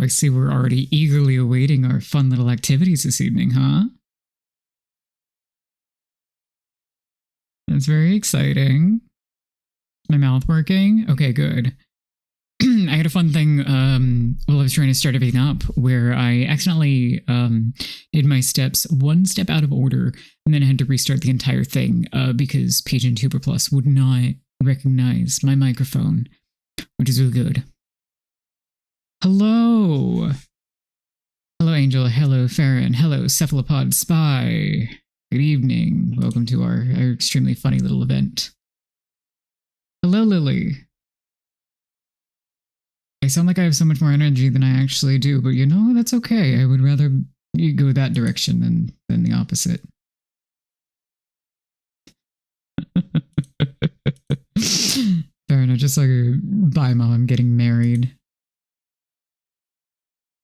I see we're already eagerly awaiting our fun little activities this evening, huh? That's very exciting. My mouth working? Okay, good. I had a fun thing while I was trying to start everything up where I accidentally did my steps one step out of order and then I had to restart the entire thing because Pigeon Tuber Plus would not recognize my microphone, which is really good. Hello. Hello, Angel. Hello, Farron. Hello, Cephalopod Spy. Good evening. Welcome to our extremely funny little event. Hello, Lily. I sound like I have so much more energy than I actually do, but you know, that's okay. I would rather you go that direction than the opposite. Fair enough. Just like, bye, Mom. I'm getting married.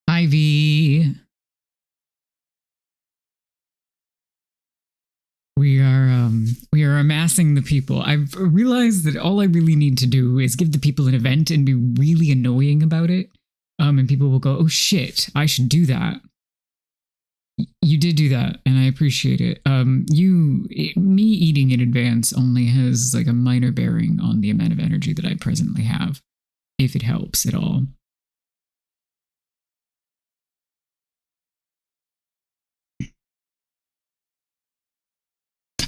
Ivy. We are amassing the people. I've realized that all I really need to do is give the people an event and be really annoying about it. And people will go, oh shit, I should do that. You did do that, and I appreciate it. Me eating in advance only has like a minor bearing on the amount of energy that I presently have, if it helps at all.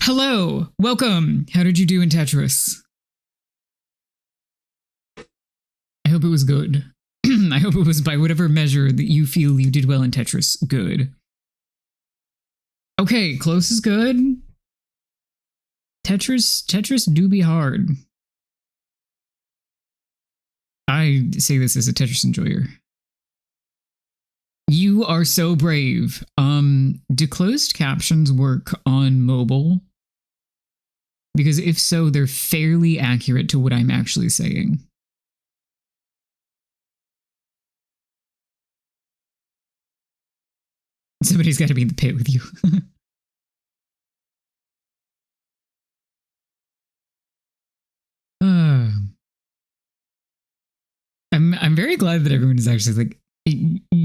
Hello, welcome. How did you do in Tetris? I hope it was good. I hope it was, by whatever measure that you feel you did well in Tetris, good. Okay, close is good. Tetris do be hard. I say this as a Tetris enjoyer. You are so brave. Do closed captions work on mobile? Because if so, they're fairly accurate to what I'm actually saying. Somebody's got to be in the pit with you. I'm very glad that everyone is actually like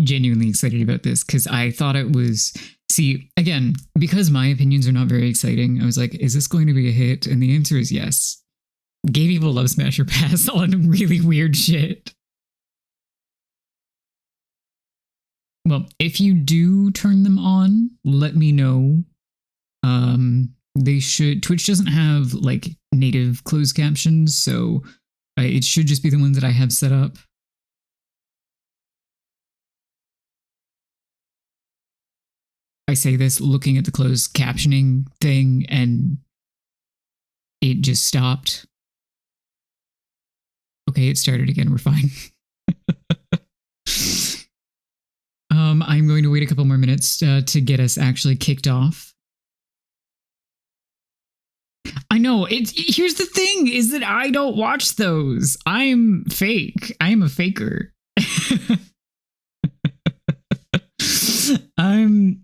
genuinely excited about this, because I thought it was, see, again, because my opinions are not very exciting, I was like, is this going to be a hit? And the answer is yes. Gay people love Smash or Pass on really weird shit. Well, if you do turn them on, let me know. They should, Twitch doesn't have like native closed captions, so it should just be the ones that I have set up. I say this looking at the closed captioning thing and it just stopped. Okay, it started again. We're fine. I'm going to wait a couple more minutes to get us actually kicked off. I know. Here's the thing, is that I don't watch those. I'm fake. I am a faker. I'm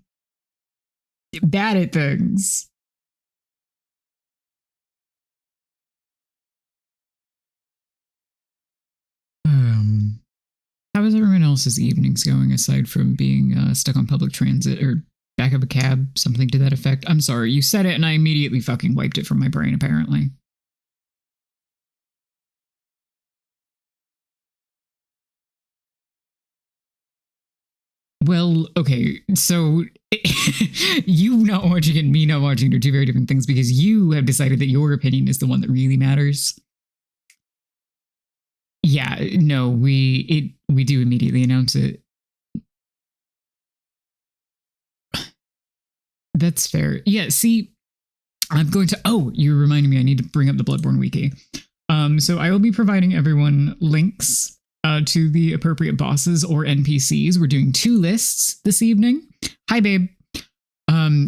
bad at things. How is everyone else's evenings going aside from being stuck on public transit or back of a cab, something to that effect? I'm sorry, you said it and I immediately fucking wiped it from my brain, apparently. Well, okay, so you not watching and me not watching are two very different things, because you have decided that your opinion is the one that really matters. Yeah, no, we do immediately announce it. That's fair. Yeah, see, I'm going to, oh, you're reminding me I need to bring up the Bloodborne wiki. So I will be providing everyone links to the appropriate bosses or NPCs. We're doing 2 lists this evening. Hi, babe.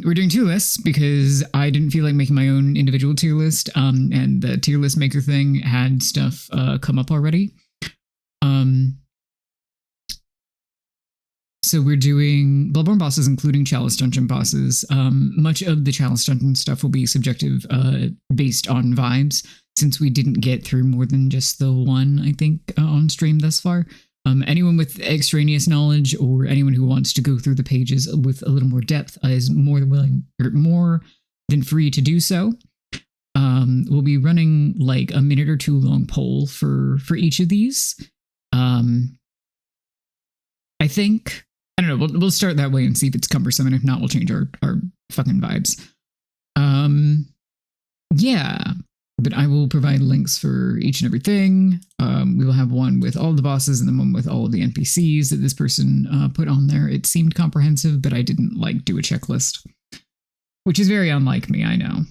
We're doing 2 lists because I didn't feel like making my own individual tier list, and the tier list maker thing had stuff come up already. So we're doing Bloodborne bosses, including Chalice Dungeon bosses. Much of the Chalice Dungeon stuff will be subjective, based on vibes, since we didn't get through more than just the one, I think, on stream thus far. Anyone with extraneous knowledge or anyone who wants to go through the pages with a little more depth is more than willing or more than free to do so. We'll be running like a minute or two long poll for each of these. I think, I don't know, we'll start that way and see if it's cumbersome, and if not, we'll change our fucking vibes. Yeah, but I will provide links for each and everything. We will have one with all the bosses and then one with all of the NPCs that this person put on there. It seemed comprehensive, but I didn't like do a checklist, which is very unlike me, I know.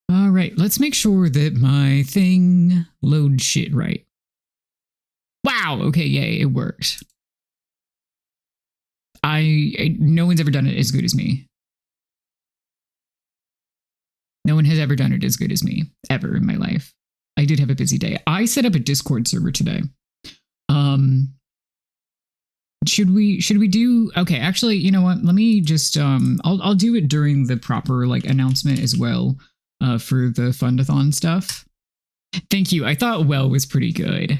All right, let's make sure that my thing loads shit right. Wow, okay, yay, it worked. No one's ever done it as good as me. No one has ever done it as good as me, ever in my life. I did have a busy day. I set up a Discord server today. Should we do, okay, actually, you know what? Let me just, I'll do it during the proper like announcement as well, for the Fundathon stuff. Thank you. I thought well was pretty good.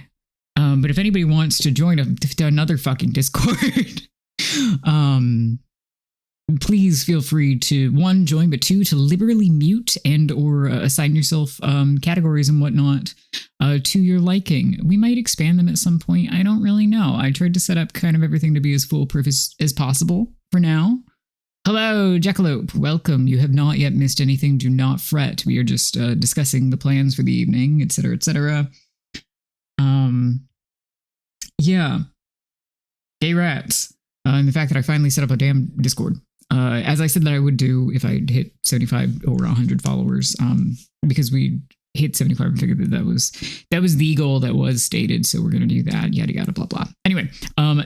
But if anybody wants to join another fucking Discord, please feel free to, 1, join, but 2, to liberally mute and or assign yourself categories and whatnot to your liking. We might expand them at some point. I don't really know. I tried to set up kind of everything to be as foolproof as possible for now. Hello, Jackalope. Welcome. You have not yet missed anything. Do not fret. We are just discussing the plans for the evening, etc., etc. Yeah. Gay rats. And the fact that I finally set up a damn Discord. As I said that I would do if I hit 75 or 100 followers, because we hit 75 and figured that was the goal that was stated. So we're going to do that, yada, yada, blah, blah. Anyway,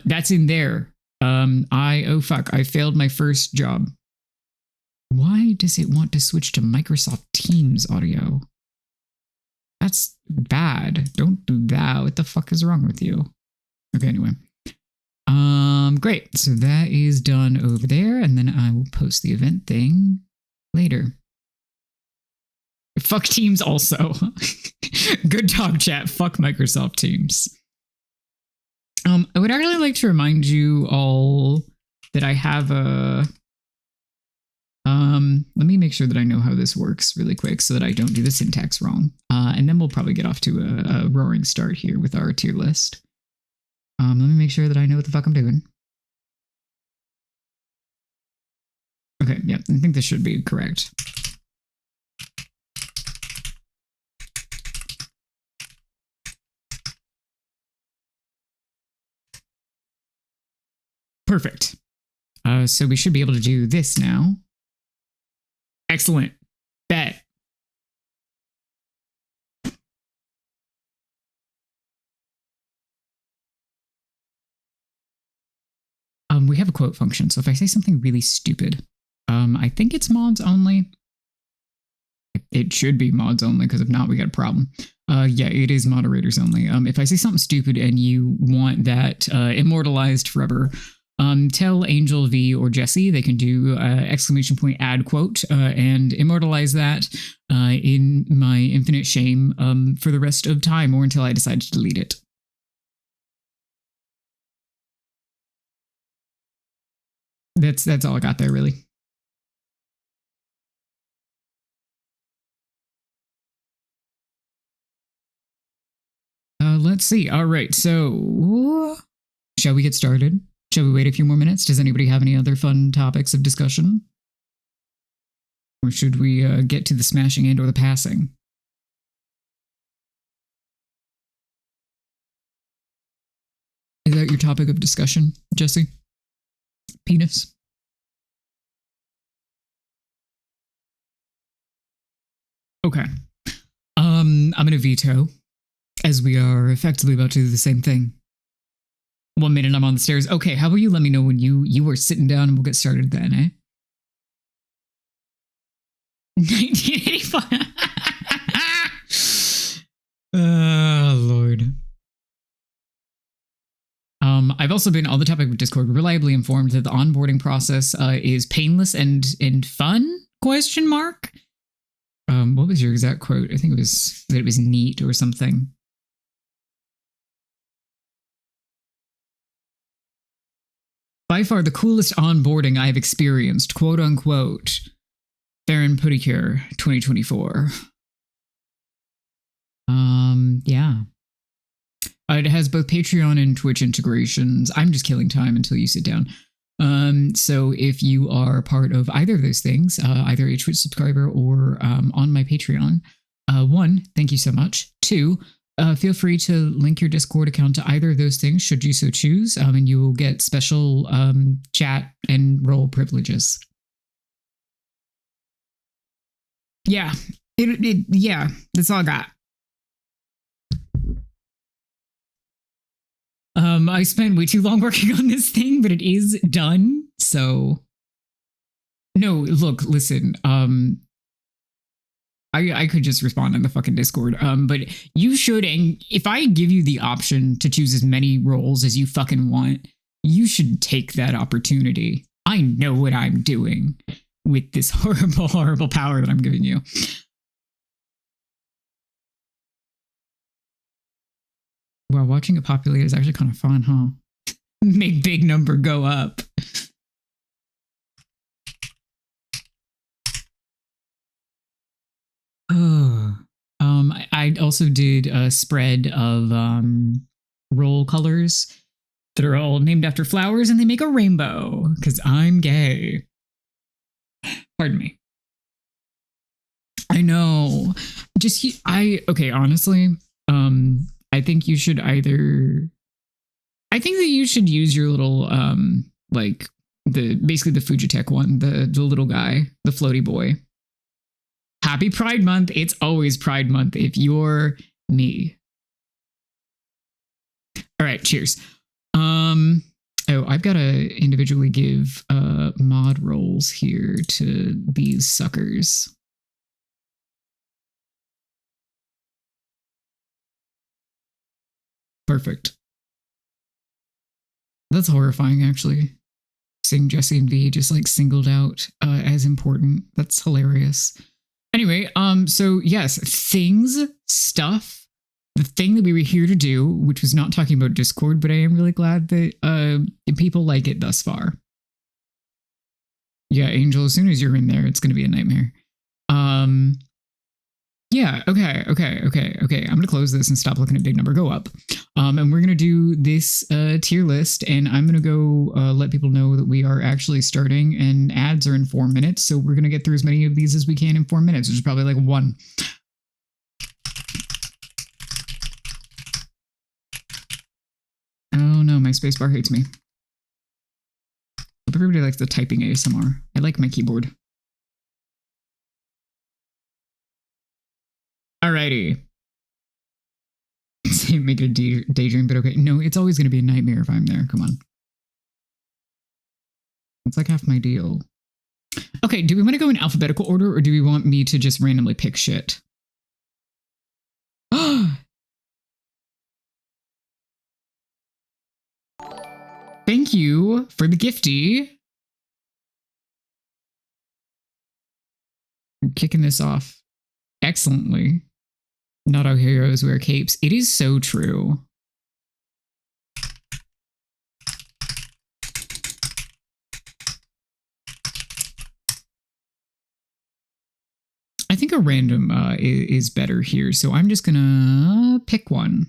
that's in there. Oh fuck, I failed my first job. Why does it want to switch to Microsoft Teams audio? That's bad. Don't do that. What the fuck is wrong with you? Okay, anyway. Great. So that is done over there, and then I will post the event thing later. Fuck Teams also. Good talk, chat. Fuck Microsoft Teams. I would actually like to remind you all that I have a... let me make sure that I know how this works really quick so that I don't do the syntax wrong. And then we'll probably get off to a roaring start here with our tier list. Let me make sure that I know what the fuck I'm doing. Okay, yeah, I think this should be correct. Perfect. So we should be able to do this now. Excellent. Bet. We have a quote function, so if I say something really stupid, I think it's mods only. It should be mods only, because if not, we got a problem. Yeah, it is moderators only. If I say something stupid and you want that immortalized forever, tell Angel, V, or Jesse. They can do ! Add quote and immortalize that in my infinite shame for the rest of time, or until I decide to delete it. That's all I got there, really. Let's see. All right, so shall we get started? Shall we wait a few more minutes? Does anybody have any other fun topics of discussion? Or should we get to the smashing and or the passing? Is that your topic of discussion, Jesse? Penis? Okay. I'm going to veto, as we are effectively about to do the same thing. 1 minute I'm on the stairs. Okay, how about you let me know when you are sitting down and we'll get started then, eh? 1985. Oh, Lord. I've also been on the topic of Discord reliably informed that the onboarding process is painless and fun? Question mark. What was your exact quote? I think it was that it was neat or something. By far the coolest onboarding I've experienced, quote unquote. Baron Putticure 2024. Yeah. It has both Patreon and Twitch integrations. I'm just killing time until you sit down. So if you are part of either of those things, either a Twitch subscriber or on my Patreon, one, thank you so much. Two, feel free to link your Discord account to either of those things, should you so choose, and you will get special chat and role privileges. Yeah, yeah, that's all I got. I spent way too long working on this thing, but it is done. So, no, look, listen. I could just respond on the fucking Discord. But you should, and if I give you the option to choose as many roles as you fucking want, you should take that opportunity. I know what I'm doing with this horrible, horrible power that I'm giving you. Well, watching it populate is actually kind of fun, huh? Make big number go up. Oh, I also did a spread of roll colors that are all named after flowers, and they make a rainbow because I'm gay. Pardon me. I know. Okay, honestly, I think you should either. I think that you should use your little like basically the Fujitech one, the little guy, the floaty boy. Happy Pride Month. It's always Pride Month if you're me. All right, cheers. Oh, I've got to individually give mod roles here to these suckers. Perfect. That's horrifying, actually. Seeing Jesse and V just like singled out as important. That's hilarious. Anyway, so yes, stuff. The thing that we were here to do, which was not talking about Discord, but I am really glad that people like it thus far. Yeah, Angel, as soon as you're in there, it's going to be a nightmare. Yeah, okay. I'm going to close this and stop looking at big number, go up. And we're going to do this tier list, and I'm going to go let people know that we are actually starting, and ads are in 4 minutes, so we're going to get through as many of these as we can in 4 minutes, which is probably like one. Oh no, my spacebar hates me. Hope everybody likes the typing ASMR. I like my keyboard. Alrighty. Make it a daydream, but okay. No, it's always going to be a nightmare if I'm there. Come on. It's like half my deal. Okay, do we want to go in alphabetical order, or do we want me to just randomly pick shit? Thank you for the gifty. I'm kicking this off excellently. Not all heroes wear capes. It is so true. I think a random is better here, so I'm just gonna pick one.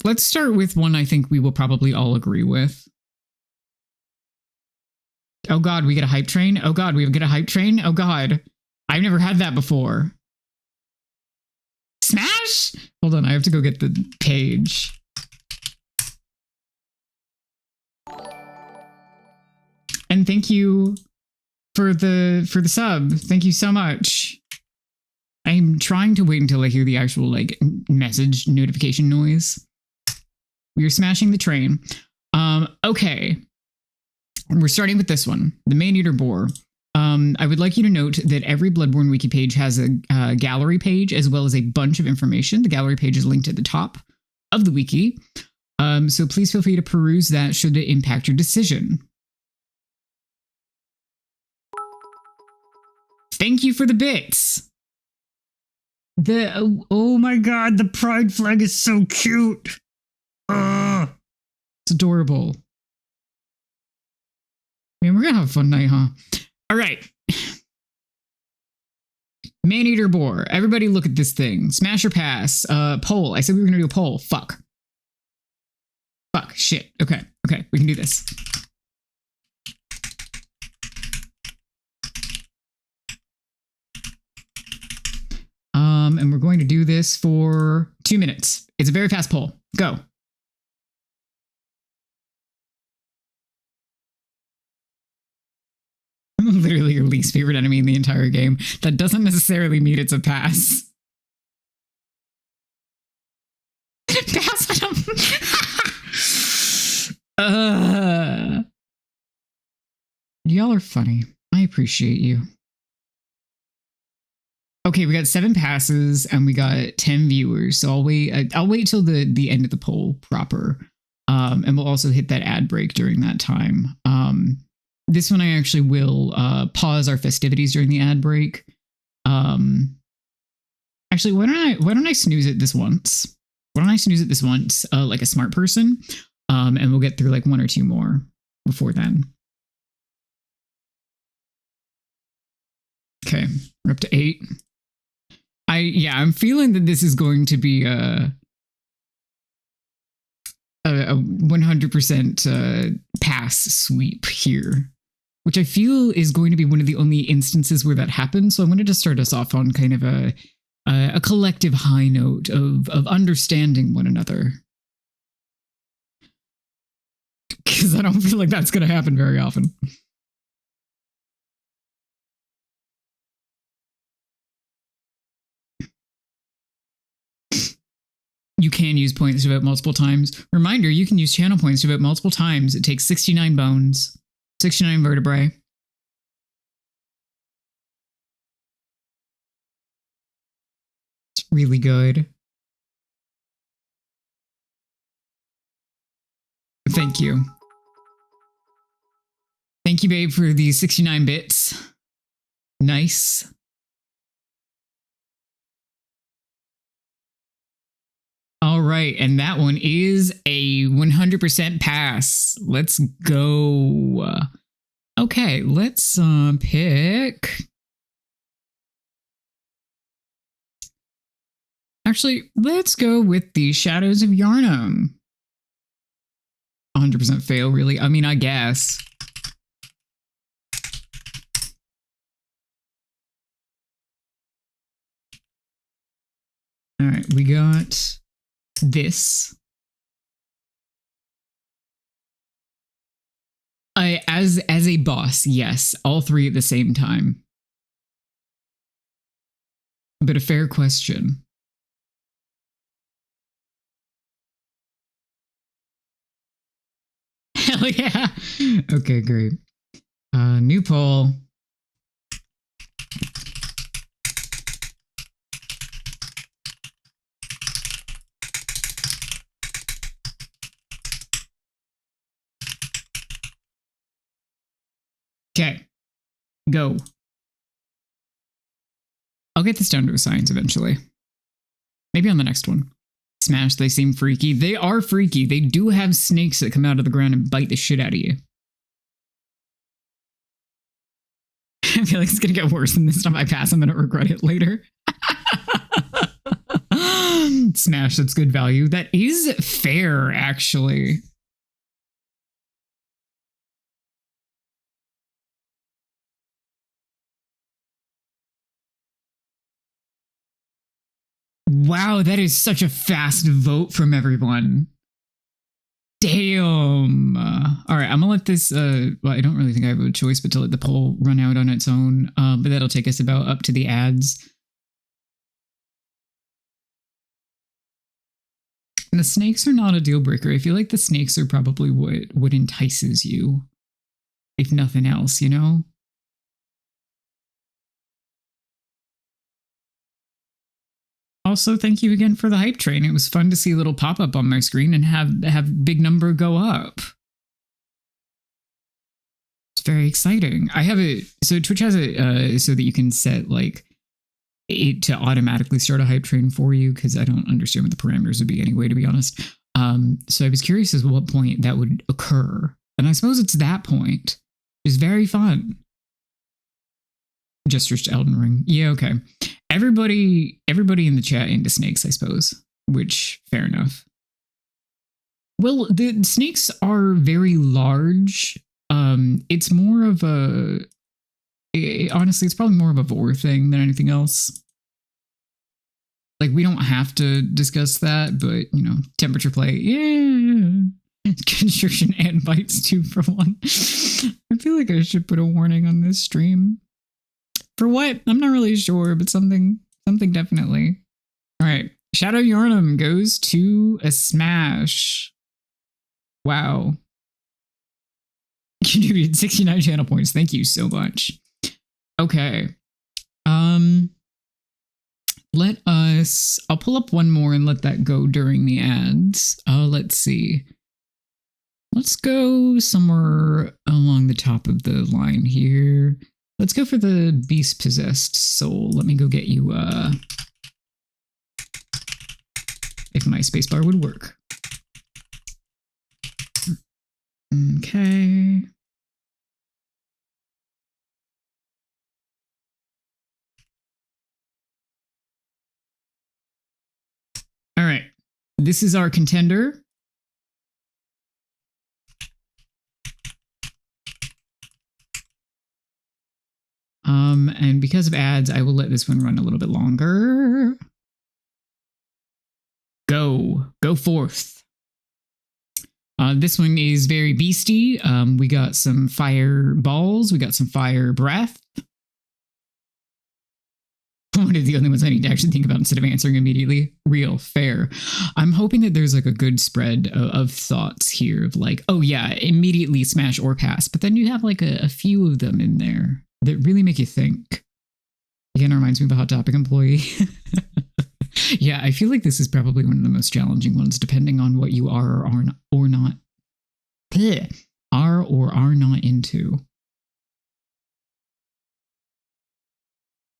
Let's start with one I think we will probably all agree with. Oh god, we get a hype train? Oh god, we get a hype train? Oh god. I've never had that before. Smash? Hold on, I have to go get the page. And thank you for the sub. Thank you so much. I'm trying to wait until I hear the actual like message notification noise. We are smashing the train. Okay. We're starting with this one, the Maneater Boar. I would like you to note that every Bloodborne wiki page has a gallery page as well as a bunch of information. The gallery page is linked at the top of the wiki. So please feel free to peruse that should it impact your decision. Thank you for the bits. Oh my god, the pride flag is so cute. It's adorable. Man, we're gonna have a fun night, huh? All right. Man-eater boar. Everybody look at this thing. Smash or pass. Poll. I said we were gonna do a poll. Fuck. Fuck. Shit. Okay. Okay. We can do this. And we're going to do this for 2 minutes. It's a very fast poll. Go. Literally your least favorite enemy in the entire game. That doesn't necessarily mean it's a pass. Pass on him. Y'all are funny. I appreciate you. Okay, we got 7 passes and we got 10 viewers. So I'll wait till the end of the poll proper. And we'll also hit that ad break during that time. This one I actually will pause our festivities during the ad break. Actually, why don't I snooze it this once? Why don't I snooze it this once, like a smart person? And we'll get through like 1 or 2 more before then. Okay, we're up to 8. I'm feeling that this is going to be a 100% pass sweep here, which I feel is going to be one of the only instances where that happens. So I wanted to start us off on kind of a collective high note of understanding one another, because I don't feel like that's going to happen very often. You can use points to vote multiple times. Reminder, you can use channel points to vote multiple times. It takes 69 bones, 69 vertebrae. It's really good. Thank you. Thank you, babe, for the 69 bits. Nice. All right, and that one is a 100% pass. Let's go. Okay, let's pick. Actually, let's go with the Shadows of Yharnam. 100% fail, really? I mean, I guess. All right, we got this. As a boss, yes, all 3 at the same time. But a fair question. Hell yeah. Okay, great. New poll. Okay, go. I'll get this down to a science eventually. Maybe on the next one. Smash, they seem freaky. They are freaky. They do have snakes that come out of the ground and bite the shit out of you. I feel like it's gonna get worse than this time I pass. I'm gonna regret it later. Smash, that's good value. That is fair, actually. Wow, that is such a fast vote from everyone. Damn. All right, I'm gonna let this, well, I don't really think I have a choice but to let the poll run out on its own, but that'll take us about up to the ads. And the snakes are not a deal breaker. I feel like the snakes are probably what entices you, if nothing else, you know? Also, thank you again for the hype train. It was fun to see a little pop-up on my screen and have big number go up. It's It's very exciting. I have it. So Twitch has it so that you can set like it to automatically start a hype train for you, because I don't understand what the parameters would be anyway, to be honest. So I was curious as to what point that would occur. And I suppose it's that point. It's very fun. Gestures to Elden Ring. Yeah, okay. Everybody in the chat into snakes, I suppose. Which, fair enough. Well, the snakes are very large. It's more of a... honestly, it's probably more of a vor thing than anything else. Like, we don't have to discuss that, but, you know, temperature play, yeah. Constriction and bites 2 for 1. I feel like I should put a warning on this stream. For what? I'm not really sure, but something definitely. All right. Shadow Yornum goes to a smash. Wow. Contributed 69 channel points. Thank you so much. Okay. I'll pull up one more and let that go during the ads. Let's see. Let's go somewhere along the top of the line here. Let's go for the beast possessed soul. Let me go get you, if my spacebar would work. Okay. All right. This is our contender. And because of ads, I will let this one run a little bit longer. Go forth. This one is very beasty. We got some fire balls. We got some fire breath. One of the only ones I need to actually think about instead of answering immediately. Real, fair. I'm hoping that there's like a good spread of thoughts here of like, oh yeah, immediately smash or pass. But then you have like a few of them in there that really make you think. Again, it reminds me of a Hot Topic employee. Yeah, I feel like this is probably one of the most challenging ones, depending on what you are or are not, are or are not into.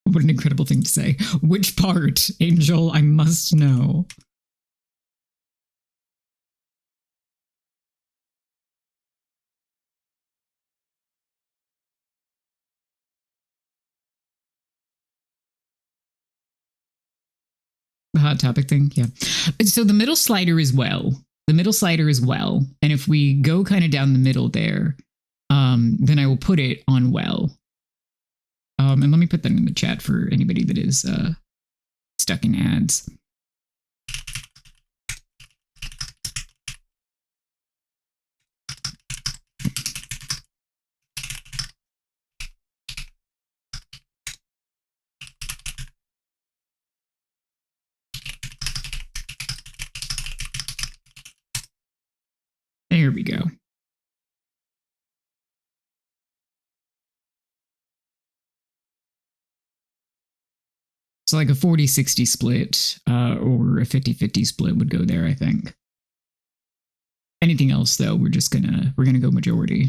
What an incredible thing to say. Which part, Angel? I must know. The Hot Topic thing, yeah. So the middle slider as well. The middle slider as well. And if we go kind of down the middle there, then I will put it on well. And let me put that in the chat for anybody that is stuck in ads. There we go. So like a 40-60 split or a 50-50 split would go there, I think. Anything else, though, we're gonna go majority.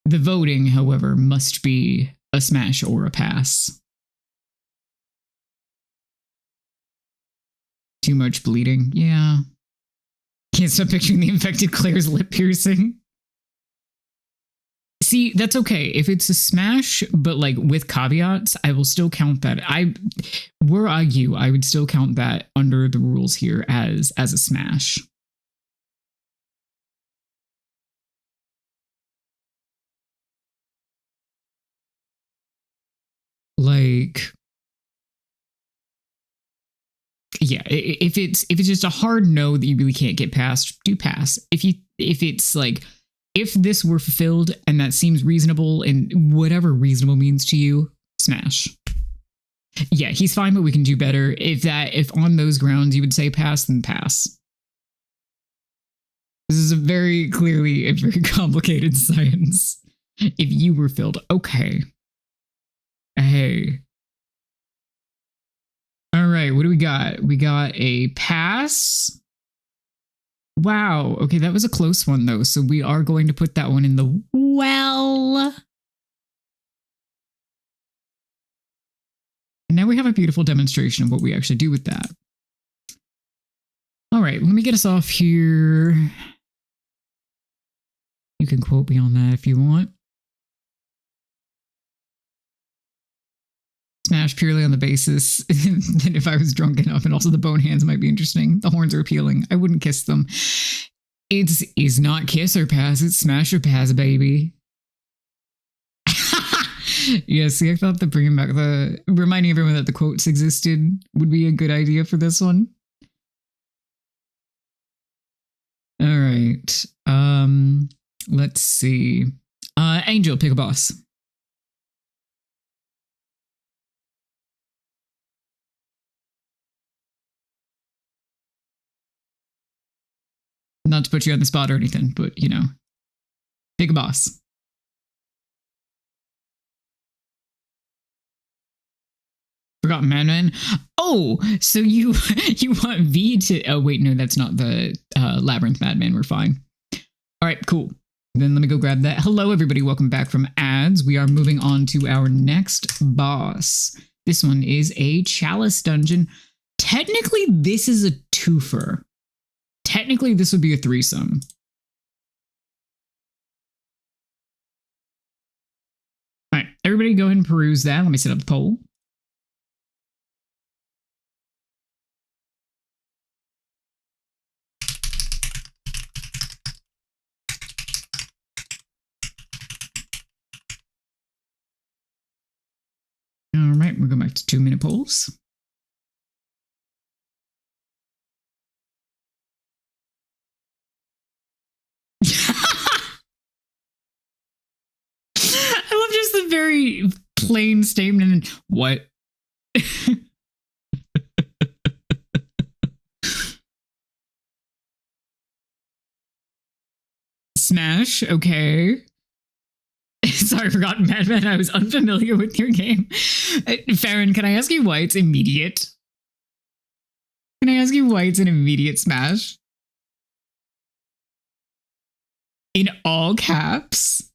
The voting, however, must be a smash or a pass. Too much bleeding, yeah. Can't stop picturing the infected Claire's lip piercing. See, that's okay. If it's a smash, but like with caveats, I will still count that. Were I you, I would still count that under the rules here as a smash. Like, yeah, if it's just a hard no that you really can't get past, do pass. If it's like, if this were fulfilled and that seems reasonable and whatever reasonable means to you, smash. Yeah, he's fine, but we can do better. If on those grounds you would say pass, then pass. This is very clearly a very complicated science. If you were filled, okay. Hey. All right, what do we got? We got a pass. Wow. Okay, that was a close one though. So we are going to put that one in the well. And now we have a beautiful demonstration of what we actually do with that. All right, let me get us off here. You can quote me on that if you want. Smash purely on the basis that if I was drunk enough, and also the bone hands might be interesting. The horns are appealing. I wouldn't kiss them. It's not kiss or pass, it's smash or pass, baby. Yeah, see, I thought that bringing back reminding everyone that the quotes existed would be a good idea for this one. All right. Let's see. Angel, pick a boss. Not to put you on the spot or anything, but you know, pick a boss. Forgotten Madman. Oh, so you want V to? Oh wait, no, that's not the Labyrinth Madman. We're fine. All right, cool. Then let me go grab that. Hello, everybody. Welcome back from ads. We are moving on to our next boss. This one is a Chalice dungeon. Technically, this is a twofer. Technically, this would be a threesome. All right, everybody go ahead and peruse that. Let me set up the poll. All right, we're going back to 2-minute polls. I love just the very plain statement. What? Smash, okay. Sorry, Forgotten Madman. I was unfamiliar with your game. Farron, can I ask you why it's immediate? Can I ask you why it's an immediate smash? In all caps?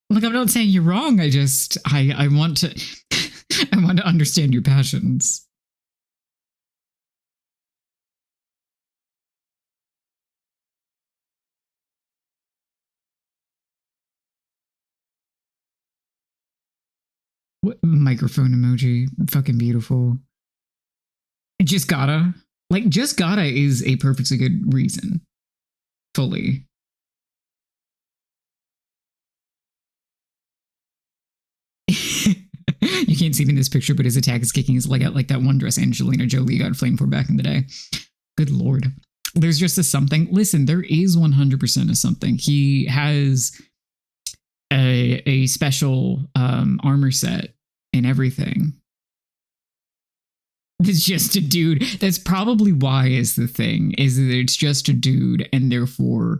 Look, I'm not saying you're wrong. I want to I want to understand your passions. What microphone emoji? Fucking beautiful. Just gotta. Like, just gotta is a perfectly good reason. Fully. You can't see him in this picture, but his attack is kicking his leg out like that one dress Angelina Jolie got flamed for back in the day. Good lord. There's just a something. Listen, there is 100% a something. He has a special armor set and everything. It's just a dude. That's probably why is the thing, is that it's just a dude, and therefore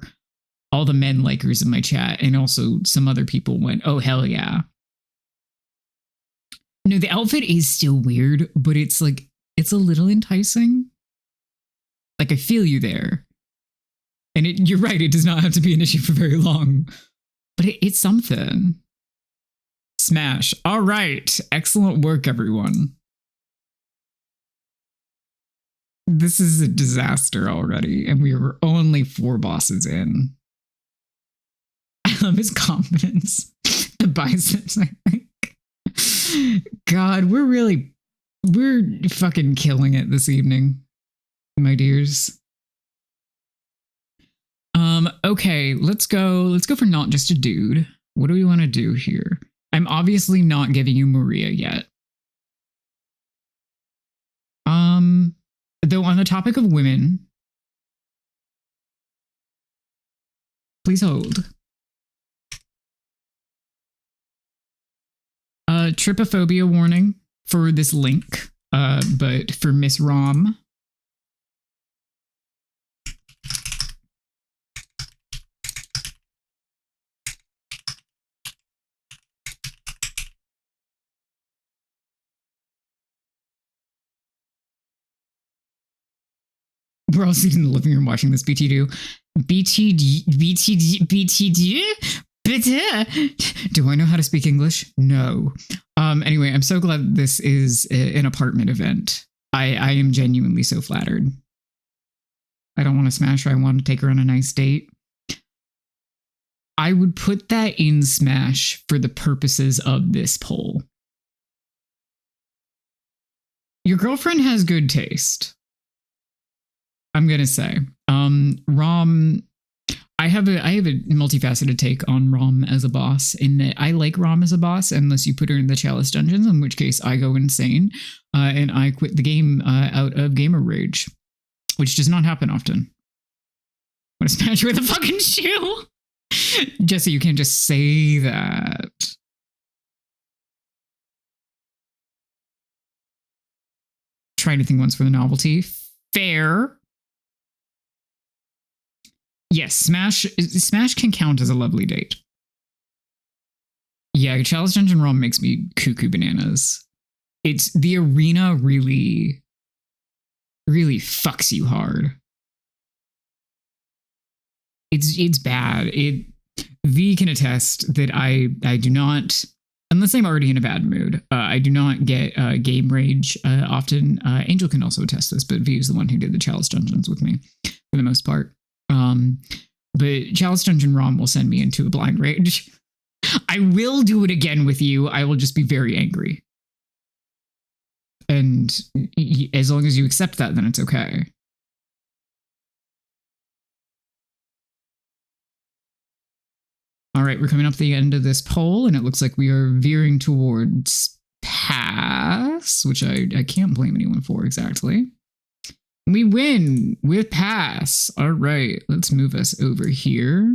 all the men likers in my chat and also some other people went, oh, hell yeah. No, the outfit is still weird, but it's like, it's a little enticing. Like, I feel you there. And you're right, it does not have to be an issue for very long. But it's something. Smash. All right. Excellent work, everyone. This is a disaster already, and we were only 4 bosses in. I love his confidence. The biceps, I think. God, we're fucking killing it this evening, my dears. Okay, let's go for not just a dude. What do we want to do here? I'm obviously not giving you Maria yet. Though on the topic of women, please hold. Trypophobia warning for this link, but for Miss Rom. We're all sitting in the living room watching this BTD. Do I know how to speak English? No. Anyway, I'm so glad this is an apartment event. I am genuinely so flattered. I don't want to smash her. I want to take her on a nice date. I would put that in Smash for the purposes of this poll. Your girlfriend has good taste. I'm gonna say. Rom, I have a multifaceted take on Rom as a boss, in that I like Rom as a boss unless you put her in the Chalice dungeons, in which case I go insane and I quit the game out of gamer rage, which does not happen often. I'm gonna smash her with a fucking shoe. Jesse, you can't just say that. Try anything once for the novelty. Fair. Yes, Smash can count as a lovely date. Yeah, Chalice Dungeon Rom makes me cuckoo bananas. It's the arena really fucks you hard. It's bad. V can attest that I do not, unless I'm already in a bad mood, I do not get game rage often. Angel can also attest this, but V is the one who did the Chalice Dungeons with me for the most part. But Chalice Dungeon Rom will send me into a blind rage. I will do it again with you. I will just be very angry. And as long as you accept that, then it's okay. All right, we're coming up to the end of this poll, and it looks like we are veering towards pass, which I can't blame anyone for exactly. We win with pass. All right, let's move us over here.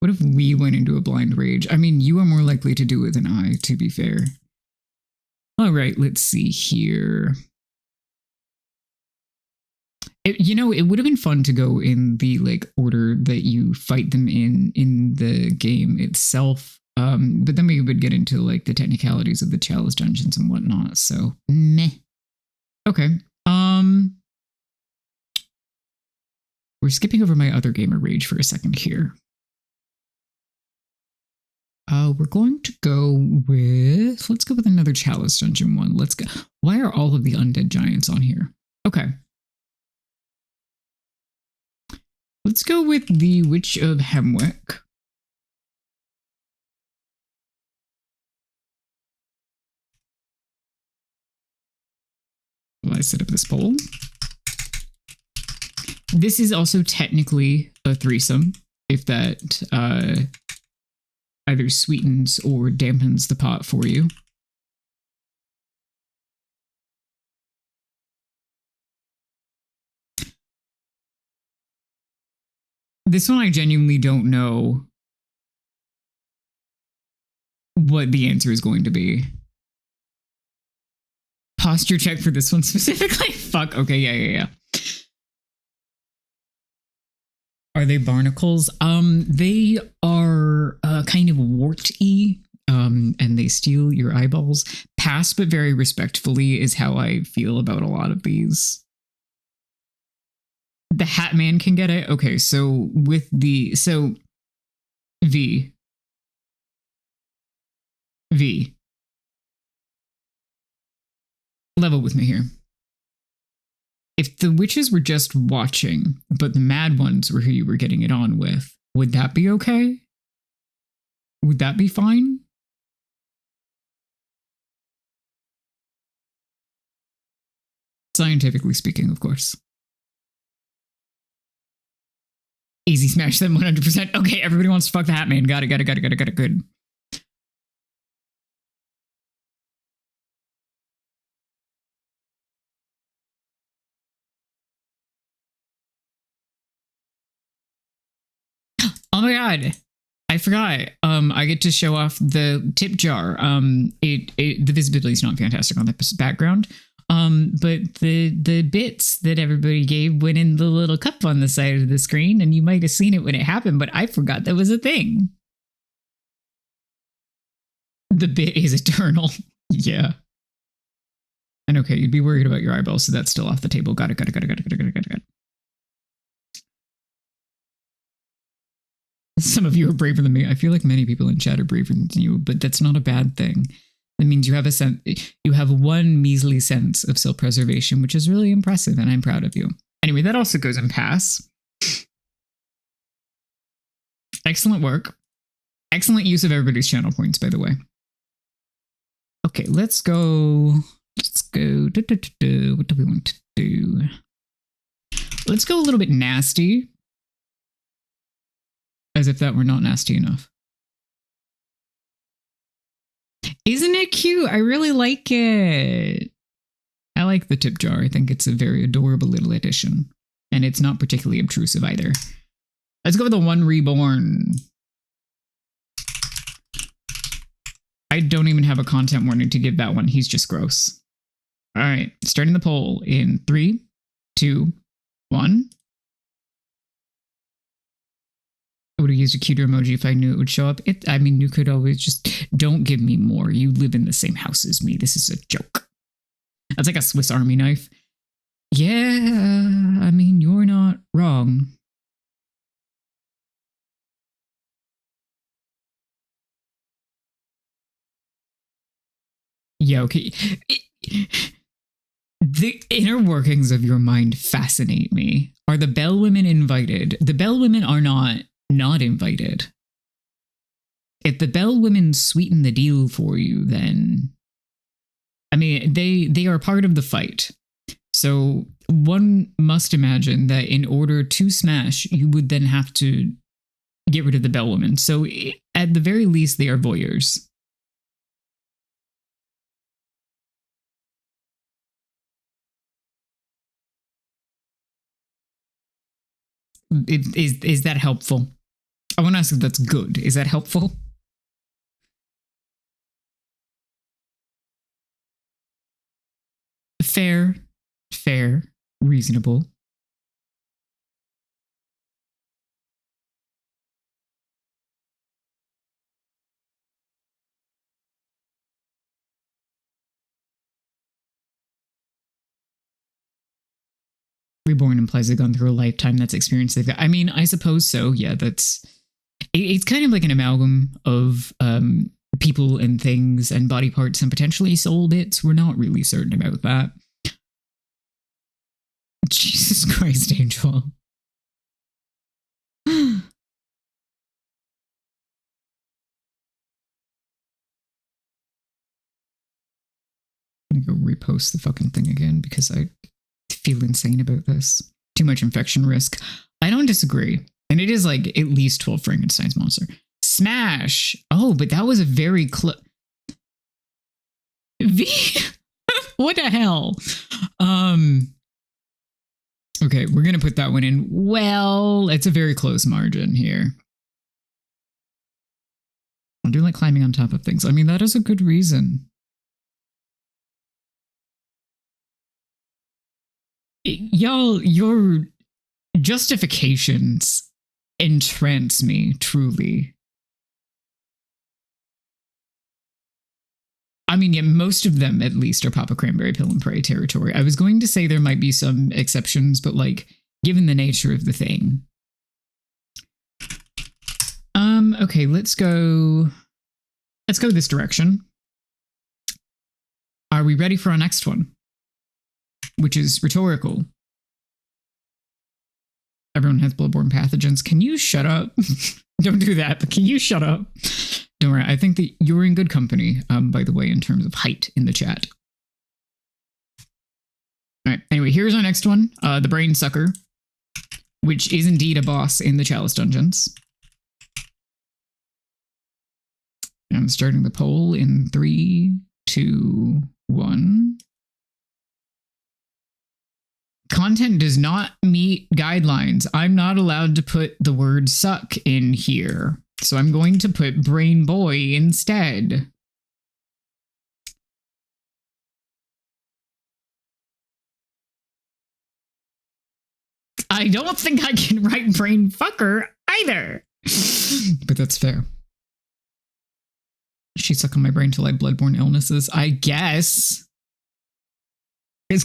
What if we went into a blind rage? I mean, you are more likely to do it than I, to be fair. All right, let's see here. It would have been fun to go in the order that you fight them in the game itself. But then we would get into the technicalities of the Chalice dungeons and whatnot. So meh. Okay. We're skipping over my other gamer rage for a second here. We're going to go with, let's go with another Chalice dungeon one. Let's go. Why are all of the undead giants on here? Okay. Let's go with the Witch of Hemwick. Will I set up this poll? This is also technically a threesome, if that either sweetens or dampens the pot for you. This one I genuinely don't know what the answer is going to be. Posture check for this one specifically? Fuck, okay, yeah. Are they barnacles? They are kind of wart-y, and they steal your eyeballs. Pass, but very respectfully, is how I feel about a lot of these. The Hat Man can get it. Okay, so with the V. Level with me here. If the witches were just watching, but the mad ones were who you were getting it on with, would that be okay? Would that be fine? Scientifically speaking, of course. Easy smash them 100%. Okay, everybody wants to fuck the Hat Man. Got it. Good. Oh my god. I forgot. I get to show off the tip jar. The visibility is not fantastic on the background. But the bits that everybody gave went in the little cup on the side of the screen, and you might have seen it when it happened, but I forgot that was a thing. The bit is eternal. Yeah. And okay, you'd be worried about your eyeballs, so that's still off the table. Got it. Some of you are braver than me. I feel like many people in chat are braver than you, but that's not a bad thing. That means you have one measly sense of self-preservation, which is really impressive, and I'm proud of you. Anyway, that also goes in pass. Excellent work. Excellent use of everybody's channel points, by the way. Okay, let's go. What do we want to do? Let's go a little bit nasty. As if that were not nasty enough. Isn't it cute? I really like it. I like the tip jar. I think it's a very adorable little addition. And it's not particularly obtrusive either. Let's go with the one reborn. I don't even have a content warning to give that one. He's just gross. All right, starting the poll in 3, 2, 1. I would have used a cuter emoji if I knew it would show up. I mean, you could always just, don't give me more. You live in the same house as me. This is a joke. That's like a Swiss Army knife. Yeah, I mean, you're not wrong. Yeah, okay. The inner workings of your mind fascinate me. Are the bellwomen invited? The bellwomen are not invited. If the bellwomen sweeten the deal for you, then I mean they are part of the fight. So one must imagine that in order to smash, you would then have to get rid of the bellwomen. So at the very least, they are voyeurs. Is that helpful? I want to ask if that's good. Is that helpful? Fair, reasonable. Reborn implies they've gone through a lifetime that's experienced. I mean, I suppose so. Yeah, it's kind of like an amalgam of people and things and body parts and potentially soul bits. We're not really certain about that. Jesus Christ, Angel. I'm gonna go repost the fucking thing again because I feel insane about this. Too much infection risk. I don't disagree. And it is like at least 12 Frankenstein's monster. Smash! Oh, but that was a very what the hell? Okay, we're gonna put that one in. Well, it's a very close margin here. I do like climbing on top of things. I mean, that is a good reason. Y'all, your justifications entrance me, truly. I mean, yeah, most of them, at least, are Papa Cranberry Pill and Prey territory. I was going to say there might be some exceptions, but, like, given the nature of the thing. Okay, let's go this direction. Are we ready for our next one? Which is rhetorical. Everyone has bloodborne pathogens. Can you shut up? Don't do that, but can you shut up? Don't worry, I think that you're in good company, by the way, in terms of height in the chat. All right, anyway, here's our next one, the Brain Sucker, which is indeed a boss in the Chalice Dungeons. I'm starting the poll in 3, 2, 1. Content does not meet guidelines. I'm not allowed to put the word suck in here. So I'm going to put Brain Boy instead. I don't think I can write Brain Fucker either. But that's fair. She suck on my brain to like bloodborne illnesses, I guess. It's,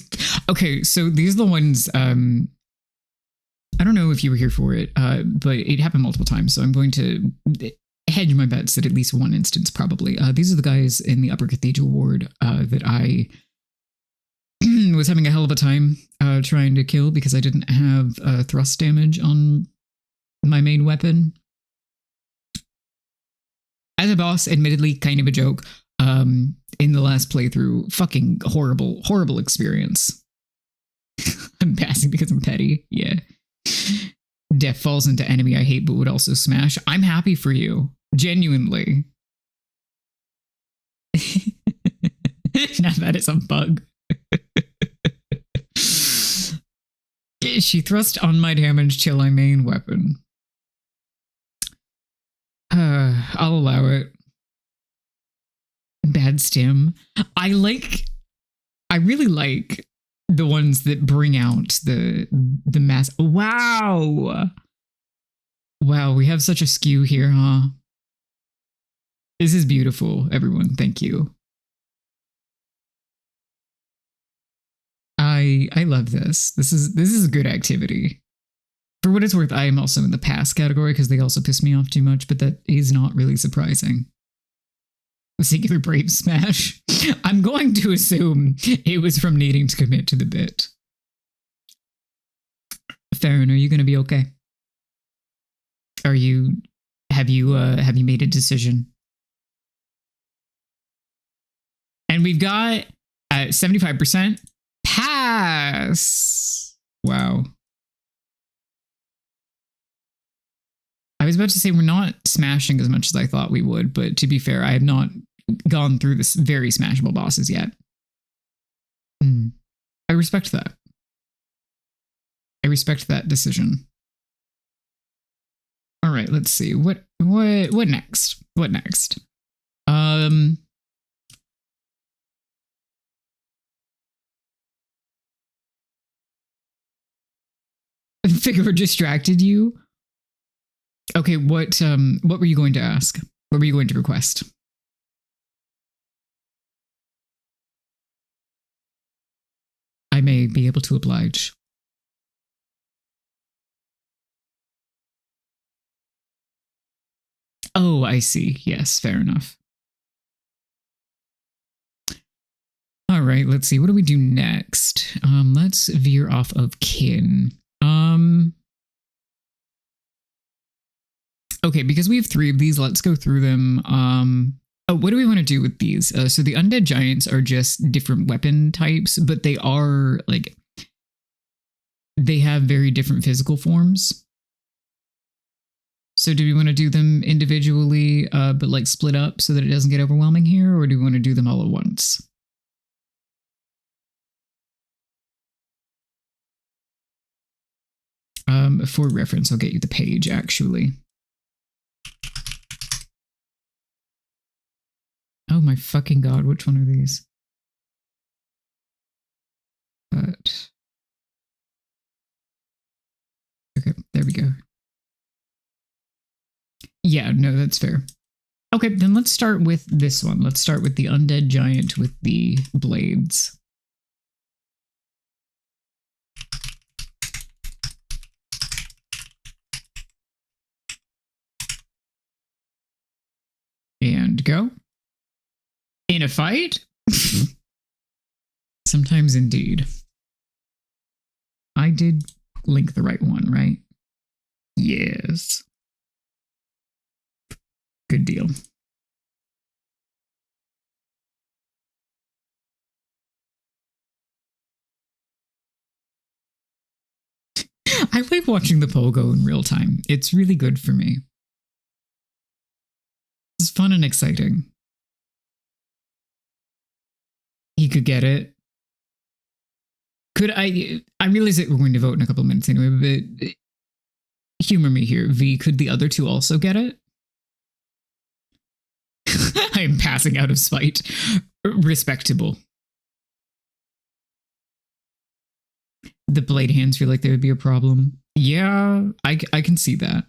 okay, so these are the ones. I don't know if you were here for it, but it happened multiple times. So I'm going to hedge my bets that at least one instance, probably. These are the guys in the Upper Cathedral Ward that I was having a hell of a time trying to kill because I didn't have thrust damage on my main weapon. As a boss, admittedly, kind of a joke. In the last playthrough, fucking horrible experience. I'm passing because I'm petty. Yeah. Death falls into enemy I hate but would also smash. I'm happy for you. Genuinely. Now that it's a bug. She thrust on my damage till I main weapon. I'll allow it. Bad stim. I really like the ones that bring out the mass. Wow. Wow, we have such a skew here, huh? This is beautiful, everyone. Thank you. I love this. This is a good activity. For what it's worth, I am also in the pass category because they also piss me off too much, but that is not really surprising. A singular brave smash. I'm going to assume it was from needing to commit to the bit. Farron, are you going to be okay? Have you made a decision? And we've got 75% pass. Wow. I was about to say we're not smashing as much as I thought we would, but to be fair, I have not gone through this very smashable bosses yet. I respect that. I respect that decision. All right, let's see. What next? What next? Figure distracted you. Okay, what were you going to ask? What were you going to request? I may be able to oblige. Oh, I see. Yes, fair enough. All right, let's see. What do we do next? Let's veer off of kin. Okay, because we have 3 of these, let's go through them. Oh, what do we want to do with these? So the undead giants are just different weapon types, but they are like, they have very different physical forms. So do we want to do them individually, but like split up so that it doesn't get overwhelming here? Or do we want to do them all at once? For reference, I'll get you the page actually. Oh my fucking god, which one are these? But okay, there we go. Yeah, no, that's fair. Okay, then let's start with this one. Let's start with the undead giant with the blades. And go. In a fight? Sometimes indeed. I did link the right one, right? Yes. Good deal. I like watching the poll go in real time. It's really good for me. It's fun and exciting. He could get it. Could I realize that we're going to vote in a couple of minutes anyway, but humor me here. V, could the other 2 also get it? I am passing out of spite. Respectable. The blade hands feel like they would be a problem. Yeah, I can see that.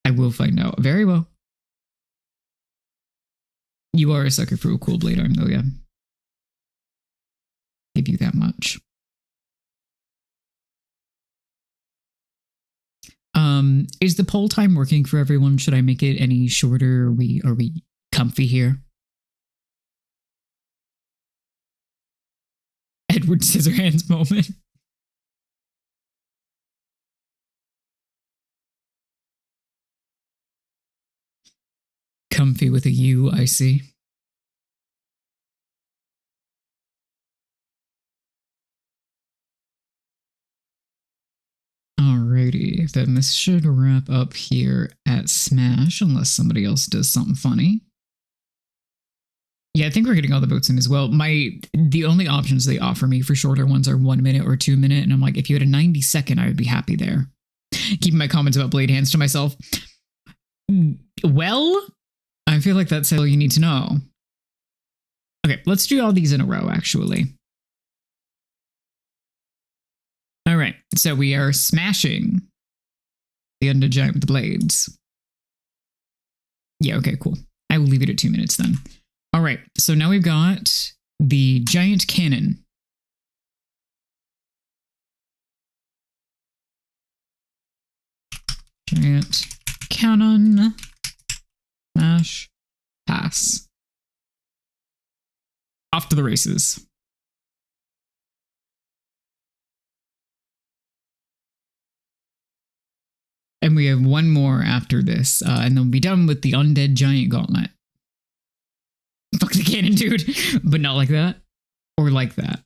I will find out. Very well. You are a sucker for a cool blade arm, though, yeah. give you that much. Is the poll time working for everyone? Should I make it any shorter? Are we comfy here? Edward Scissorhands moment. Comfy with a U, I see. Alrighty, then this should wrap up here at Smash, unless somebody else does something funny. Yeah, I think we're getting all the votes in as well. The only options they offer me for shorter ones are 1 minute or 2 minute, and I'm like, if you had a 90-second, I would be happy there. Keeping my comments about blade hands to myself. Well, I feel like that's all you need to know. Okay, let's do all these in a row, actually. All right, so we are smashing the undead giant with the blades. Yeah, okay, cool. I will leave it at 2 minutes then. All right, so now we've got the giant cannon. Giant cannon. Smash. Pass. Off to the races. And we have one more after this, and then we'll be done with the undead giant gauntlet. Fuck the cannon, dude. But not like that. Or like that.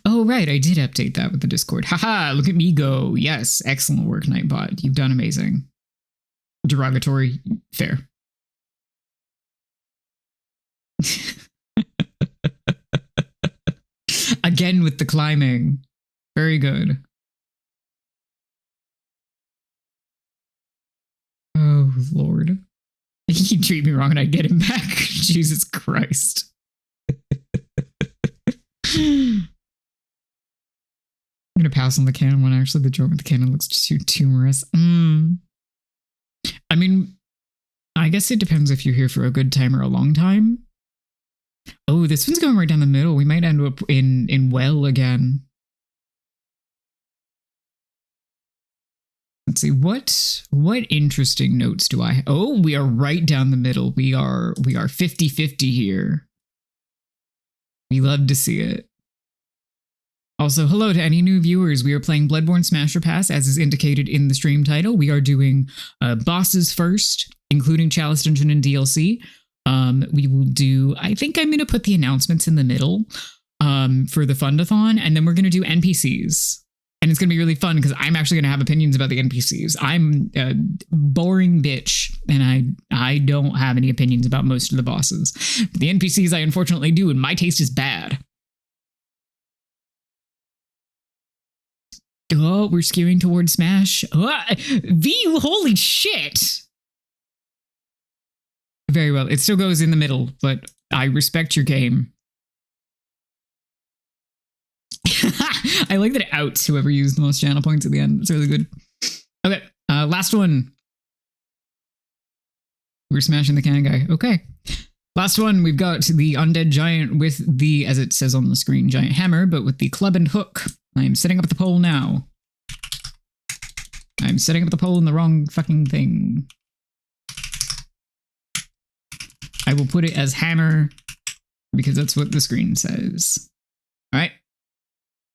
Oh, right. I did update that with the Discord. Haha, look at me go. Yes, excellent work, Nightbot. You've done amazing. Derogatory. Fair. Again with the climbing. Very good. Oh, Lord. He'd treat me wrong and I'd get him back. Jesus Christ. I'm going to pass on the cannon one. Actually, the joke with the cannon looks too humorous. I mean, I guess it depends if you're here for a good time or a long time. Oh, this one's going right down the middle. We might end up in well again. Let's see, what interesting notes do I have? Oh, we are right down the middle. We are 50-50 here. We love to see it. Also, hello to any new viewers. We are playing Bloodborne Smasher Pass, as is indicated in the stream title. We are doing bosses first, including Chalice Dungeon and DLC. We will do, I think I'm going to put the announcements in the middle for the Fundathon, and then we're going to do NPCs. And it's going to be really fun because I'm actually going to have opinions about the NPCs. I'm a boring bitch, and I don't have any opinions about most of the bosses. But the NPCs I unfortunately do, and my taste is bad. Oh, we're skewing towards Smash. Oh, V, holy shit! Very well. It still goes in the middle, but I respect your game. I like that it outs whoever used the most channel points at the end. It's really good. Okay, last one. We're smashing the cannon guy. Okay. Last one, we've got the undead giant with the, as it says on the screen, giant hammer, but with the club and hook. I'm setting up the pole now. I'm setting up the pole in the wrong fucking thing. I will put it as hammer because that's what the screen says. All right.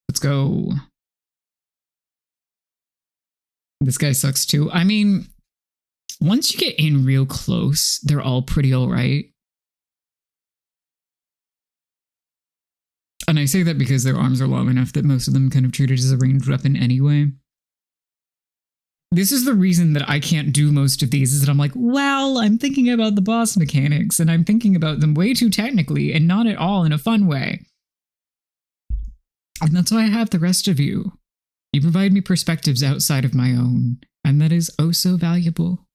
Let's go. This guy sucks too. I mean, once you get in real close, they're all pretty all right. And I say that because their arms are long enough that most of them kind of treat it as a ranged weapon anyway. This is the reason that I can't do most of these, is that I'm like, well, I'm thinking about the boss mechanics and I'm thinking about them way too technically and not at all in a fun way. And that's why I have the rest of you. You provide me perspectives outside of my own, and that is oh so valuable.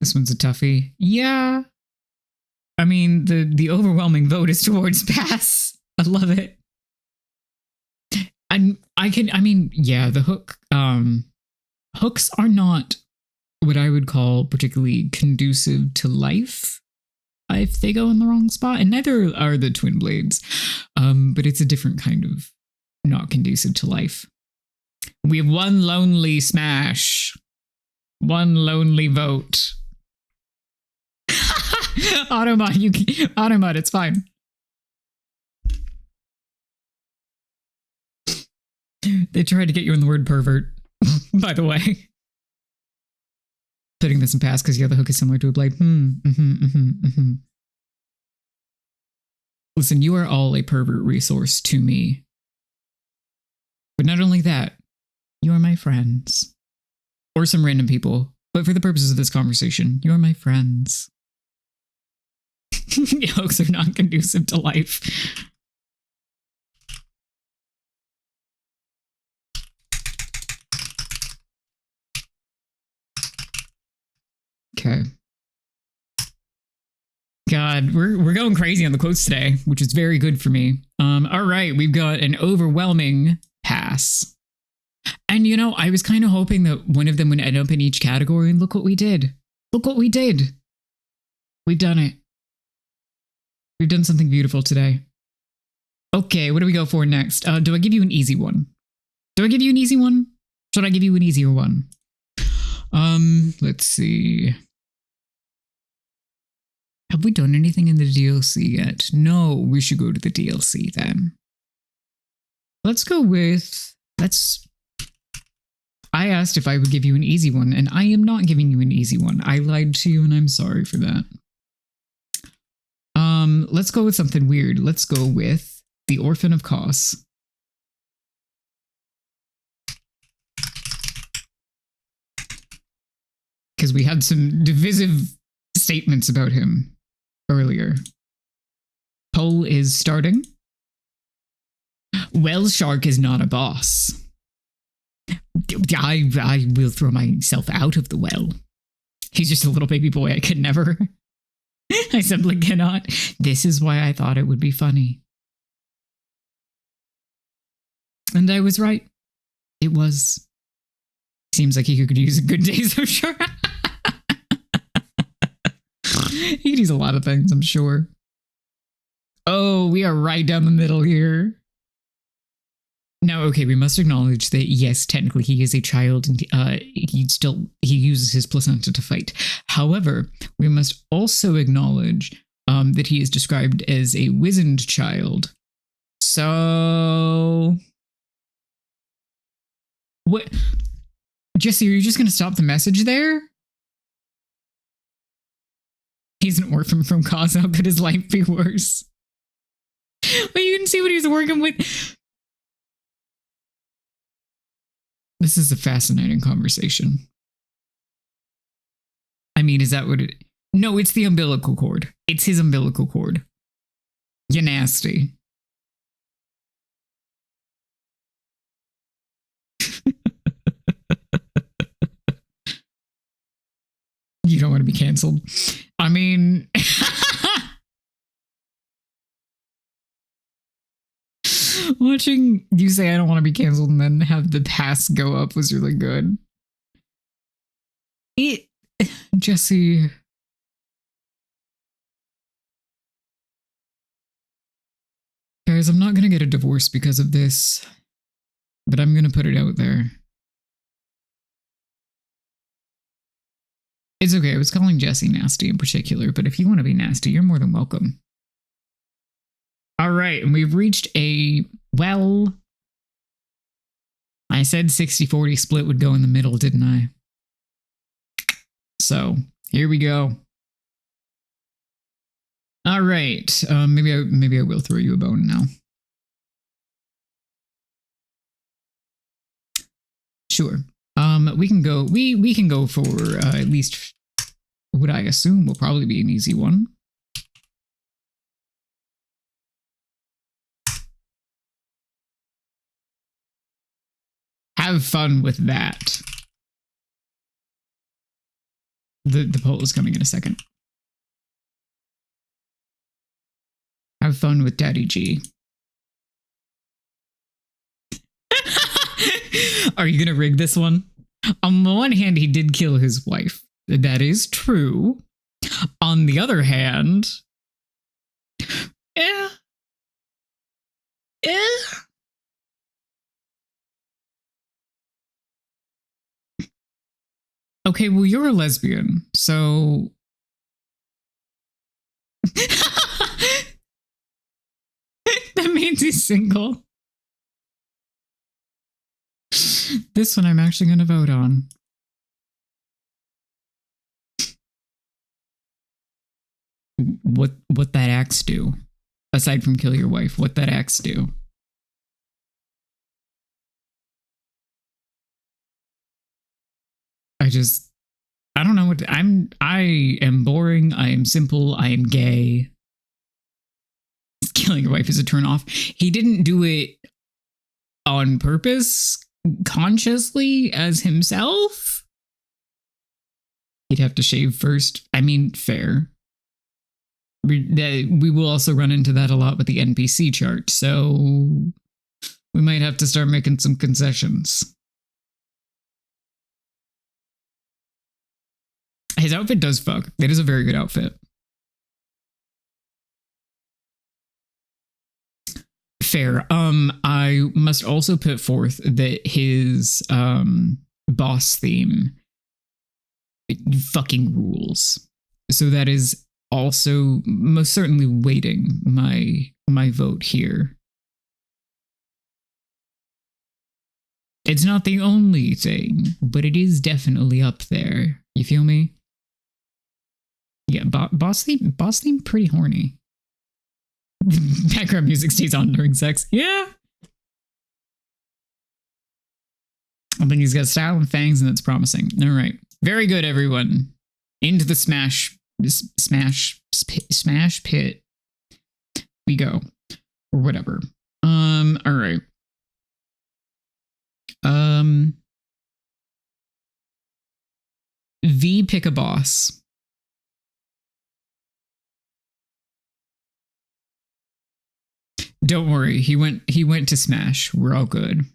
This one's a toughie. Yeah. I mean, the overwhelming vote is towards pass. I love it. I mean, yeah, the hooks are not what I would call particularly conducive to life if they go in the wrong spot, and neither are the twin blades. But it's a different kind of not conducive to life. We have one lonely smash, one lonely vote. Automod, it's fine. They tried to get you in the word pervert, by the way. Putting this in past because, yeah, the hook is similar to a blade. Listen, you are all a pervert resource to me. But not only that, you are my friends. Or some random people. But for the purposes of this conversation, you are my friends. Hooks are not conducive to life. Okay. God, we're going crazy on the quotes today, which is very good for me. All right, we've got an overwhelming pass. And you know, I was kind of hoping that one of them would end up in each category, and look what we did. Look what we did. We've done it. We've done something beautiful today. Okay, what do we go for next? Do I give you an easy one? Do I give you an easy one? Should I give you an easier one? Let's see. Have we done anything in the DLC yet? No, we should go to the DLC then. Let's go with... I asked if I would give you an easy one, and I am not giving you an easy one. I lied to you, and I'm sorry for that. Let's go with something weird. Let's go with the Orphan of Kos. Because we had some divisive statements about him earlier. Poll is starting. Well, Shark is not a boss. I will throw myself out of the well. He's just a little baby boy. I could never. I simply cannot. This is why I thought it would be funny. And I was right. It was. Seems like he could use a good day, so sure. He could use a lot of things, I'm sure. Oh, we are right down the middle here. Now, okay, we must acknowledge that, yes, technically he is a child and he uses his placenta to fight. However, we must also acknowledge that he is described as a wizened child. So... What? Jesse, are you just going to stop the message there? He's an orphan from Kos. How could his life be worse? But you can see what he's working with. This is a fascinating conversation. I mean, is that what it... No, it's the umbilical cord. It's his umbilical cord. You nasty. You don't want to be canceled. I mean... Watching you say I don't want to be canceled and then have the pass go up was really good. Jesse... Guys, I'm not going to get a divorce because of this, but I'm going to put it out there. It's okay, I was calling Jesse nasty in particular, but if you want to be nasty, you're more than welcome. All right, and we've reached a, well, I said 60-40 split would go in the middle, didn't I? So, here we go. All right, maybe I will throw you a bone now. Sure. We can go for at least what I assume will probably be an easy one. Have fun with that. The poll is coming in a second. Have fun with Daddy G. Are you going to rig this one? On the one hand, he did kill his wife. That is true. On the other hand, eh. Okay, well, you're a lesbian, so. That means he's single. This one I'm actually going to vote on. What that axe do? Aside from kill your wife, what that axe do? I don't know what I am boring, I am simple, I am gay. Killing your wife is a turn off. He didn't do it on purpose, consciously, as himself. He'd have to shave first. I mean, fair. We will also run into that a lot with the NPC chart, so we might have to start making some concessions. His outfit does fuck. It is a very good outfit. Fair. I must also put forth that his boss theme fucking rules. So that is also most certainly weighting my vote here. It's not the only thing, but it is definitely up there. You feel me? Yeah, boss theme pretty horny. Background music stays on during sex. Yeah. I think he's got style and fangs, and that's promising. All right. Very good, everyone. Into the smash pit we go. Or whatever. All right. V, pick a boss. Don't worry, he went to Smash. We're all good.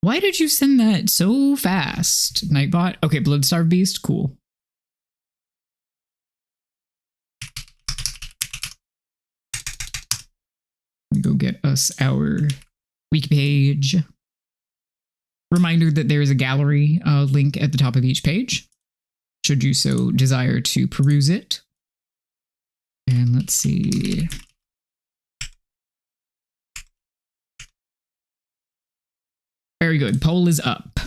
Why did you send that so fast, Nightbot? Okay, Bloodstarved Beast, cool. Go get us our wiki page. Reminder that there is a gallery link at the top of each page, should you so desire to peruse it. And let's see. Very good. Poll is up.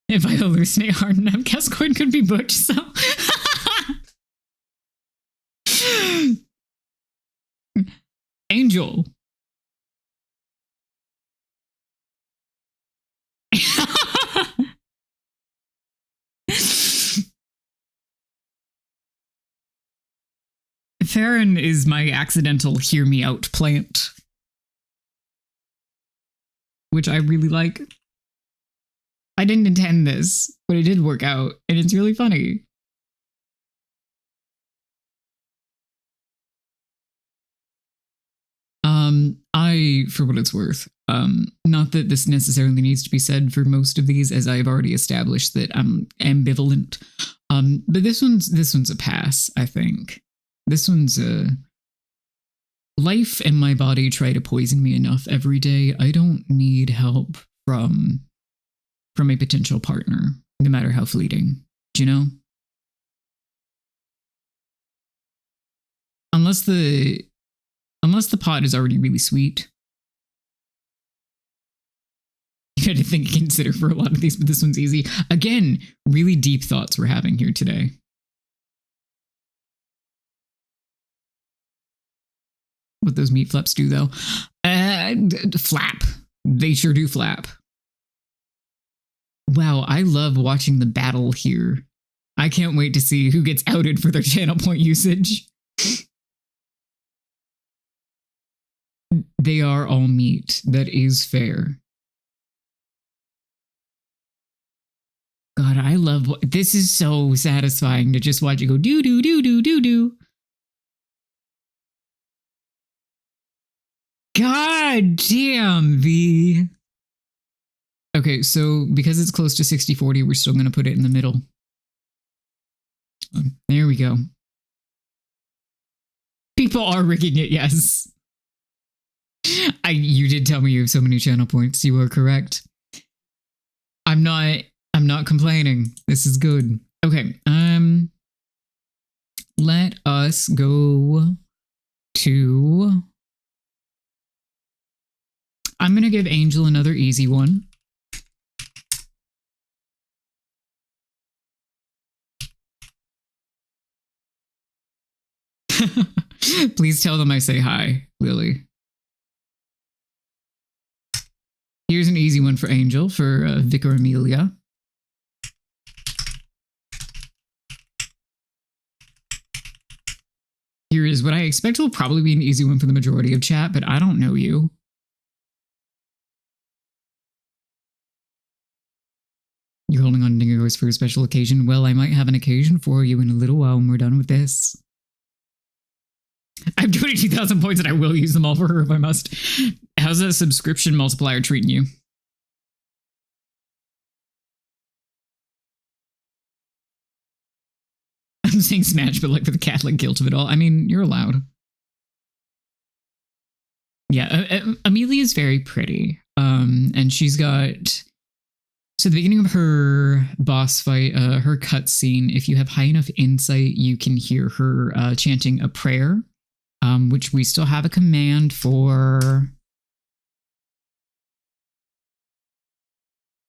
If I hallucinate hard enough, Gascoigne could be Butch, so. Angel. Farron is my accidental hear me out plant, which I really like. I didn't intend this, but it did work out, and it's really funny. For what it's worth, not that this necessarily needs to be said for most of these, as I've already established that I'm ambivalent. But this one's a pass, I think. This one's a life and my body try to poison me enough every day. I don't need help from a potential partner, no matter how fleeting. Do you know? Unless the pot is already really sweet. You had to think and consider for a lot of these, but this one's easy. Again, really deep thoughts we're having here today. What those meat flaps do, though. Flap. They sure do flap. Wow, I love watching the battle here. I can't wait to see who gets outed for their channel point usage. They are all meat. That is fair. God, I love... This is so satisfying to just watch it go do-do-do-do-do-do. God damn, V. Okay, so because it's close to 60-40, we're still going to put it in the middle. There we go. People are rigging it, yes. You did tell me you have so many channel points. You are correct. I'm not complaining. This is good. Okay. Let us go to... I'm going to give Angel another easy one. Please tell them I say hi, Lily. Here's an easy one for Angel, for Vicar Amelia. Here is what I expect will probably be an easy one for the majority of chat, but I don't know you. You're holding on to yours for a special occasion. Well, I might have an occasion for you in a little while when we're done with this. I have 22,000 points and I will use them all for her if I must. How's that subscription multiplier treating you? I'm saying Smash, but like for the Catholic guilt of it all. I mean, you're allowed. Yeah, Amelia is very pretty. And she's got... So the beginning of her boss fight, her cutscene, if you have high enough insight, you can hear her chanting a prayer, which we still have a command for.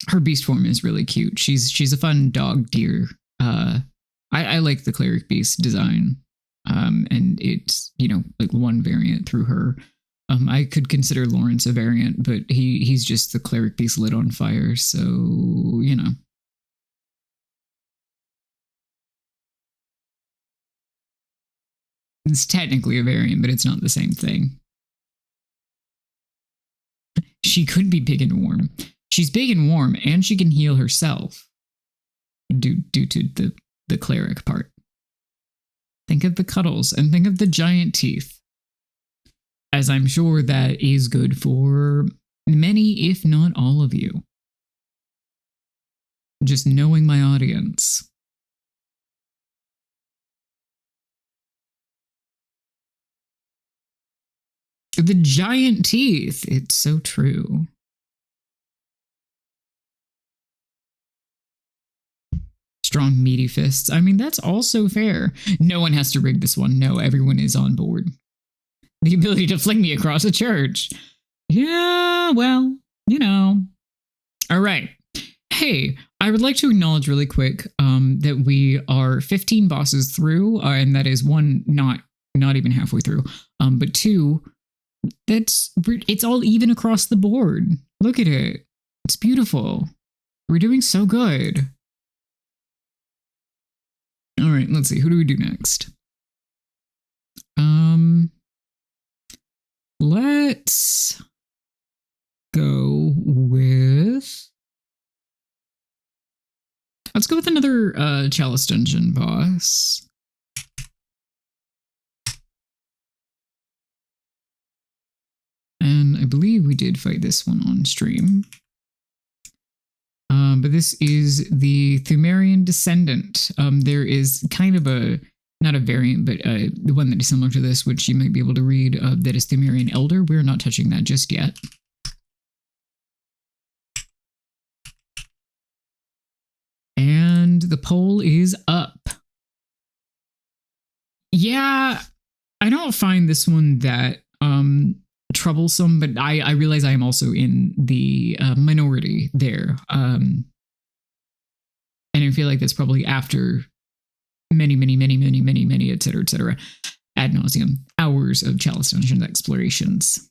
Her beast form is really cute. She's a fun dog deer. I like the cleric beast design, and it's, you know, like one variant through her. I could consider Lawrence a variant, but he's just the cleric beast lit on fire, so, you know. It's technically a variant, but it's not the same thing. She could be big and warm. She's big and warm, and she can heal herself due to the cleric part. Think of the cuddles, and think of the giant teeth. As I'm sure that is good for many, if not all of you. Just knowing my audience. The giant teeth. It's so true. Strong, meaty fists. I mean, that's also fair. No one has to rig this one. No, everyone is on board. The ability to fling me across a church. Yeah, well, you know. All right. Hey, I would like to acknowledge really quick that we are 15 bosses through, and that is one, not even halfway through, but two, it's all even across the board. Look at it. It's beautiful. We're doing so good. All right, let's see. Who do we do next? Let's go with... Let's go with another Chalice Dungeon boss. And I believe we did fight this one on stream. But this is the Thumerian Descendant. There is kind of a... Not a variant, but the one that is similar to this, which you might be able to read, that is Thumerian Elder. We're not touching that just yet. And the poll is up. Yeah, I don't find this one that troublesome, but I realize I am also in the minority there. And I feel like that's probably after many, et cetera, ad nauseum, hours of Chalice Dungeon explorations.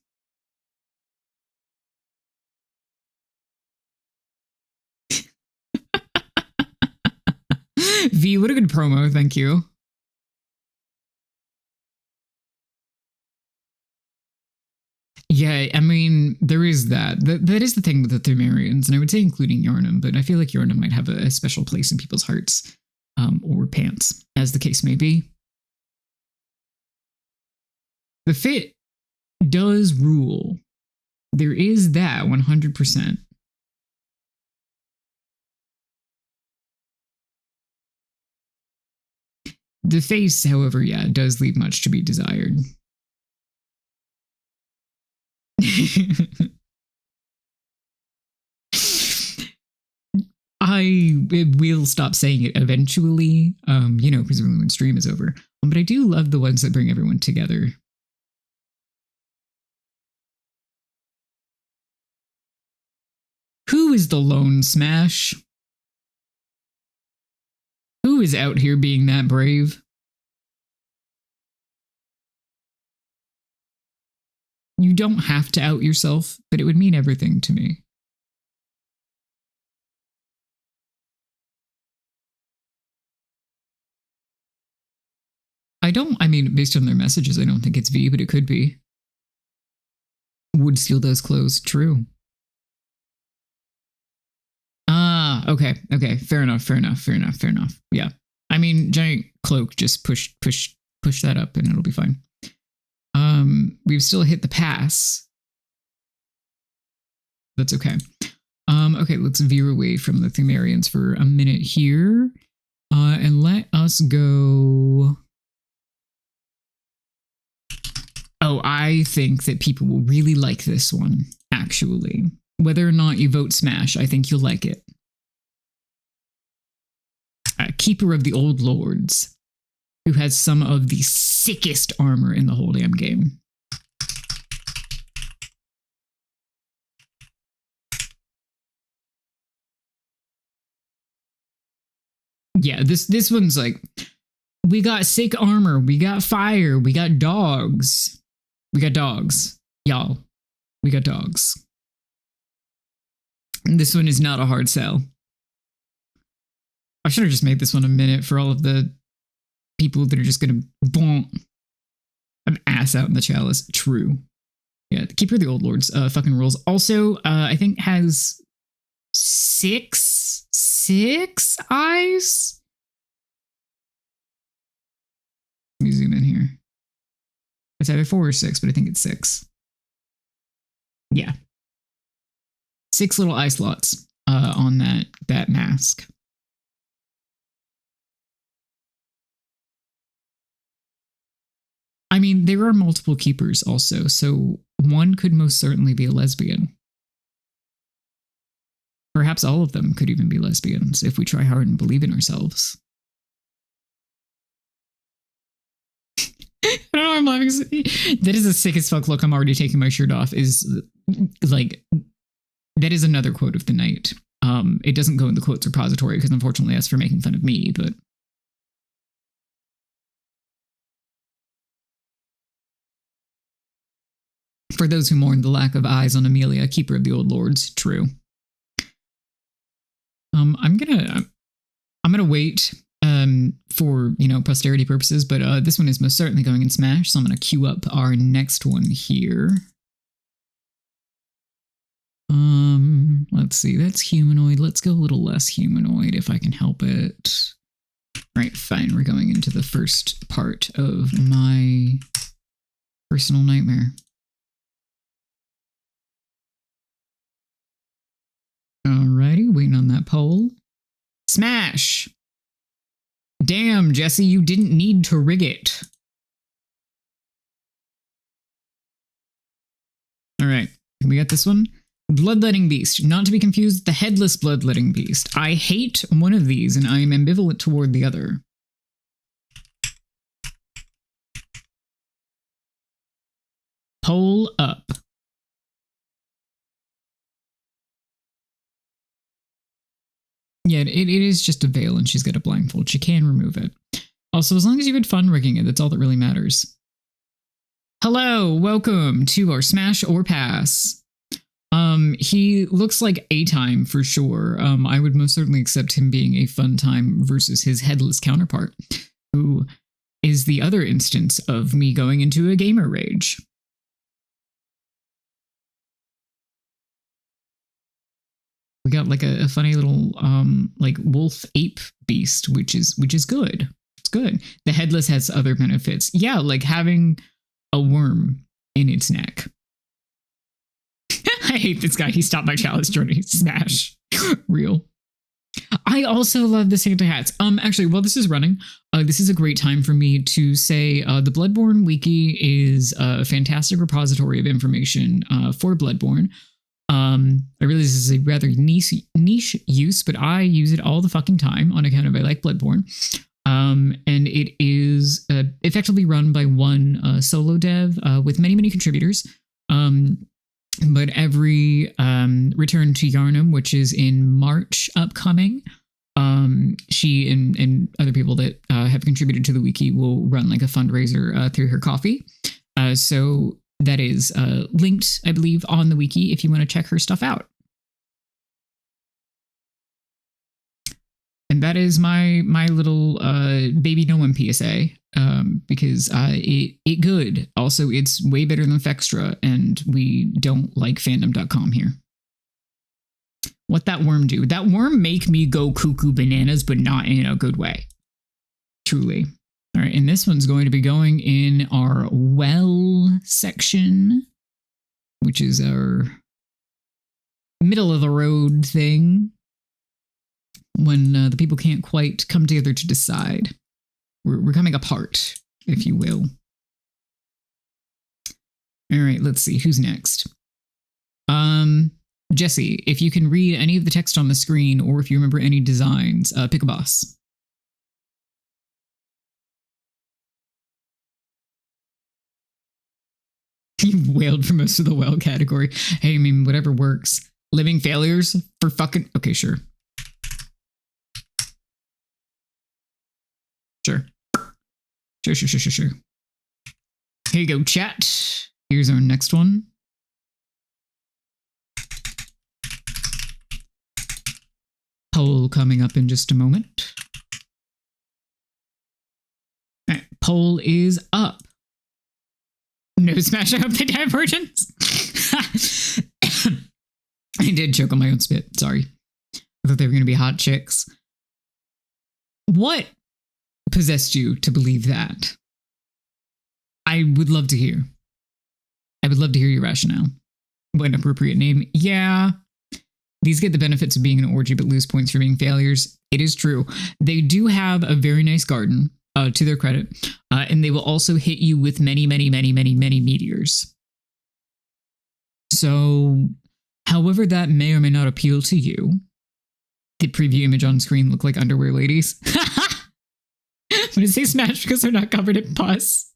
V, what a good promo, thank you. Yeah, I mean, there is that. That is the thing with the Thumerians, and I would say including Yharnam, but I feel like Yharnam might have a special place in people's hearts. Or pants, as the case may be. The fit does rule. There is that 100%. The face, however, yeah, does leave much to be desired. I will stop saying it eventually, presumably when stream is over. But I do love the ones that bring everyone together. Who is the lone smash? Who is out here being that brave? You don't have to out yourself, but it would mean everything to me. Based on their messages, I don't think it's V, but it could be. Would steal those clothes. True. Ah, okay. Fair enough. Yeah. Giant cloak, just push that up and it'll be fine. We've still hit the pass. That's okay. Okay, let's veer away from the Thumerians for a minute here. And let us go. Oh, I think that people will really like this one, actually. Whether or not you vote Smash, I think you'll like it. Keeper of the Old Lords, who has some of the sickest armor in the whole damn game. Yeah, this one's like, we got sick armor, we got fire, we got dogs. We got dogs, y'all. We got dogs. And this one is not a hard sell. I should have just made this one a minute for all of the people that are just gonna bonk an ass out in the chalice. True. Yeah, the Keeper of the Old Lords fucking rules. Also, I think has six eyes. Let me zoom in here. It's either 4 or 6, but I think it's 6. Yeah. 6 little eye slots on that mask. There are multiple keepers also, so one could most certainly be a lesbian. Perhaps all of them could even be lesbians if we try hard and believe in ourselves. I don't know, I'm laughing. That is a sick as fuck look. I'm already taking my shirt off. Is like, that is another quote of the night. It doesn't go in the quotes repository because unfortunately that's for making fun of me, but. For those who mourn the lack of eyes on Amelia, Keeper of the Old Lords, true. I'm gonna wait for posterity purposes, but this one is most certainly going in Smash, so I'm gonna queue up our next one here. Let's see, that's humanoid. Let's go a little less humanoid if I can help it. Right, fine. We're going into the first part of my personal nightmare. Alrighty, waiting on that poll. Smash! Damn, Jesse, you didn't need to rig it. Alright, we got this one. Bloodletting Beast, not to be confused with the Headless Bloodletting Beast. I hate one of these and I am ambivalent toward the other. Poll up. Yeah, it is just a veil and she's got a blindfold. She can remove it. Also, as long as you had fun rigging it, that's all that really matters. Hello, welcome to our Smash or Pass. He looks like a time for sure. I would most certainly accept him being a fun time versus his headless counterpart, who is the other instance of me going into a gamer rage. We got like a funny little like wolf ape beast, which is good. It's good. The headless has other benefits. Yeah, like having a worm in its neck. I hate this guy. He stopped my chalice journey. Smash. Real. I also love the Santa hats. Actually, while this is running, this is a great time for me to say the Bloodborne Wiki is a fantastic repository of information for Bloodborne. I realize this is a rather niche use, but I use it all the fucking time on account of I like Bloodborne. And it is effectively run by one solo dev with many, many contributors. But every return to Yarnum, which is in March upcoming, she and other people that have contributed to the wiki will run like a fundraiser through her coffee. So that is linked, I believe, on the wiki if you want to check her stuff out. And that is my little baby no one PSA, because it good. Also, it's way better than Fextra, and we don't like fandom.com here. What that worm do? That worm make me go cuckoo bananas, but not in a good way. Truly. All right, and this one's going to be going in our well section, which is our middle of the road thing. When the people can't quite come together to decide. We're coming apart, if you will. All right, let's see. Who's next? Jesse, if you can read any of the text on the screen, or if you remember any designs, pick a boss. You wailed for most of the well category. Hey, I mean, whatever works. Living failures for fucking... Okay, sure. Sure. Sure. Here you go, chat. Here's our next one. Poll coming up in just a moment. All right, poll is up. No smashing up the divergence. I did choke on my own spit. Sorry. I thought they were going to be hot chicks. What possessed you to believe that? I would love to hear. I would love to hear your rationale. What an appropriate name. Yeah. These get the benefits of being an orgy but lose points for being failures. It is true. They do have a very nice garden, to their credit, and they will also hit you with many, many, many, many, many meteors. So, however that may or may not appeal to you, the preview image on screen look like underwear ladies. I'm going to say smash because they're not covered in pus.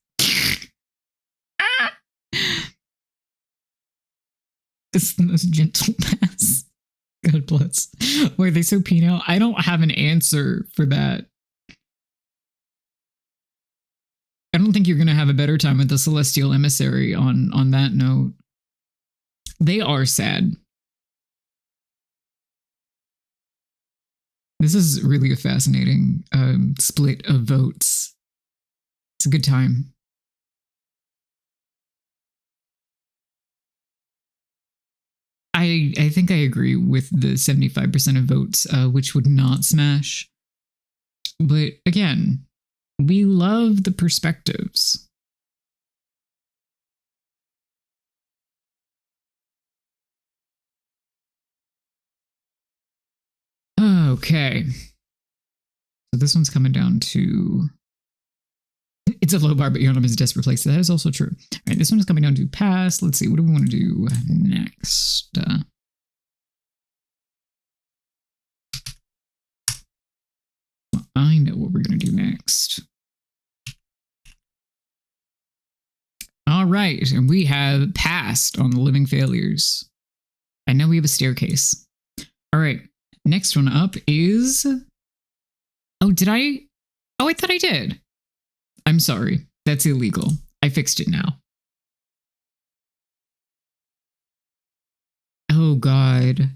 It's the most gentle pass. God bless. Why are they so penile? I don't have an answer for that. I don't think you're going to have a better time with the Celestial Emissary on that note. They are sad. This is really a fascinating split of votes. It's a good time. I think I agree with the 75% of votes, which would not smash. But again, we love the perspectives. Okay. So this one's coming down to... It's a low bar, but Yarnum is a desperate place. So that is also true. All right, this one is coming down to pass. Let's see. What do we want to do next? I know what we're going to do next. All right. And we have passed on the living failures. And now we have a staircase. All right. Next one up is... Oh, did I? Oh, I thought I did. I'm sorry. That's illegal. I fixed it now. Oh, God.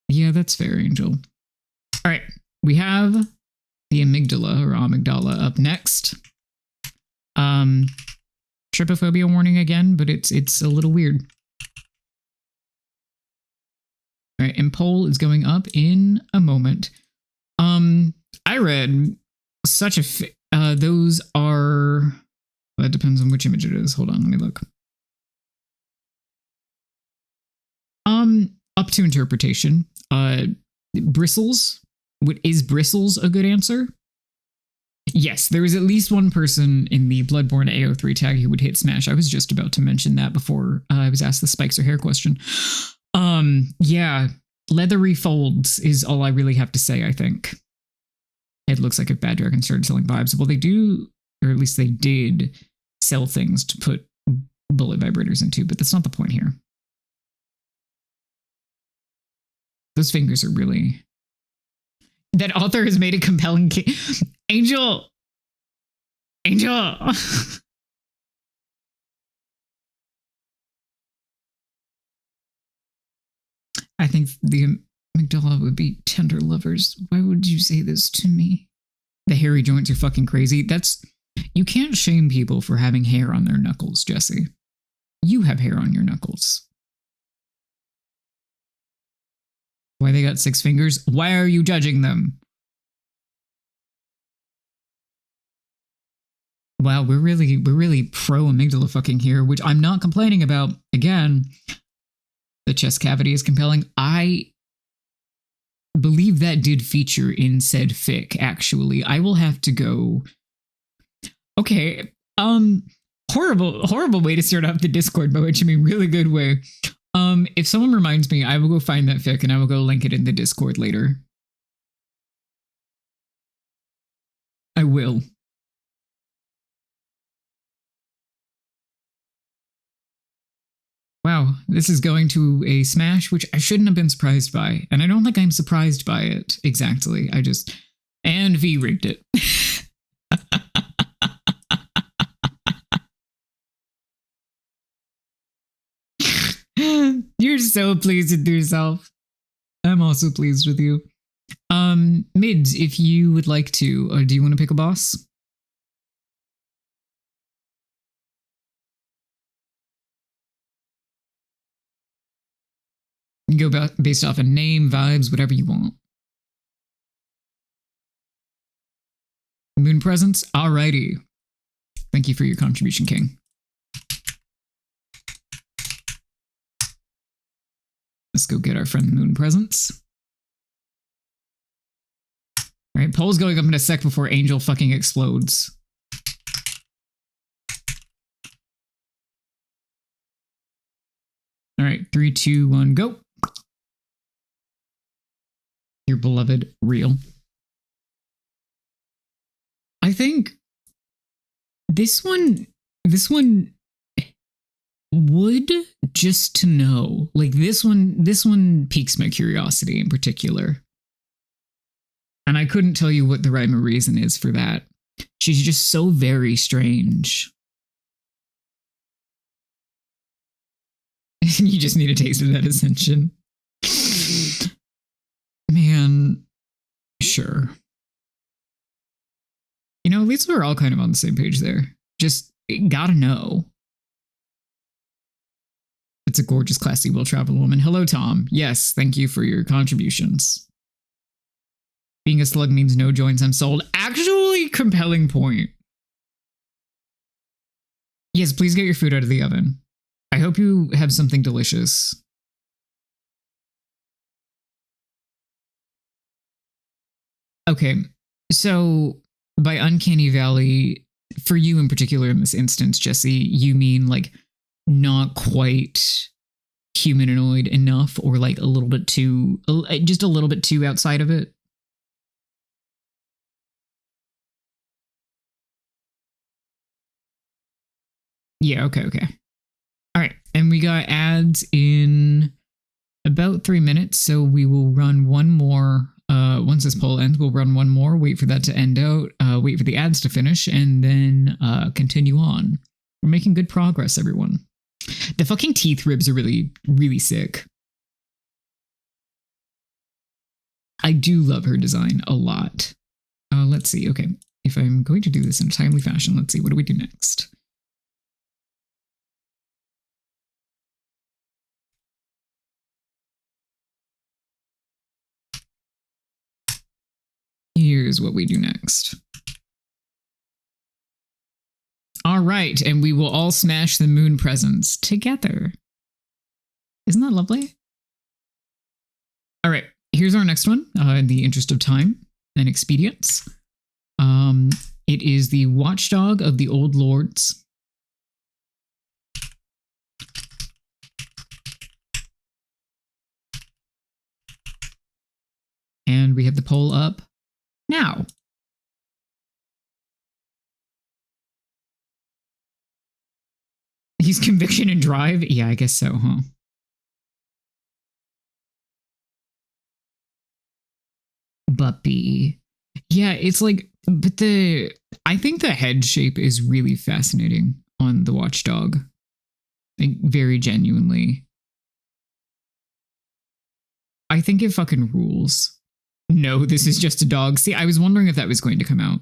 Yeah, that's fair, Angel. All right. We have the amygdala or amygdala up next. Trypophobia warning again, but it's a little weird. All right. And poll is going up in a moment. I read such a... those are... Well, that depends on which image it is. Hold on, let me look. up to interpretation. Bristles. Is bristles a good answer? Yes, there is at least one person in the Bloodborne AO3 tag who would hit smash. I was just about to mention that before I was asked the spikes or hair question. Yeah, leathery folds is all I really have to say, I think. It looks like if Bad Dragon started selling vibes. Well, they do, or at least they did sell things to put bullet vibrators into, but that's not the point here. Those fingers are really... That author has made a compelling case. Angel! Angel! I think the amygdala would be tender lovers. Why would you say this to me? The hairy joints are fucking crazy. You can't shame people for having hair on their knuckles, Jesse. You have hair on your knuckles. Why they got 6 fingers? Why are you judging them? Wow, we're really pro amygdala fucking here, which I'm not complaining about. Again, the chest cavity is compelling. I believe that did feature in said fic, actually. I will have to go. Okay. Horrible way to start off the Discord, by which I mean really good way. If someone reminds me, I will go find that fic and I will go link it in the Discord later. I will. Wow, this is going to a smash, which I shouldn't have been surprised by. And I don't think I'm surprised by it exactly. And V rigged it. You're so pleased with yourself. I'm also pleased with you. Mids, if you would like to, do you want to pick a boss? You can go based off a name, vibes, whatever you want. Moon presence? Alrighty. Thank you for your contribution, King. Let's go get our friend Moon presence. All right, poll's going up in a sec before Angel fucking explodes. All right, 3, 2, 1, go. Your beloved real. I think this one would, just to know, like this one piques my curiosity in particular. And I couldn't tell you what the rhyme or reason is for that. She's just so very strange. You just need a taste of that ascension. Man, sure. You know, at least we're all kind of on the same page there. Just gotta know. It's a gorgeous, classy, well-traveled woman. Hello, Tom. Yes, thank you for your contributions. Being a slug means no joints unsold. Actually, compelling point. Yes, please get your food out of the oven. I hope you have something delicious. Okay, so by Uncanny Valley, for you in particular in this instance, Jesse, you mean like not quite humanoid enough, or like a little bit too, just a little bit too outside of it? Yeah, okay. All right, and we got ads in about 3 minutes, so we will run one more. Once this poll ends, we'll run one more, wait for that to end out, wait for the ads to finish, and then continue on. We're making good progress, everyone. The fucking teeth ribs are really, really sick. I do love her design a lot. Let's see. Okay, if I'm going to do this in a timely fashion, let's see. What do we do next? Here's what we do next. All right, and we will all smash the moon presents together. Isn't that lovely? All right, here's our next one. In the interest of time and expedience, it is the Watchdog of the Old Lords. And we have the poll up now. He's conviction and drive? Yeah, I guess so, huh? Buppy. Yeah, it's like, but I think the head shape is really fascinating on the Watchdog. Like, very genuinely. I think it fucking rules. No, this is just a dog. See, I was wondering if that was going to come out.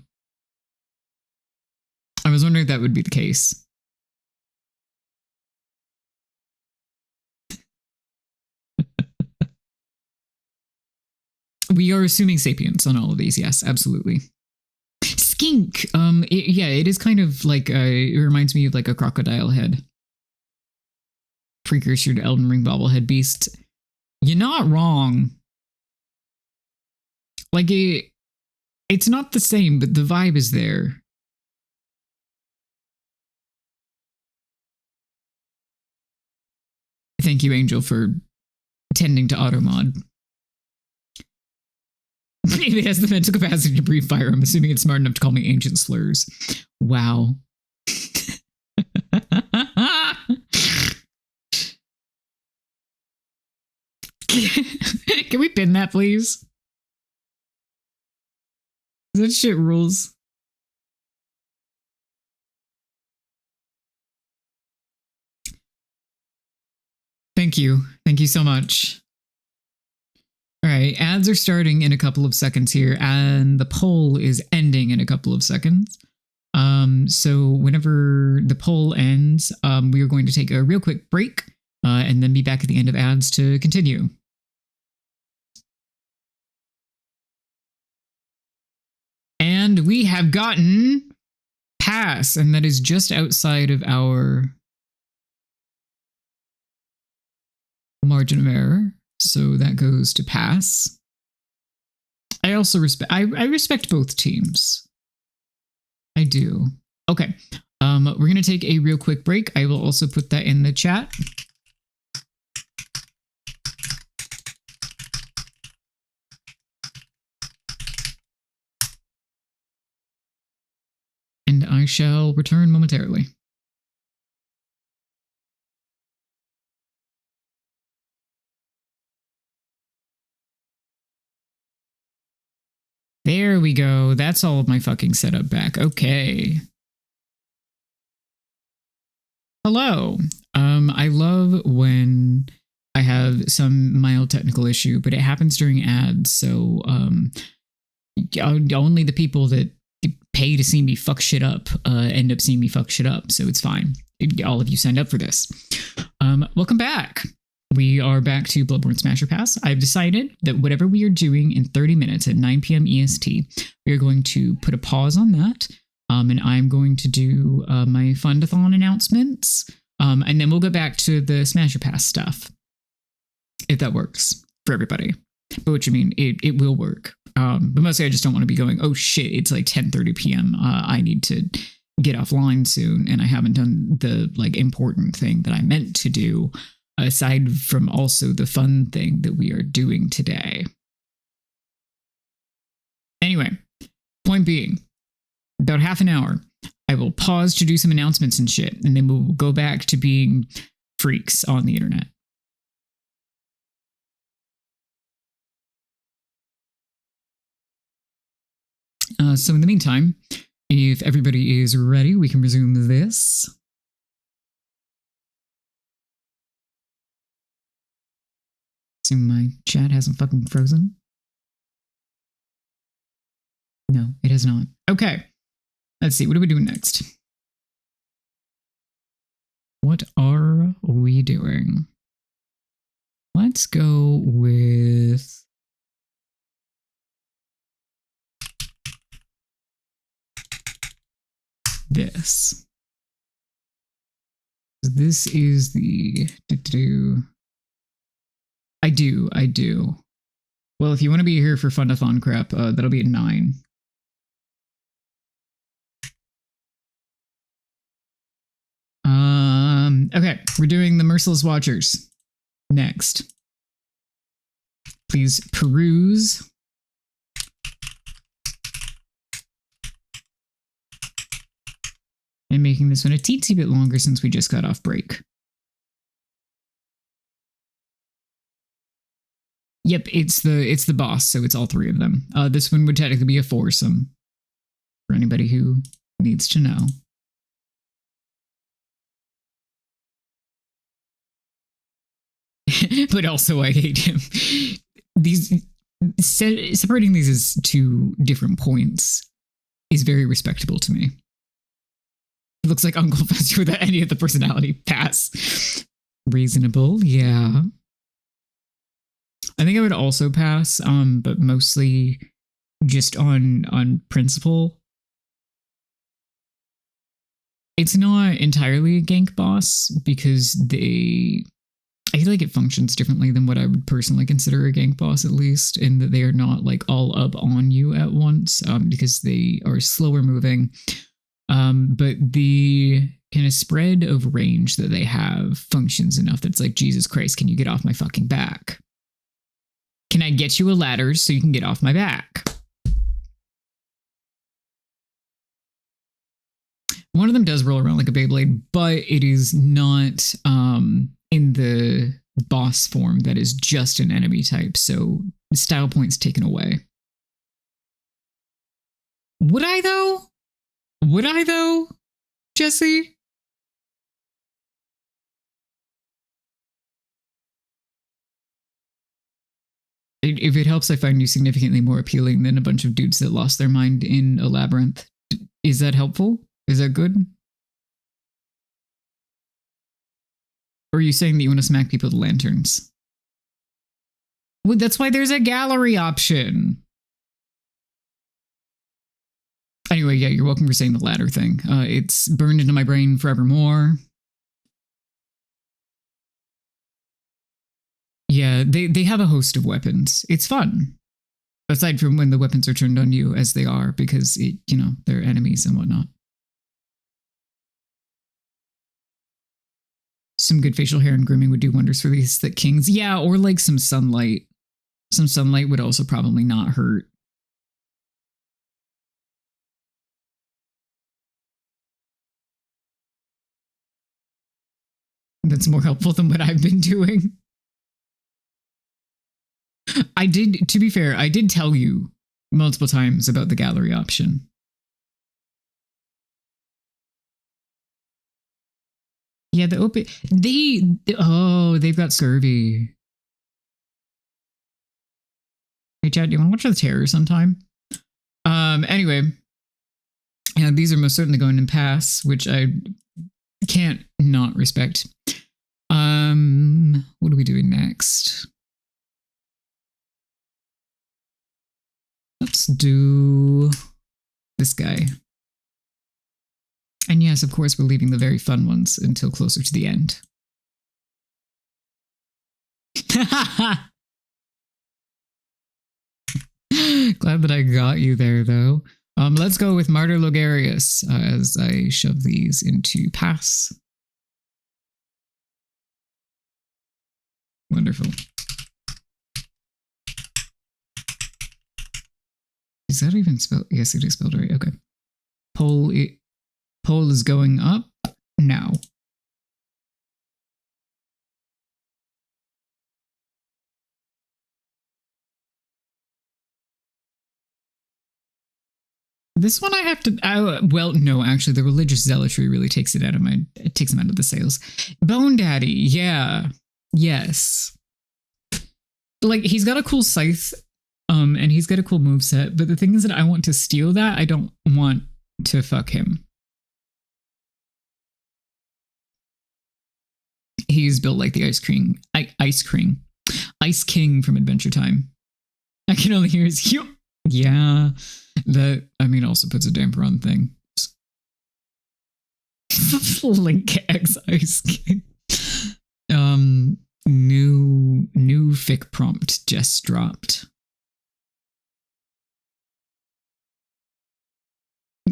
I was wondering if that would be the case. We are assuming sapience on all of these. Yes, absolutely. Skink. It is kind of like it reminds me of like a crocodile head. Precursor to Elden Ring bobblehead beast. You're not wrong. Like it's not the same, but the vibe is there. Thank you, Angel, for tending to automod. If it has the mental capacity to breathe fire, I'm assuming it's smart enough to call me ancient slurs. Wow. Can we pin that, please? That shit rules. Thank you. Thank you so much. All right, ads are starting in a couple of seconds here, and the poll is ending in a couple of seconds. So whenever the poll ends, we are going to take a real quick break and then be back at the end of ads to continue. And we have gotten pass, and that is just outside of our margin of error. So that goes to pass. I also respect, I respect both teams. I do. Okay. We're going to take a real quick break. I will also put that in the chat. And I shall return momentarily. There we go. That's all of my fucking setup back. Okay. Hello. I love when I have some mild technical issue, but it happens during ads. So only the people that pay to see me fuck shit up end up seeing me fuck shit up. So it's fine. All of you signed up for this. Welcome back. We are back to Bloodborne Smasher Pass. I've decided that whatever we are doing in 30 minutes at 9 p.m. EST, we are going to put a pause on that. And I'm going to do my Fundathon announcements. And then we'll go back to the Smasher Pass stuff. If that works for everybody. But which I mean, it will work. But mostly I just don't want to be going, oh shit, it's like 10:30 p.m. I need to get offline soon. And I haven't done the like important thing that I meant to do. Aside from also the fun thing that we are doing today. Anyway, point being, about half an hour, I will pause to do some announcements and shit, and then we'll go back to being freaks on the internet. So in the meantime, if everybody is ready, we can resume this. Assume my chat hasn't fucking frozen. No, it has not. Okay. Let's see. What are we doing next? What are we doing? Let's go with this. This is the I do. Well, if you want to be here for Fundathon crap, that'll be at 9. Okay, we're doing the Merciless Watchers next. Please peruse. And making this one a teensy bit longer since we just got off break. Yep, it's the boss, so it's all 3 of them. This one would technically be a foursome for anybody who needs to know. But also I hate him. Separating these as 2 different points is very respectable to me. It looks like Uncle Fester without any of the personality. Pass. Reasonable, yeah. I think I would also pass, but mostly just on principle. It's not entirely a gank boss because I feel like it functions differently than what I would personally consider a gank boss, at least, in that they are not like all up on you at once, because they are slower moving. But the kind of spread of range that they have functions enough that's like, Jesus Christ, can you get off my fucking back? Can I get you a ladder so you can get off my back? One of them does roll around like a Beyblade, but it is not in the boss form that is just an enemy type, so style points taken away. Would I though? Would I though, Jesse? If it helps, I find you significantly more appealing than a bunch of dudes that lost their mind in a labyrinth. Is that helpful? Is that good? Or are you saying that you want to smack people with lanterns? Well, that's why there's a gallery option. Anyway, yeah, you're welcome for saying the latter thing. It's burned into my brain forevermore. Yeah, they have a host of weapons. It's fun. Aside from when the weapons are turned on you, as they are, because, they're enemies and whatnot. Some good facial hair and grooming would do wonders for these thick kings. Yeah, or like some sunlight. Some sunlight would also probably not hurt. That's more helpful than what I've been doing. I did, to be fair, I did tell you multiple times about the gallery option. Yeah, the open, they've got scurvy. Hey, Chad, do you want to watch The Terror sometime? Anyway, yeah, these are most certainly going to pass, which I can't not respect. What are we doing next? Let's do this guy. And yes, of course, we're leaving the very fun ones until closer to the end. Glad that I got you there, though. Let's go with Martyr Logarius as I shove these into pass. Wonderful. Is that even spelled? Yes, it is spelled right. Okay. Pole is going up now. This one I have to. Well, no, actually, the religious zealotry really takes it takes him out of the sales. Bone Daddy, yeah, yes. Like, he's got a cool scythe, and he's got a cool moveset. But the thing is that I want to steal that. I don't want to fuck him. He's built like the Ice King from Adventure Time. I can only hear his yeah. That, I mean, also puts a damper on things. Link X Ice King. New fic prompt just dropped.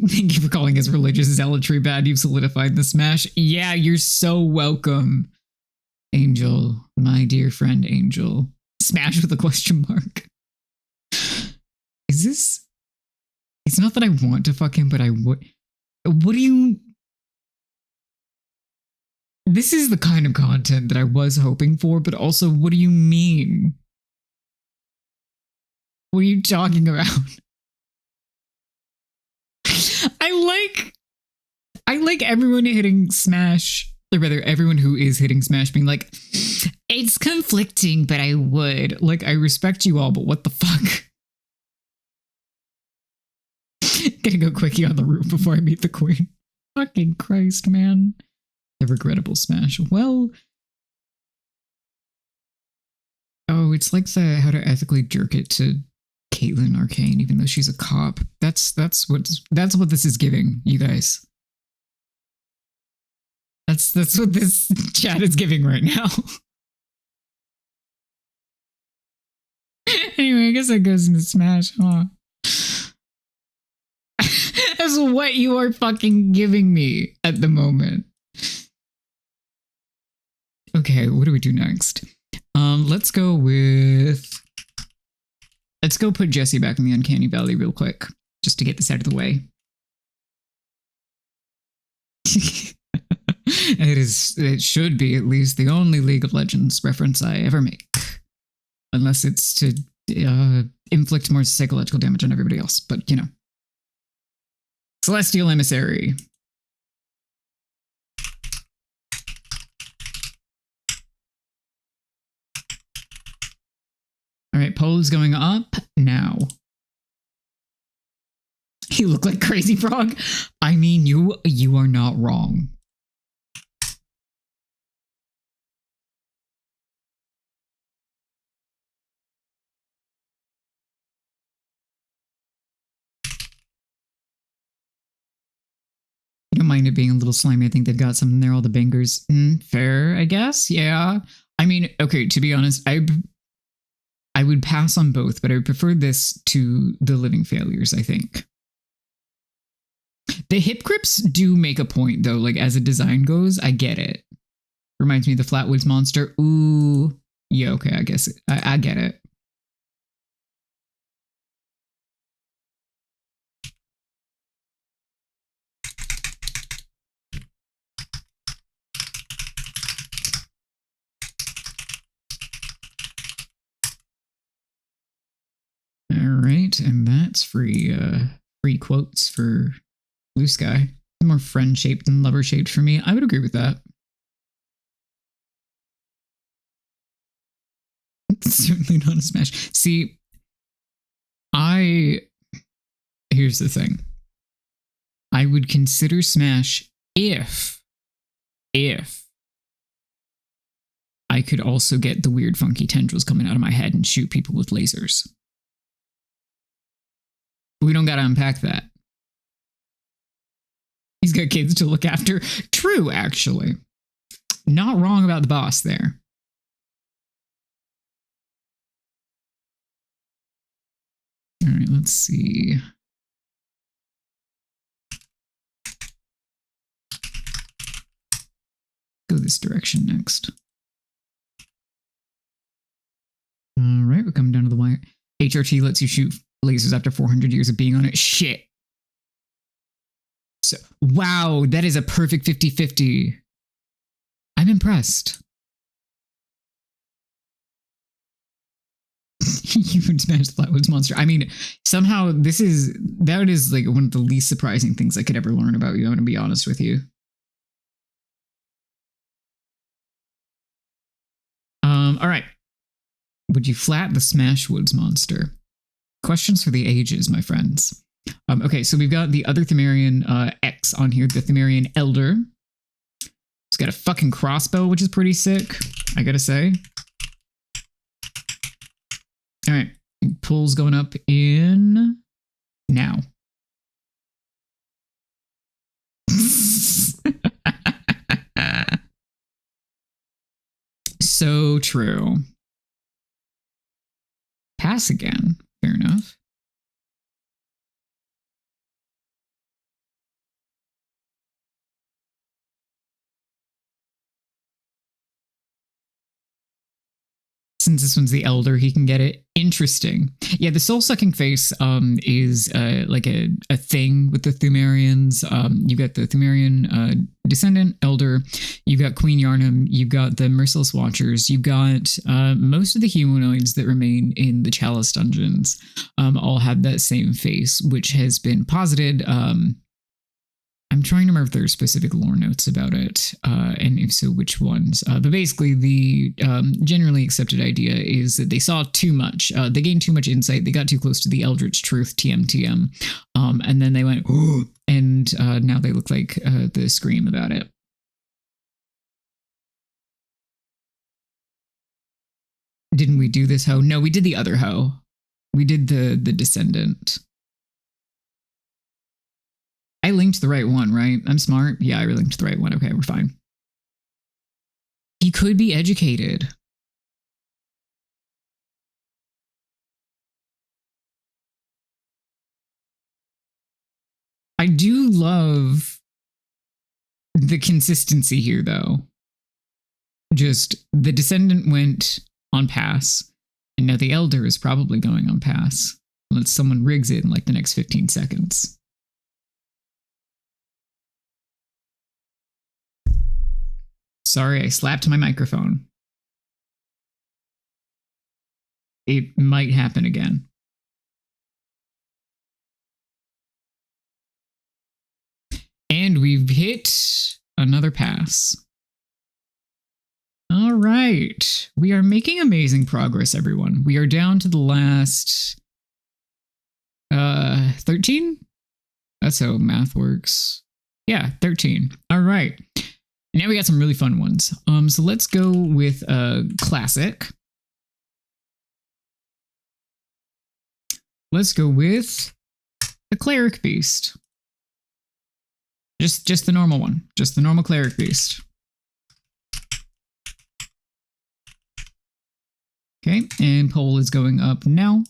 Thank you for calling his religious zealotry bad. You've solidified the smash. Yeah, you're so welcome, Angel. My dear friend, Angel. Smash with a question mark. Is this... It's not that I want to fuck him, but I would... What do you... This is the kind of content that I was hoping for, but also, what do you mean? What are you talking about? I like everyone hitting smash, or rather everyone who is hitting smash being like, it's conflicting, but I would. Like, I respect you all, but what the fuck? Gonna go quickie on the roof before I meet the queen. Fucking Christ, man. The regrettable smash. Well, oh, it's like the how to ethically jerk it to Caitlyn Arcane, even though she's a cop. That's what this is giving, you guys. That's what this chat is giving right now. Anyway, I guess that goes into Smash, huh? That's what you are fucking giving me at the moment. Okay, what do we do next? Let's go put Jesse back in the Uncanny Valley real quick, just to get this out of the way. It should be at least the only League of Legends reference I ever make. Unless it's to inflict more psychological damage on everybody else, but you know. Celestial Emissary. All right, poll is going up now. You look like Crazy Frog. I mean, you are not wrong. You don't mind it being a little slimy. I think they've got something there, all the bangers. Fair, I guess. Yeah. I mean, okay, to be honest, I would pass on both, but I would prefer this to the Living Failures, I think. The hip grips do make a point, though. Like, as a design goes, I get it. Reminds me of the Flatwoods Monster. Ooh. Yeah, okay, I guess I get it. All right, and that's free quotes for Blue Sky. More friend-shaped than lover-shaped for me. I would agree with that. It's certainly not a smash. See, here's the thing. I would consider smash if I could also get the weird funky tendrils coming out of my head and shoot people with lasers. We don't gotta unpack that. He's got kids to look after. True, actually. Not wrong about the boss there. All right, let's see. Go this direction next. All right, we're coming down to the wire. HRT lets you shoot lasers after 400 years of being on it. Shit. So, wow, that is a perfect 50-50. I'm impressed. You would smash the Flatwoods Monster. I mean, somehow that is like one of the least surprising things I could ever learn about you. I'm going to be honest with you. All right. Would you flat the Smashwoods Monster? Questions for the ages, my friends. Okay, so we've got the other Themerian X on here, the Themerian Elder. He's got a fucking crossbow, which is pretty sick, I gotta say. All right, pull's going up in now. So true. Pass again. Fair enough. Since this one's the elder, he can get it. Interesting. Yeah, the soul-sucking face is like a thing with the Thumerians. You got the Thumerian descendant, elder. You got Queen Yarnum. You got the Merciless Watchers. You got most of the humanoids that remain in the Chalice dungeons. All have that same face, which has been posited. I'm trying to remember if there are specific lore notes about it, and if so, which ones. But basically, the generally accepted idea is that they saw too much. They gained too much insight. They got too close to the Eldritch Truth, TM. And then they went, oh, and now they look like the Scream about it. Didn't we do this hoe? No, we did the other hoe. We did the Descendant. I linked the right one, right? I'm smart. Yeah, I linked the right one. Okay, we're fine. He could be educated. I do love the consistency here, though. Just the Descendant went on pass, and now the Elder is probably going on pass. Unless someone rigs it in like the next 15 seconds. Sorry, I slapped my microphone. It might happen again. And we've hit another pass. All right. We are making amazing progress, everyone. We are down to the last 13? That's how math works. Yeah, 13. All right. Now we got some really fun ones. So let's go with classic. Let's go with the Cleric Beast. Just the normal one. Just the normal Cleric Beast. Okay, and poll is going up now.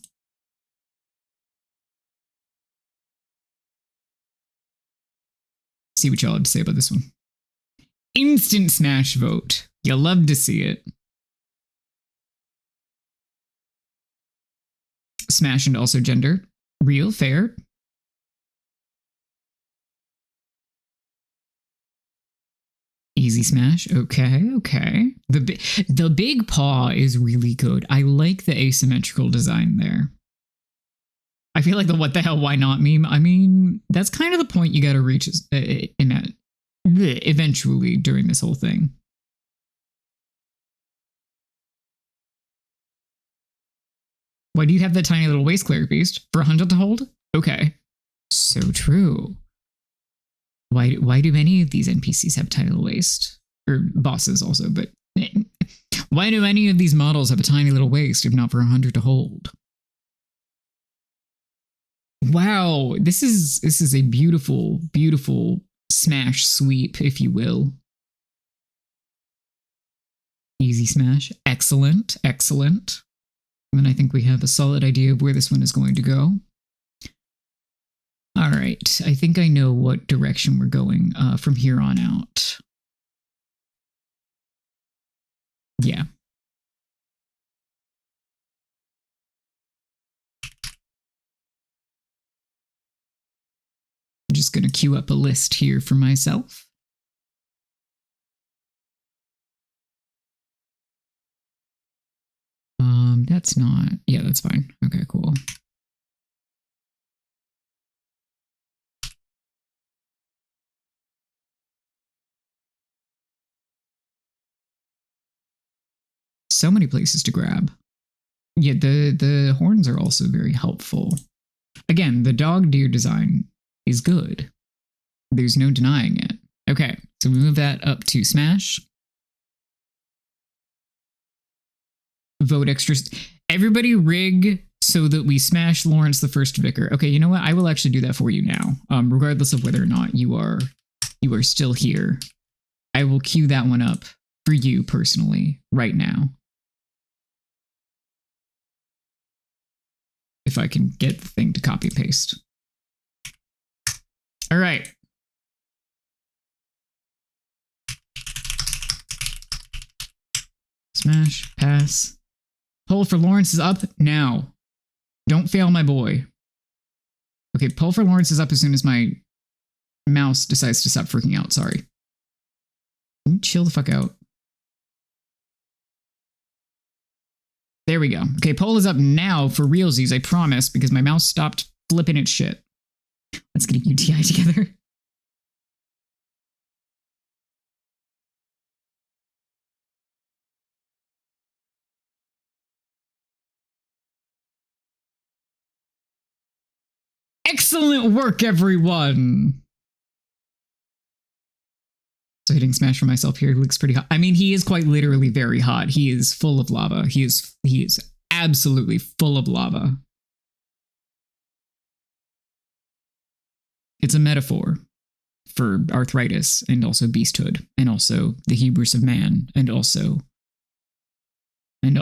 See what y'all have to say about this one. Instant smash vote. You'll love to see it. Smash and also gender. Real, fair. Easy smash. Okay, okay. The big paw is really good. I like the asymmetrical design there. I feel like the what the hell, why not meme. I mean, that's kind of the point you got to reach in that. Eventually during this whole thing. Why do you have that tiny little waist, Cleric Beast? For 100 to hold? Okay. So true. Why do many of these NPCs have tiny little waist? Or bosses also, but why do any of these models have a tiny little waist if not for 100 to hold? Wow, this is a beautiful, beautiful smash sweep, if you will. Easy smash. Excellent, excellent. And then I think we have a solid idea of where this one is going to go. All right, I think I know what direction we're going from here on out. Yeah. I'm just going to queue up a list here for myself. That's not, yeah, that's fine. Okay, cool. So many places to grab. Yeah, the horns are also very helpful. Again, the dog deer design is good. There's no denying it. Okay, so we move that up to smash. Vote extras. Everybody rig so that we smash Lawrence the First Vicar. Okay, you know what? I will actually do that for you now. Regardless of whether or not you are still here. I will queue that one up for you personally right now. If I can get the thing to copy paste. All right. Smash, pass. Poll for Lawrence is up now. Don't fail my boy. Okay, poll for Lawrence is up as soon as my mouse decides to stop freaking out. Sorry. Chill the fuck out. There we go. Okay, poll is up now for realsies, I promise, because my mouse stopped flipping its shit. Let's get a UTI together. Excellent work, everyone! So hitting smash for myself here looks pretty hot. I mean, he is quite literally very hot. He is full of lava. He is absolutely full of lava. It's a metaphor for arthritis and also beasthood and also the hubris of man and also and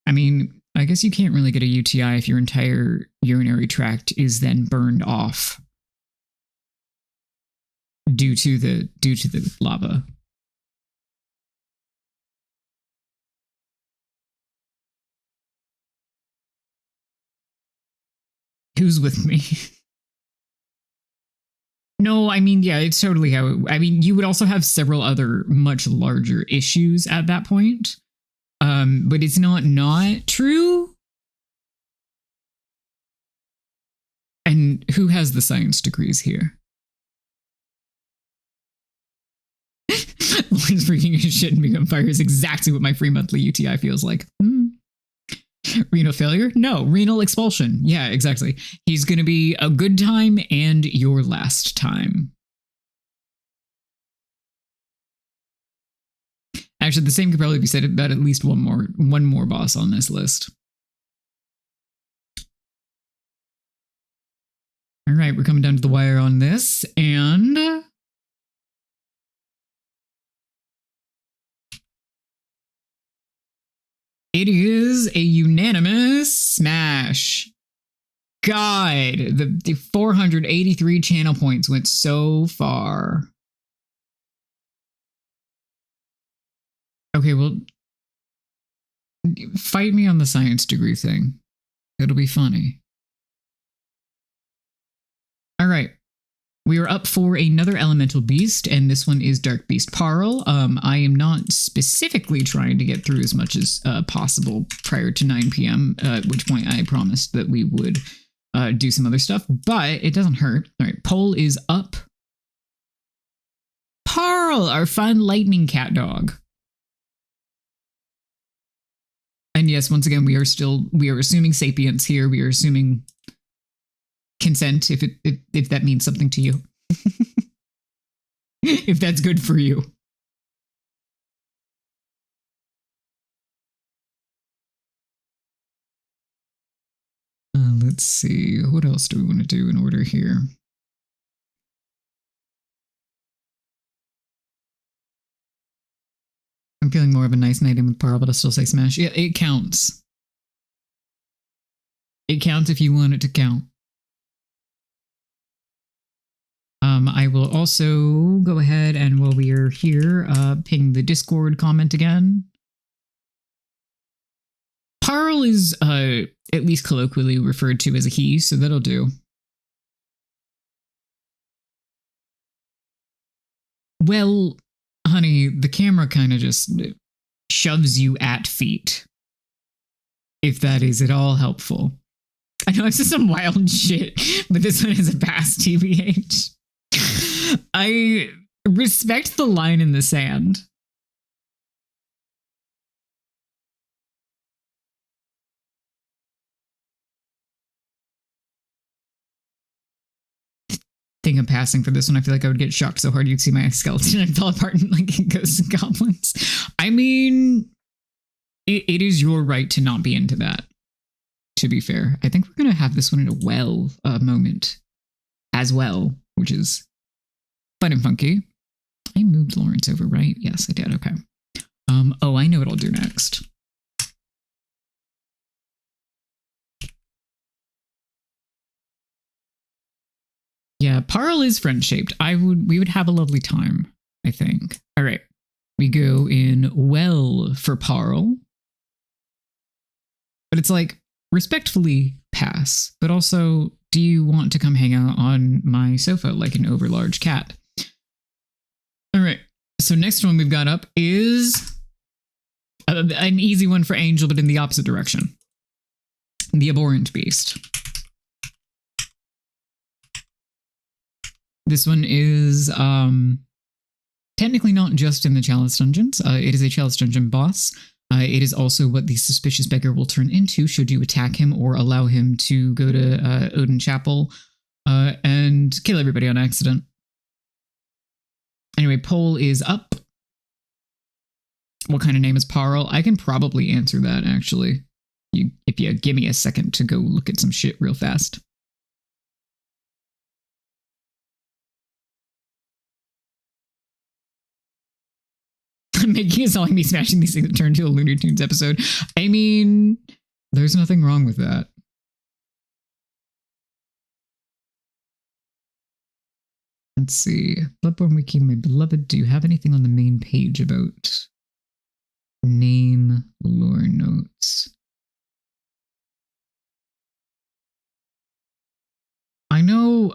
I mean, I guess you can't really get a UTI if your entire urinary tract is then burned off due to the lava. Who's with me? No, I mean, yeah, it's totally how I mean, you would also have several other much larger issues at that point. But it's not true. And who has the science degrees here? Lawrence freaking his shit and being on fire is exactly what my free monthly UTI feels like. Renal failure? No, renal expulsion. Yeah, exactly. He's going to be a good time and your last time. Actually, the same could probably be said about at least one more boss on this list. All right, we're coming down to the wire on this, and it is a unanimous smash. God, the 483 channel points went so far. Okay, well, fight me on the science degree thing. It'll be funny. All right. We are up for another elemental beast, and this one is Dark Beast Parl. I am not specifically trying to get through as much as possible prior to 9 p.m., at which point I promised that we would do some other stuff, but it doesn't hurt. All right, poll is up. Parl, our fun lightning cat dog. And yes, once again, we are assuming sapience here. We are assuming consent, if that means something to you. If that's good for you. Let's see. What else do we want to do in order here? I'm feeling more of a nice night in with Parl, but I'll still say smash. Yeah, it counts. It counts if you want it to count. I will also go ahead and while we are here, ping the Discord comment again. Parl is at least colloquially referred to as a he, so that'll do. Well, honey, the camera kind of just shoves you at feet. If that is at all helpful. I know I've said some wild shit, but this one is a pass, TBH. I respect the line in the sand. Think I'm passing for this one. I feel like I would get shocked so hard you'd see my skeleton and fall apart like ghosts and goblins. I mean, it is your right to not be into that. To be fair, I think we're going to have this one in a well moment as well, which is fun and funky. I moved Lawrence over, right? Yes, I did. Okay. Oh, I know what I'll do next. Yeah, Parl is friend-shaped. We would have a lovely time, I think. All right. We go in well for Parl. But it's like, respectfully pass, but also, do you want to come hang out on my sofa like an overlarge cat? All right, so next one we've got up is an easy one for Angel, but in the opposite direction. The Abhorrent Beast. This one is technically not just in the Chalice Dungeons. It is a Chalice Dungeon boss. It is also what the Suspicious Beggar will turn into should you attack him or allow him to go to Odin Chapel and kill everybody on accident. Anyway, poll is up. What kind of name is Parl? I can probably answer that, actually. If you give me a second to go look at some shit real fast. Making it sound like me smashing these things that turn into a Looney Tunes episode. I mean, there's nothing wrong with that. Let's see. Bloodborne Wiki, my beloved, do you have anything on the main page about name lore notes? I know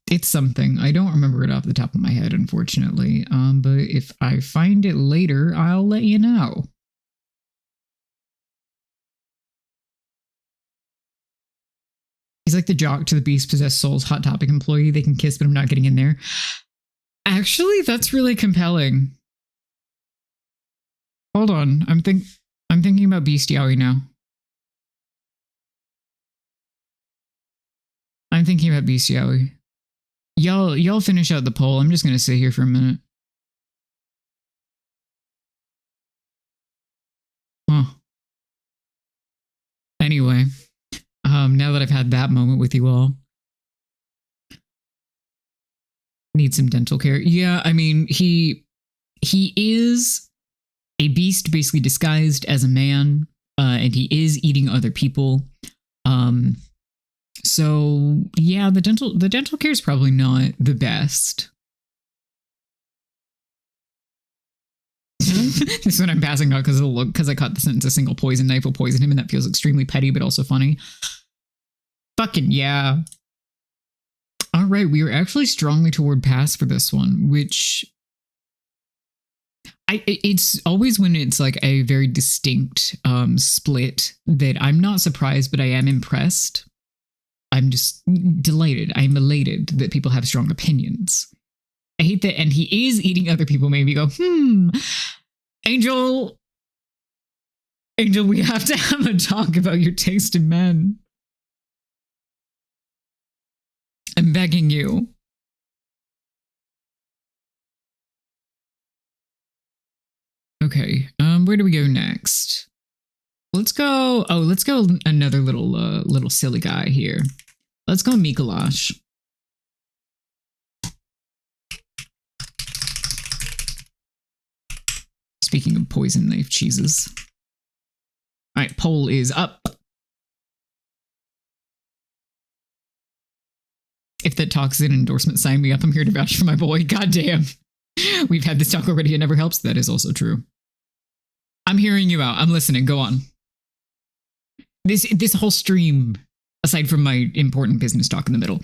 it's something. I don't remember it off the top of my head, unfortunately. But if I find it later, I'll let you know. He's like the jock to the beast-possessed soul's Hot Topic employee. They can kiss, but I'm not getting in there. Actually, that's really compelling. Hold on. I'm thinking about bestiality now. I'm thinking about bestiality. Y'all finish out the poll. I'm just gonna sit here for a minute. Huh. Anyway, now that I've had that moment with you all, need some dental care. Yeah, I mean, he is a beast basically disguised as a man, and he is eating other people. So yeah, the dental care is probably not the best. This one I'm passing out because I caught the sentence, a single poison knife will poison him, and that feels extremely petty but also funny. Fucking yeah. All right, we are actually strongly toward pass for this one, which it's always when it's like a very distinct split that I'm not surprised, but I am impressed. I'm just delighted. I'm elated that people have strong opinions. I hate that, and he is eating other people. Maybe go, Angel, we have to have a talk about your taste in men. I'm begging you. Okay, where do we go next? Let's go another little silly guy here. Let's go Mikolash. Speaking of poison knife cheeses. All right, poll is up. If that talk's an endorsement, sign me up. I'm here to vouch for my boy. Goddamn. We've had this talk already. It never helps. That is also true. I'm hearing you out. I'm listening. Go on. This whole stream, aside from my important business talk in the middle,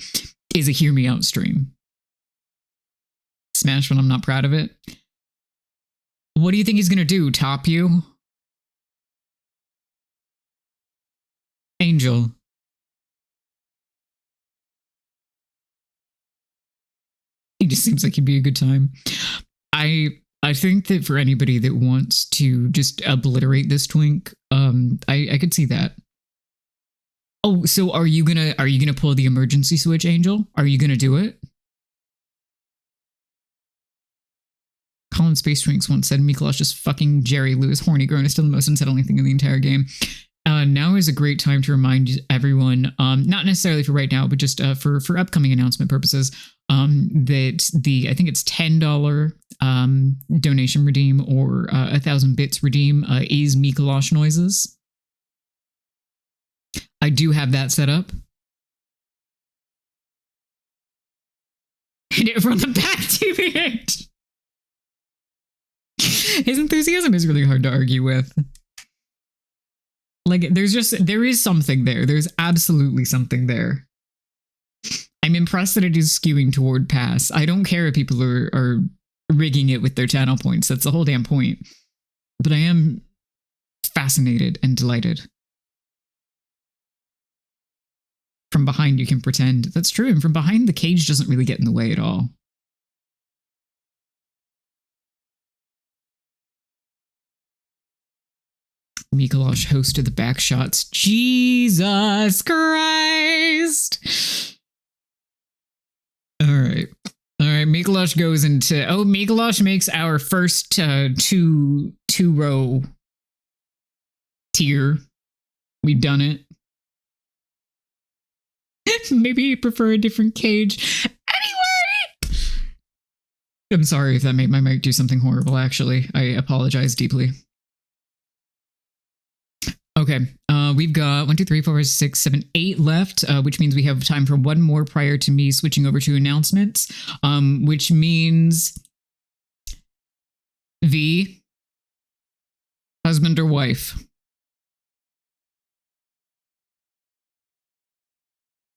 is a hear me out stream. Smash when I'm not proud of it. What do you think he's gonna do? Top you? Angel. He just seems like he'd be a good time. I think that for anybody that wants to just obliterate this twink, I could see that. Oh, so are you gonna pull the emergency switch, Angel? Are you gonna do it? Colin Space Drinks once said Mikolash just fucking Jerry Lewis horny grown is still the most unsettling thing in the entire game. Now is a great time to remind everyone, not necessarily for right now, but just for upcoming announcement purposes, that I think it's $10 donation redeem or 1,000 bits redeem is Mikolash noises. I do have that set up. Hit it from the back to the end. His enthusiasm is really hard to argue with. Like, there is something there. There's absolutely something there. I'm impressed that it is skewing toward pass. I don't care if people are rigging it with their channel points. That's the whole damn point. But I am fascinated and delighted. From behind, you can pretend. That's true. And from behind, the cage doesn't really get in the way at all. Mikolosh hosted the back shots. Jesus Christ! All right. Mikolosh goes into... Oh, Mikolosh makes our first two-row tier. We've done it. Maybe you prefer a different cage. Anyway! I'm sorry if that made my mic do something horrible, actually. I apologize deeply. Okay, we've got 1, 2, 3, 4, 5, 6, 7, 8 left, which means we have time for one more prior to me switching over to announcements, which means V, husband or wife.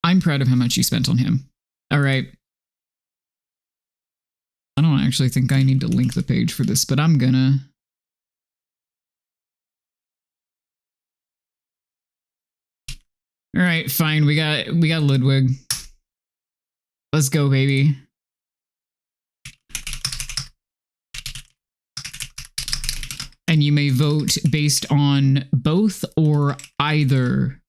I'm proud of how much you spent on him. All right. I don't actually think I need to link the page for this, but I'm gonna... All right, fine. We got Ludwig. Let's go, baby. And you may vote based on both or either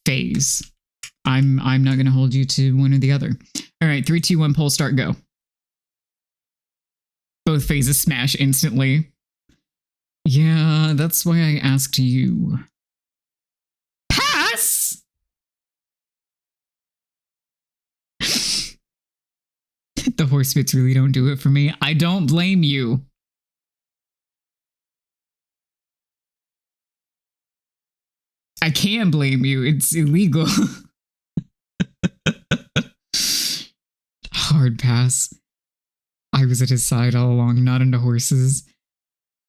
phase. I'm not going to hold you to one or the other. All right, 3, 2, 1, poll start, go. Both phases smash instantly. Yeah, that's why I asked you. Pass! The horse bits really don't do it for me. I don't blame you. I can blame you. It's illegal. Hard pass. I was at his side all along, not into horses.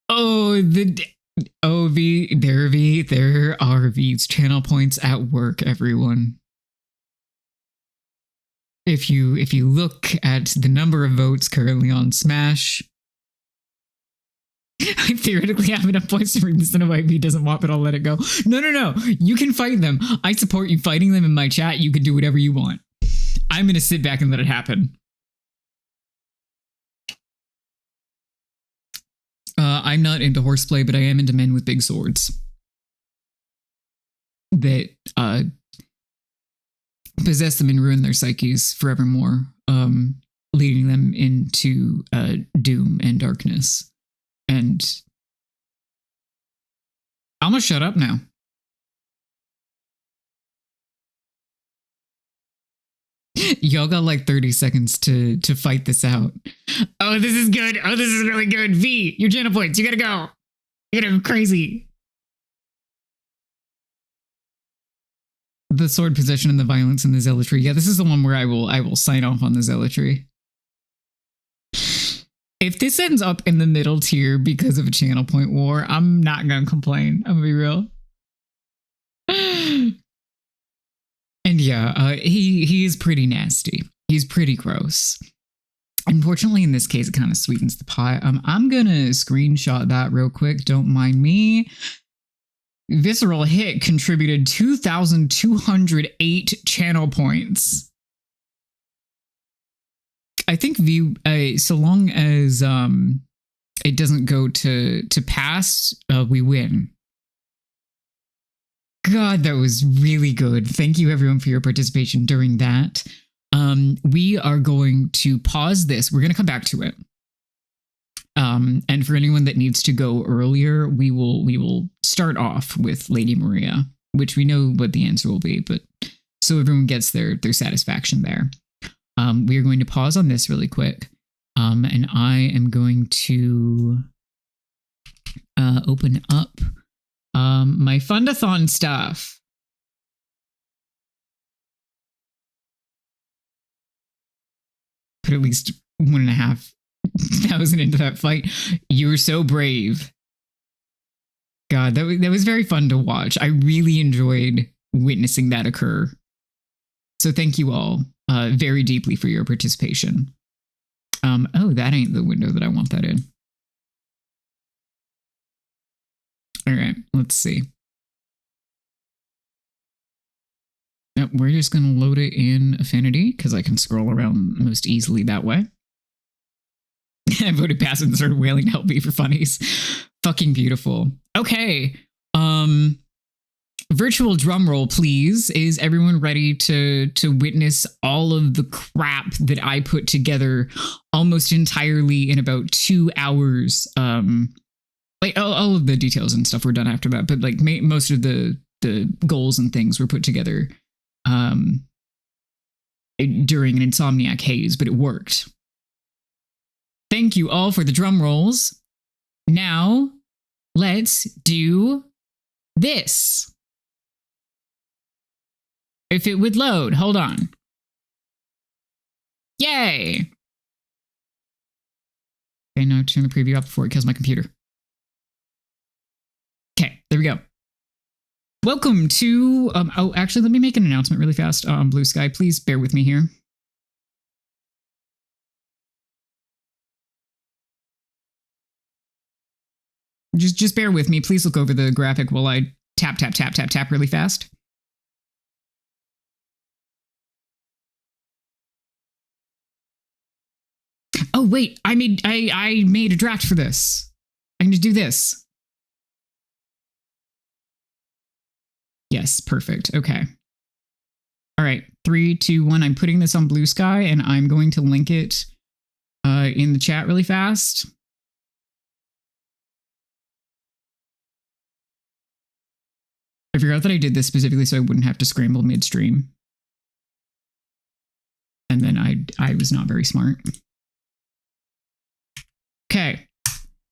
Oh, V. There are V's channel points at work, everyone. If you look at the number of votes currently on Smash, I theoretically have enough points to bring this in a way. If he doesn't want, but I'll let it go. No. You can fight them. I support you fighting them in my chat. You can do whatever you want. I'm going to sit back and let it happen. I'm not into horseplay, but I am into men with big swords that possess them and ruin their psyches forevermore, leading them into doom and darkness. And I'm gonna shut up now. Y'all got like 30 seconds to fight this out. Oh, this is good. Oh, this is really good. V, your channel points. You gotta go. You gotta go crazy. The sword possession and the violence and the zealotry. Yeah, this is the one where I will sign off on the zealotry. If this ends up in the middle tier because of a channel point war, I'm not gonna complain. I'm gonna be real. And yeah, he is pretty nasty. He's pretty gross. Unfortunately, in this case, it kind of sweetens the pie. I'm gonna screenshot that real quick. Don't mind me. Visceral Hit contributed 2,208 channel points. I think so long as it doesn't go to pass, we win. God, that was really good. Thank you everyone for your participation during that. We are going to pause this. We're going to come back to it. And for anyone that needs to go earlier, we will start off with Lady Maria, which we know what the answer will be, but so everyone gets their satisfaction there. We are going to pause on this really quick. And I am going to open up my Fundathon stuff. Put at least 1.5 1,000 into that fight. You were so brave. God, that was very fun to watch. I really enjoyed witnessing that occur. So thank you all very deeply for your participation. Oh, that ain't the window that I want that in. All right, let's see. Yep, we're just going to load it in Affinity because I can scroll around most easily that way. I voted passive and started wailing to help me for funnies. Fucking beautiful. Okay. Virtual drum roll, please. Is everyone ready to witness all of the crap that I put together almost entirely in about 2 hours? Like all of the details and stuff were done after that, but like most of the goals and things were put together during an insomniac haze, but it worked. Thank you all for the drum rolls. Now, let's do this. If it would load, hold on. Yay! Okay, now turn the preview off before it kills my computer. Okay, there we go. Welcome to, oh, actually, let me make an announcement really fast on Blue Sky. Please bear with me here. Just bear with me. Please look over the graphic while I tap really fast. Oh, wait, I made a draft for this. I can just do this. Yes, perfect. Okay. All right, 3, 2, 1. I'm putting this on Blue Sky, and I'm going to link it in the chat really fast. I forgot that I did this specifically so I wouldn't have to scramble midstream. And then I was not very smart. Okay,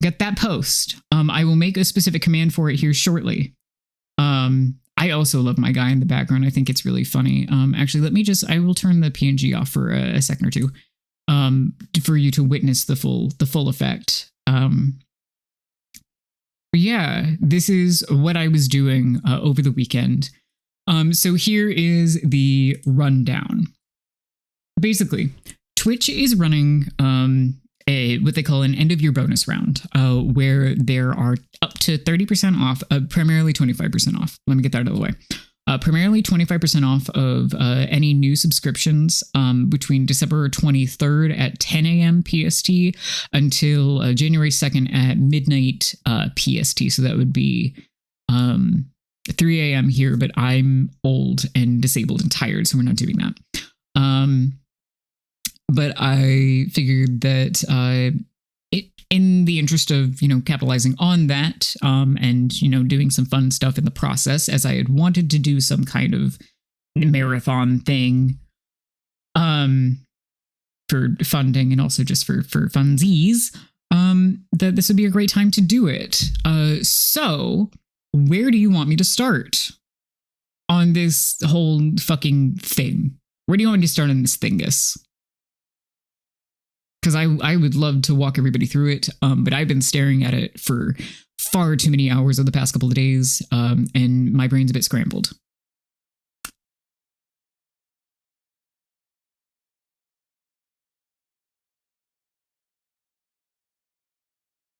get that post. I will make a specific command for it here shortly. I also love my guy in the background. I think it's really funny. Actually, I will turn the PNG off for a second or two for you to witness the full effect. But yeah, this is what I was doing over the weekend. So here is the rundown. Basically, Twitch is running what they call an end of year bonus round, where there are up to 30% off, primarily 25% off. Let me get that out of the way. Primarily 25% off of any new subscriptions between December 23rd at 10 a.m. PST until January 2nd at midnight PST. So that would be 3 a.m. here, but I'm old and disabled and tired, so we're not doing that. But I figured that in the interest of, capitalizing on that and, doing some fun stuff in the process, as I had wanted to do some kind of marathon thing for funding and also just for funsies, that this would be a great time to do it. So where do you want me to start on this whole fucking thing? Where do you want me to start on this thingus? Because I would love to walk everybody through it, but I've been staring at it for far too many hours of the past couple of days, and my brain's a bit scrambled.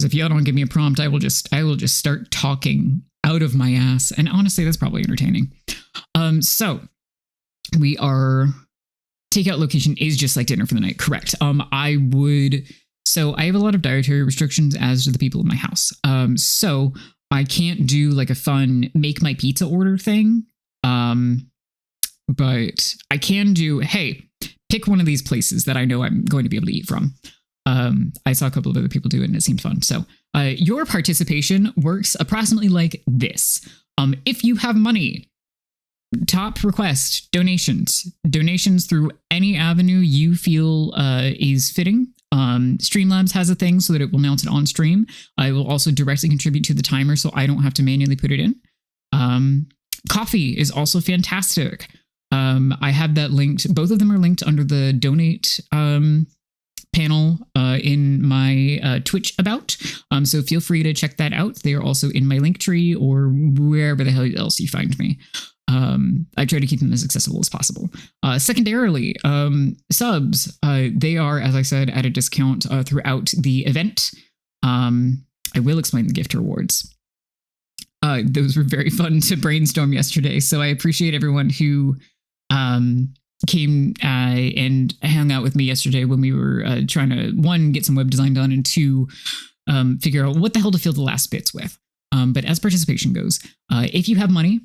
If y'all don't give me a prompt, I will just start talking out of my ass, and honestly, that's probably entertaining. So we are. Takeout location is just like dinner for the night. Correct. I have a lot of dietary restrictions, as do the people in my house. So I can't do like a fun make my pizza order thing. But I can do, hey, pick one of these places that I know I'm going to be able to eat from. I saw a couple of other people do it and it seemed fun. So your participation works approximately like this. If you have money, top request, donations through any avenue you feel is fitting. Streamlabs has a thing so that it will announce it on stream. I will also directly contribute to the timer so I don't have to manually put it in. Coffee is also fantastic. I have that linked. Both of them are linked under the donate panel in my Twitch about. So feel free to check that out. They are also in my link tree or wherever the hell else you find me. I try to keep them as accessible as possible. Secondarily, subs, they are, as I said, at a discount throughout the event. I will explain the gift rewards. Those were very fun to brainstorm yesterday, so I appreciate everyone who came and hung out with me yesterday when we were trying to, one, get some web design done, and two, figure out what the hell to fill the last bits with. But as participation goes, if you have money,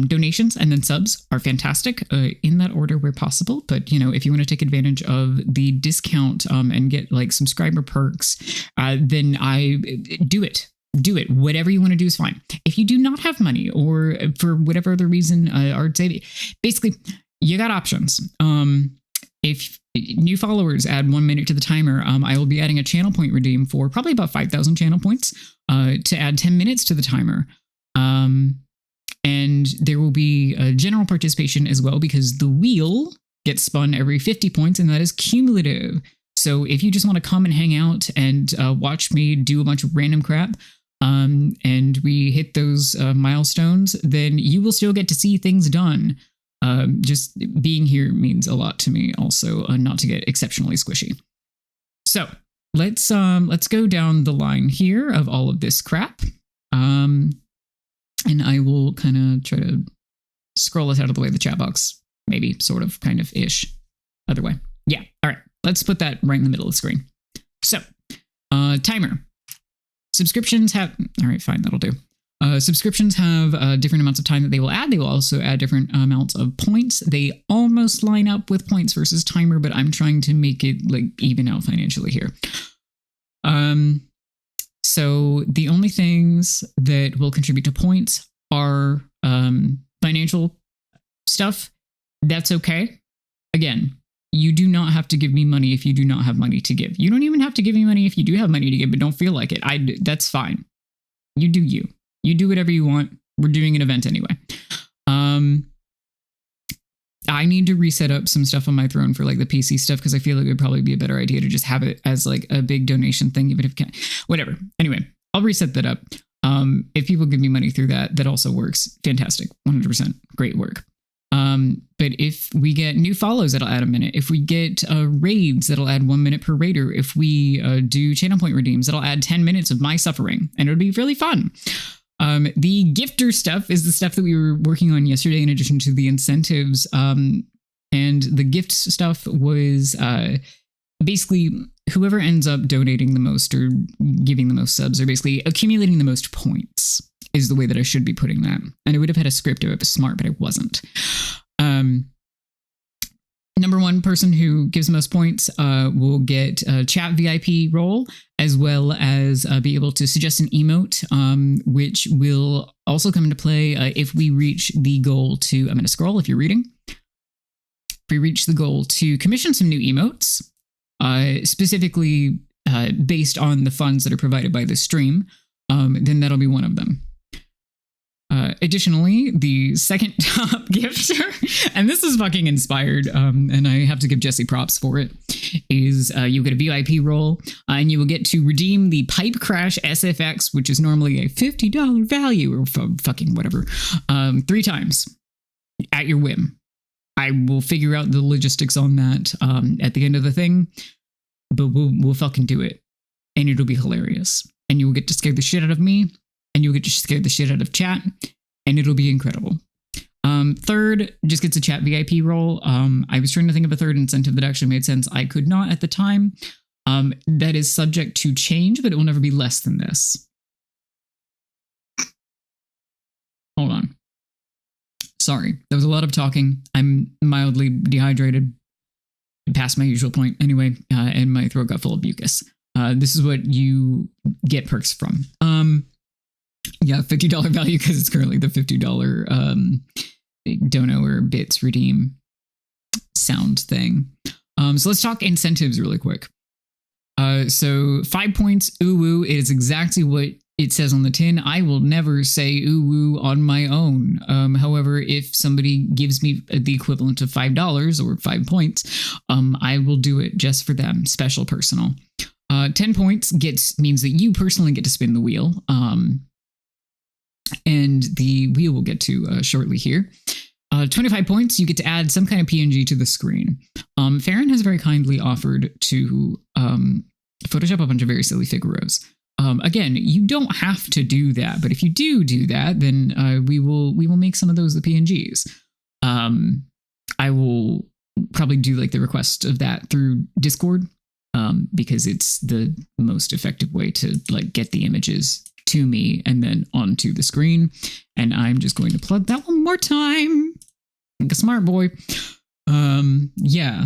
donations and then subs are fantastic in that order where possible. But, you know, if you want to take advantage of the discount and get like subscriber perks, then I do it. Do it. Whatever you want to do is fine. If you do not have money or for whatever other reason, or basically, you got options. If new followers add 1 minute to the timer, I will be adding a channel point redeem for probably about 5,000 channel points to add 10 minutes to the timer. And there will be a general participation as well, because the wheel gets spun every 50 points, and that is cumulative. So if you just want to come and hang out and watch me do a bunch of random crap, and we hit those milestones, then you will still get to see things done. Just being here means a lot to me also, not to get exceptionally squishy. So let's go down the line here of all of this crap. And I will kind of try to scroll us out of the way of the chat box. Maybe, sort of, kind of, ish. Other way. Yeah, all right. Let's put that right in the middle of the screen. So, timer. Subscriptions have... All right, fine, that'll do. Subscriptions have different amounts of time that they will add. They will also add different amounts of points. They almost line up with points versus timer, but I'm trying to make it like even out financially here. So the only things that will contribute to points are financial stuff. That's okay. Again, you do not have to give me money if you do not have money to give. You don't even have to give me money if you do have money to give, but don't feel like it. That's fine. You do you. You do whatever you want. We're doing an event anyway. I need to reset up some stuff on my throne for like the PC stuff, because I feel like it would probably be a better idea to just have it as like a big donation thing, even if whatever. Anyway, I'll reset that up. If people give me money through that, that also works. Fantastic. 100%. Great work. But if we get new follows, that'll add a minute. If we get raids, that'll add 1 minute per raider. If we do channel point redeems, that'll add 10 minutes of my suffering, and it'll be really fun. The gifter stuff is the stuff that we were working on yesterday, in addition to the incentives. And the gift stuff was basically whoever ends up donating the most or giving the most subs, or basically accumulating the most points, is the way that I should be putting that. And I would have had a script if I was smart, but I wasn't. Number one person who gives the most points will get a chat VIP role, as well as be able to suggest an emote, which will also come into play if we reach the goal to, I'm going to scroll if you're reading. If we reach the goal to commission some new emotes, specifically based on the funds that are provided by the stream, then that'll be one of them. Additionally, the second top gifter, and this is fucking inspired, and I have to give Jesse props for it, is you get a VIP role, and you will get to redeem the Pipe Crash SFX, which is normally a $50 value, or fucking whatever, 3 times at your whim. I will figure out the logistics on that at the end of the thing, but we'll fucking do it, and it'll be hilarious, and you will get to scare the shit out of me, and you'll get to scare the shit out of chat, and it'll be incredible. Third just gets a chat VIP role. I was trying to think of a third incentive that actually made sense. I could not at the time. That is subject to change, but it will never be less than this. Hold on. Sorry, there was a lot of talking. I'm mildly dehydrated, past my usual point anyway, and my throat got full of mucus. This is what you get perks from. Yeah, $50 value because it's currently the $50 dono or bits redeem sound thing. So let's talk incentives really quick. So 5 points, ooh, it is exactly what it says on the tin, I will never say ooh woo on my own. However, if somebody gives me the equivalent of $5 or 5 points, I will do it just for them, special personal. 10 points means that you personally get to spin the wheel. And the wheel we'll get to shortly here. 25 points, you get to add some kind of PNG to the screen. Farron has very kindly offered to Photoshop a bunch of very silly Figuros. Again, you don't have to do that, but if you do that, then we will make some of those the PNGs. I will probably do like the request of that through Discord, because it's the most effective way to like get the images to me and then onto the screen. And I'm just going to plug that one more time. Like a smart boy. Yeah.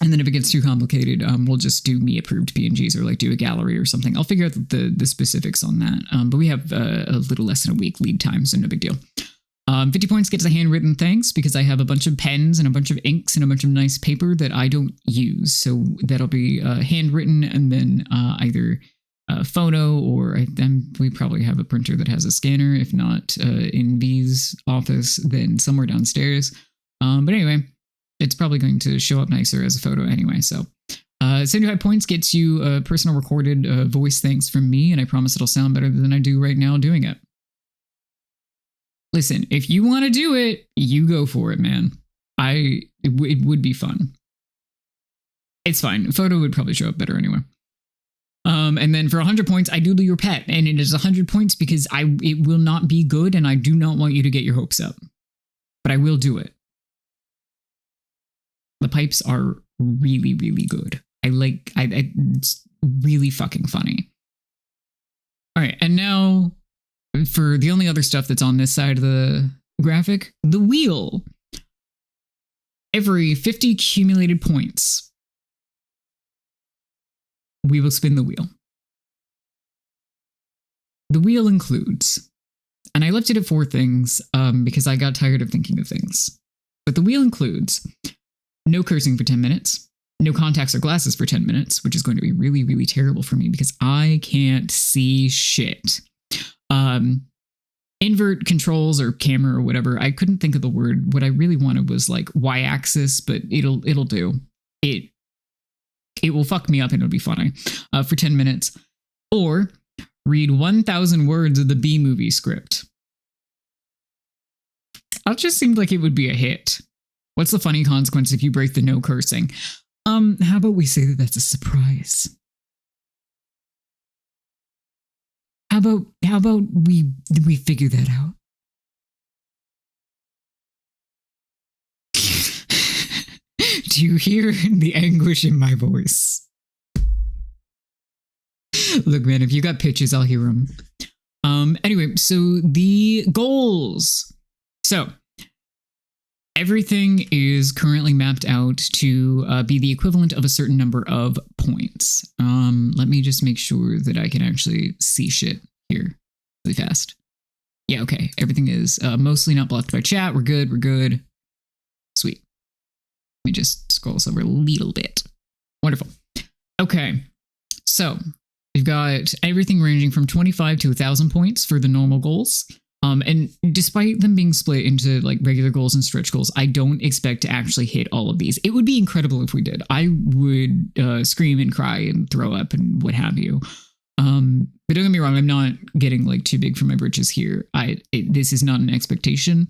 And then if it gets too complicated, we'll just do me approved PNGs or like do a gallery or something. I'll figure out the specifics on that. But we have a little less than a week lead time, so no big deal. 50 points gets a handwritten thanks because I have a bunch of pens and a bunch of inks and a bunch of nice paper that I don't use. So that'll be handwritten and then either a photo or we probably have a printer that has a scanner. If not in V's office, then somewhere downstairs. But anyway, it's probably going to show up nicer as a photo anyway. So 75 points gets you a personal recorded voice thanks from me, and I promise it'll sound better than I do right now doing it. Listen, if you want to do it, you go for it, man. It would be fun. It's fine. Photo would probably show up better anyway. And then for 100 points, I doodle your pet, and it is 100 points because it will not be good, and I do not want you to get your hopes up. But I will do it. The pipes are really, really good. It's really fucking funny. All right, and now for the only other stuff that's on this side of the graphic, the wheel. Every 50 accumulated points, we will spin the wheel. The wheel includes, and I left it at 4 things because I got tired of thinking of things, but the wheel includes no cursing for 10 minutes, no contacts or glasses for 10 minutes, which is going to be really, really terrible for me because I can't see shit. Invert controls or camera or whatever. I couldn't think of the word. What I really wanted was like y-axis, but it'll do. It will fuck me up and it'll be funny for 10 minutes. Or read 1,000 words of the B-movie script. That just seemed like it would be a hit. What's the funny consequence if you break the no cursing? How about we say that that's a surprise? How about we figure that out? Do you hear the anguish in my voice? Look, man, if you got pitches, I'll hear them. Anyway, so the goals. So everything is currently mapped out to be the equivalent of a certain number of points. Let me just make sure that I can actually see shit here really fast. Yeah, okay. Everything is mostly not blocked by chat. We're good. Sweet. Let me just scroll this over a little bit. Wonderful. Okay, so we've got everything ranging from 25 to 1,000 points for the normal goals. And despite them being split into like regular goals and stretch goals, I don't expect to actually hit all of these. It would be incredible if we did. I would scream and cry and throw up and what have you. But don't get me wrong, I'm not getting like too big for my britches here. This is not an expectation.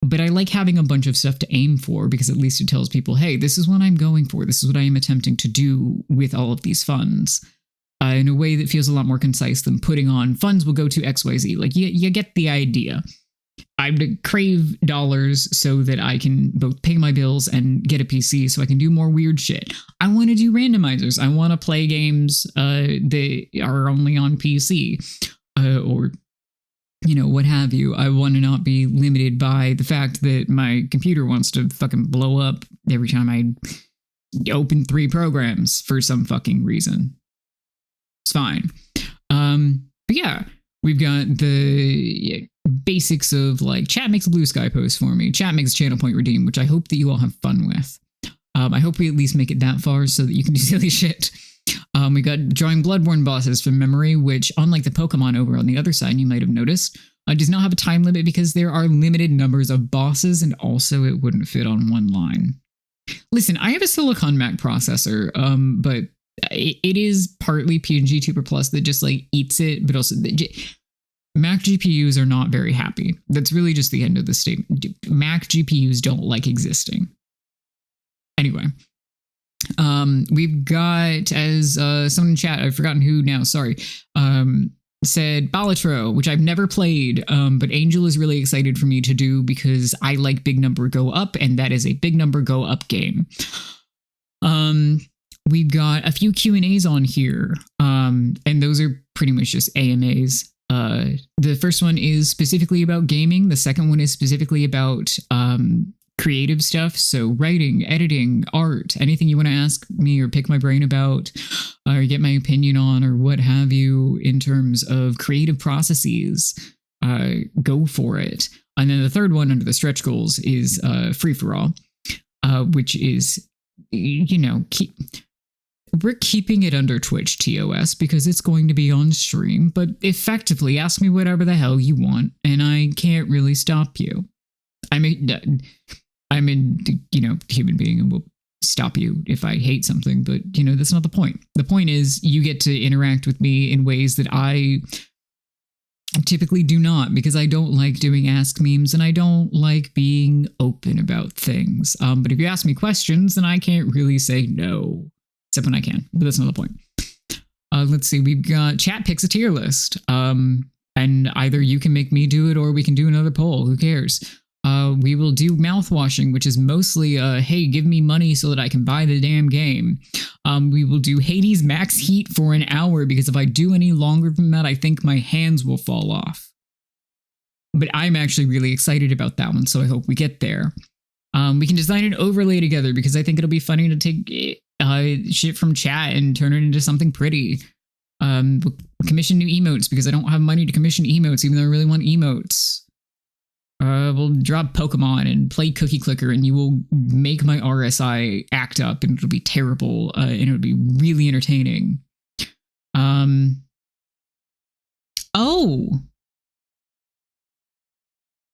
But I like having a bunch of stuff to aim for because at least it tells people, hey, this is what I'm going for. This is what I am attempting to do with all of these funds. In a way that feels a lot more concise than putting on funds will go to XYZ. Like, you get the idea. I crave dollars so that I can both pay my bills and get a PC so I can do more weird shit. I want to do randomizers. I want to play games that are only on PC or, you know, what have you. I want to not be limited by the fact that my computer wants to fucking blow up every time I open 3 programs for some fucking reason. It's fine. But yeah, we've got the basics of like chat makes a blue sky post for me. Chat makes channel point redeem, which I hope that you all have fun with. I hope we at least make it that far so that you can do silly shit. We got drawing Bloodborne bosses from memory, which, unlike the Pokemon over on the other side, you might have noticed, does not have a time limit because there are limited numbers of bosses, and also it wouldn't fit on one line. Listen, I have a Silicon Mac processor, but it is partly PNG Tuber Plus that just like eats it, but also Mac GPUs are not very happy. That's really just the end of the statement. Mac GPUs don't like existing. Anyway, we've got, as someone in chat, I've forgotten who now, sorry, said Balatro, which I've never played, but Angel is really excited for me to do because I like big number go up, and that is a big number go up game. We've got a few Q&As on here, and those are pretty much just AMAs. The first one is specifically about gaming. The second one is specifically about creative stuff. So writing, editing, art, anything you want to ask me or pick my brain about or get my opinion on or what have you in terms of creative processes, go for it. And then the third one under the stretch goals is free for all, which is, you know, we're keeping it under Twitch TOS because it's going to be on stream, but effectively ask me whatever the hell you want and I can't really stop you. I'm a human being and will stop you if I hate something, but you know, that's not the point. The point is you get to interact with me in ways that I typically do not, because I don't like doing ask memes and I don't like being open about things. But if you ask me questions, then I can't really say no. Except when I can, but that's not the point. Let's see, we've got chat picks a tier list. And either you can make me do it or we can do another poll. Who cares? We will do mouthwashing, which is mostly, hey, give me money so that I can buy the damn game. We will do Hades max heat for an hour because if I do any longer than that, I think my hands will fall off. But I'm actually really excited about that one, so I hope we get there. We can design an overlay together because I think it'll be funny to take shit from chat and turn it into something pretty. We'll commission new emotes because I don't have money to commission emotes, even though I really want emotes. We'll drop Pokemon and play Cookie Clicker, and you will make my RSI act up, and it'll be terrible, and it'll be really entertaining. Oh,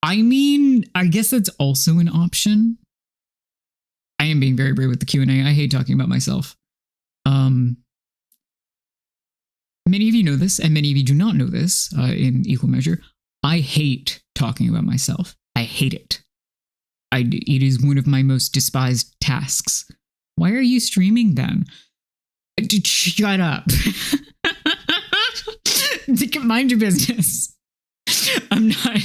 I mean, I guess that's also an option. I am being very brave with the Q&A. I hate talking about myself. Many of you know this, and many of you do not know this in equal measure. I hate talking about myself. I hate it. It is one of my most despised tasks. Why are you streaming then? Shut up. Mind your business. I'm not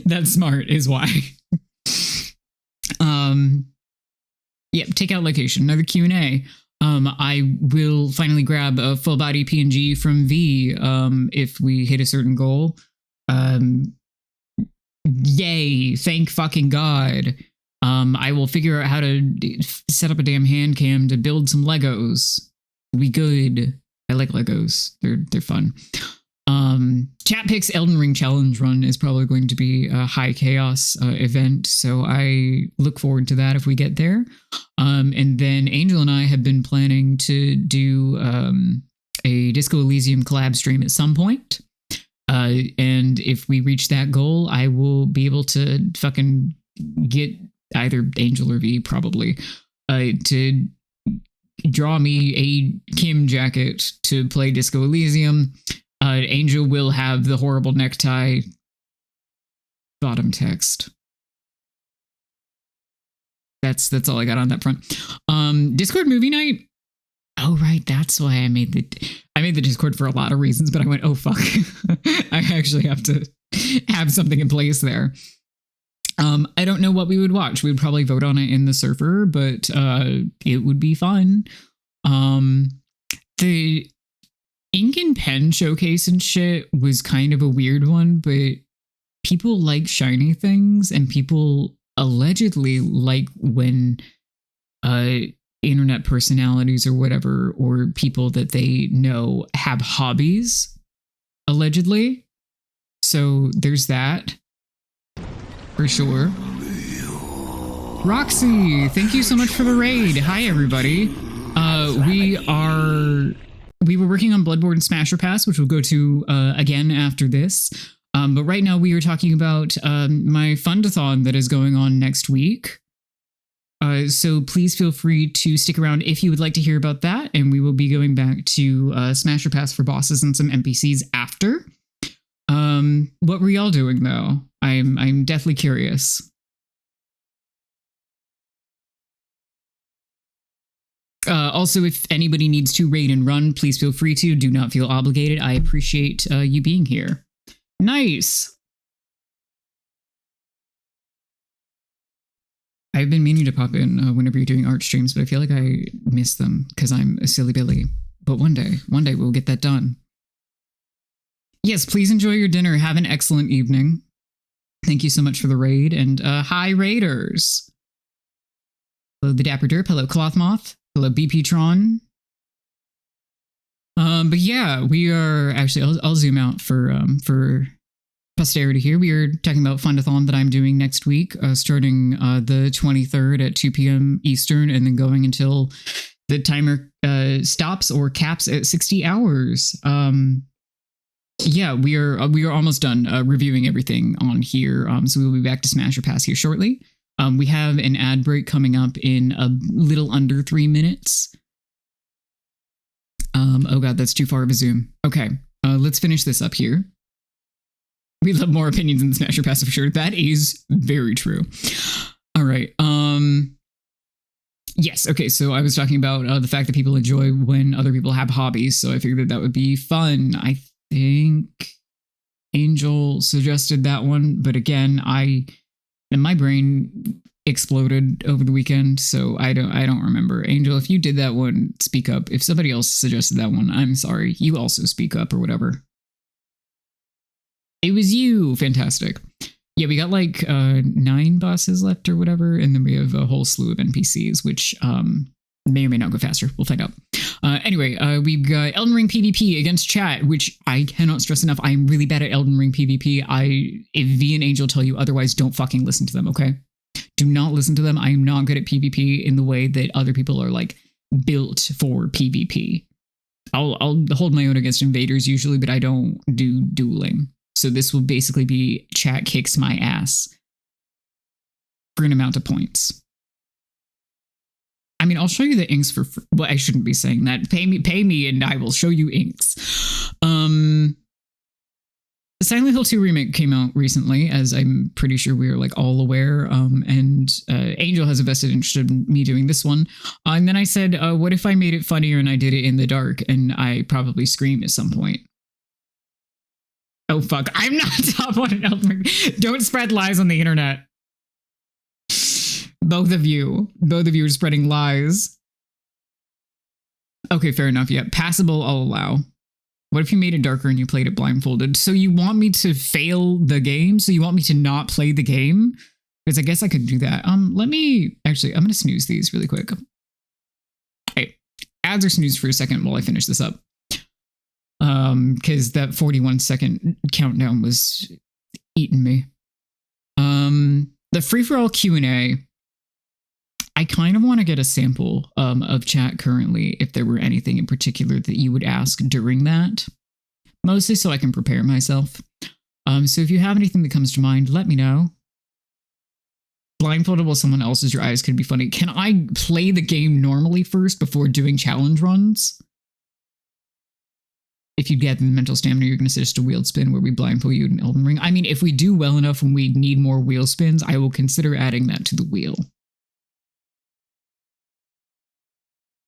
that smart is why. Yep, takeout location, another Q&A. I will finally grab a full body PNG from V if we hit a certain goal. Yay, thank fucking God. I will figure out how to set up a damn hand cam to build some Legos. It'll be good. I like Legos. They're fun. Chat picks Elden Ring challenge run is probably going to be a high chaos event, so I look forward to that if we get there. And then Angel and I have been planning to do a Disco Elysium collab stream at some point. And if we reach that goal, I will be able to fucking get either Angel or V probably to draw me a Kim jacket to play Disco Elysium. Angel will have the horrible necktie. Bottom text. That's all I got on that front. Discord movie night. Oh right, that's why I made the Discord for a lot of reasons, but I went, oh fuck, I actually have to have something in place there. I don't know what we would watch. We would probably vote on it in the server, but it would be fun. The ink and pen showcase and shit was kind of a weird one, but people like shiny things, and people allegedly like when internet personalities or whatever, or people that they know have hobbies, allegedly. So there's that for sure. Roxy, thank you so much for the raid. Hi everybody. We are we were working on Bloodborne Smasher Pass, which we'll go to again after this. But right now we are talking about my Fundathon that is going on next week. So please feel free to stick around if you would like to hear about that. And we will be going back to Smasher Pass for bosses and some NPCs after. What were y'all doing though? I'm deathly curious. Also, if anybody needs to raid and run, please feel free to. Do not feel obligated. I appreciate you being here. Nice. I've been meaning to pop in whenever you're doing art streams, but I feel like I miss them because I'm a silly Billy. But one day we'll get that done. Yes, please enjoy your dinner. Have an excellent evening. Thank you so much for the raid. And hi, Raiders. Hello, the Dapper Derp. Hello, Clothmoth. Hello, BP Tron. But yeah, we are actually. I'll zoom out for posterity here. We are talking about Fundathon that I'm doing next week, starting the 23rd at 2 p.m. Eastern, and then going until the timer stops or caps at 60 hours. Yeah, we are almost done reviewing everything on here. So we'll be back to Smasher Pass here shortly. We have an ad break coming up in a little under 3 minutes. Oh god, that's too far of a zoom. Okay, let's finish this up here. We love more opinions in the Smasher Pass for sure. That is very true. All right. Yes. Okay. So I was talking about the fact that people enjoy when other people have hobbies. So I figured that would be fun. I think Angel suggested that one, but again, my brain exploded over the weekend, so I don't remember. Angel, if you did that one, speak up. If somebody else suggested that one, I'm sorry. You also speak up or whatever. It was you. Fantastic. Yeah, we got like 9 bosses left or whatever, and then we have a whole slew of NPCs, which may or may not go faster. We'll find out. Anyway, we've got Elden Ring PvP against chat, which I cannot stress enough. I'm really bad at Elden Ring PvP. If V and Angel tell you otherwise, don't fucking listen to them, okay? Do not listen to them. I'm not good at PvP in the way that other people are like built for PvP. I'll hold my own against invaders usually, but I don't do dueling. So this will basically be chat kicks my ass for an amount of points. I mean, I'll show you the inks for free. Well, I shouldn't be saying that. Pay me, and I will show you inks. Silent Hill 2 Remake came out recently, as I'm pretty sure we are like all aware. And Angel has a vested interest in me doing this one. And then I said, what if I made it funnier and I did it in the dark? And I probably scream at some point. Oh, fuck. I'm not top one in Elden Ring. Don't spread lies on the internet. Both of you are spreading lies. Okay, fair enough. Yeah, passable, I'll allow. What if you made it darker and you played it blindfolded? So you want me to fail the game? So you want me to not play the game? Because I guess I could do that. I'm going to snooze these really quick. Hey, ads are snoozed for a second while I finish this up. Because that 41-second countdown was eating me. The free-for-all Q&A, I kind of want to get a sample of chat currently, if there were anything in particular that you would ask during that. Mostly so I can prepare myself. So if you have anything that comes to mind, let me know. Blindfolded while someone else's your eyes could be funny. Can I play the game normally first before doing challenge runs? If you get the mental stamina, you're going to suggest a wheel spin where we blindfold you in Elden Ring. I mean, if we do well enough when we need more wheel spins, I will consider adding that to the wheel.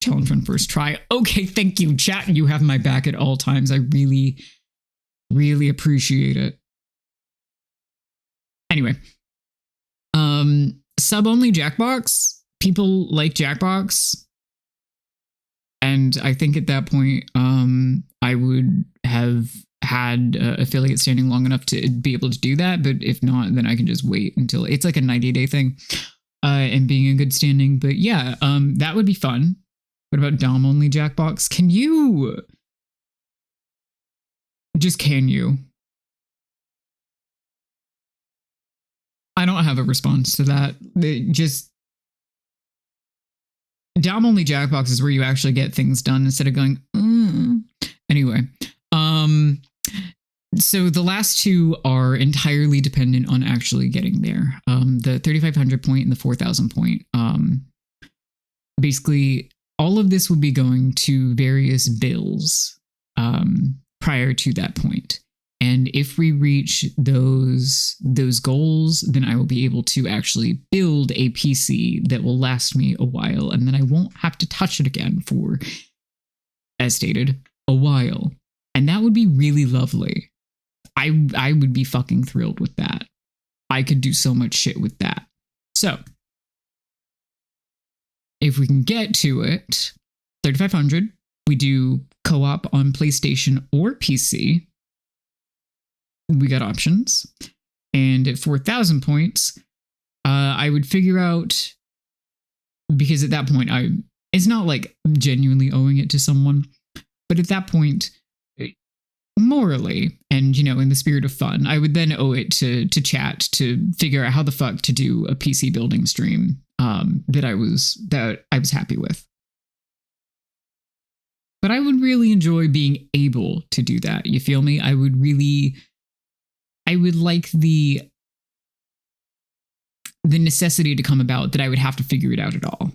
Challenge run first try. Okay, thank you, chat. You have my back at all times. I really, really appreciate it. Anyway, sub-only Jackbox. People like Jackbox. And I think at that point, I would have had affiliate standing long enough to be able to do that. But if not, then I can just wait until it's like a 90-day thing and being in good standing. But yeah, that would be fun. What about Dom only Jackbox? Can you? I don't have a response to that. Dom only Jackbox is where you actually get things done instead of going, Anyway, so the last two are entirely dependent on actually getting there. The 3,500 point and the 4,000 point. Basically, all of this will be going to various bills prior to that point. And if we reach those goals, then I will be able to actually build a PC that will last me a while, and then I won't have to touch it again for, as stated, a while. And that would be really lovely. I would be fucking thrilled with that. I could do so much shit with that. So, if we can get to it, 3,500, we do co-op on PlayStation or PC. We got options. And at 4,000 points, I would figure out, because at that point, it's not like genuinely owing it to someone, but at that point, morally and, in the spirit of fun, I would then owe it to chat to figure out how the fuck to do a PC building stream that I was happy with. But I would really enjoy being able to do that. You feel me? I would like the necessity to come about that I would have to figure it out at all.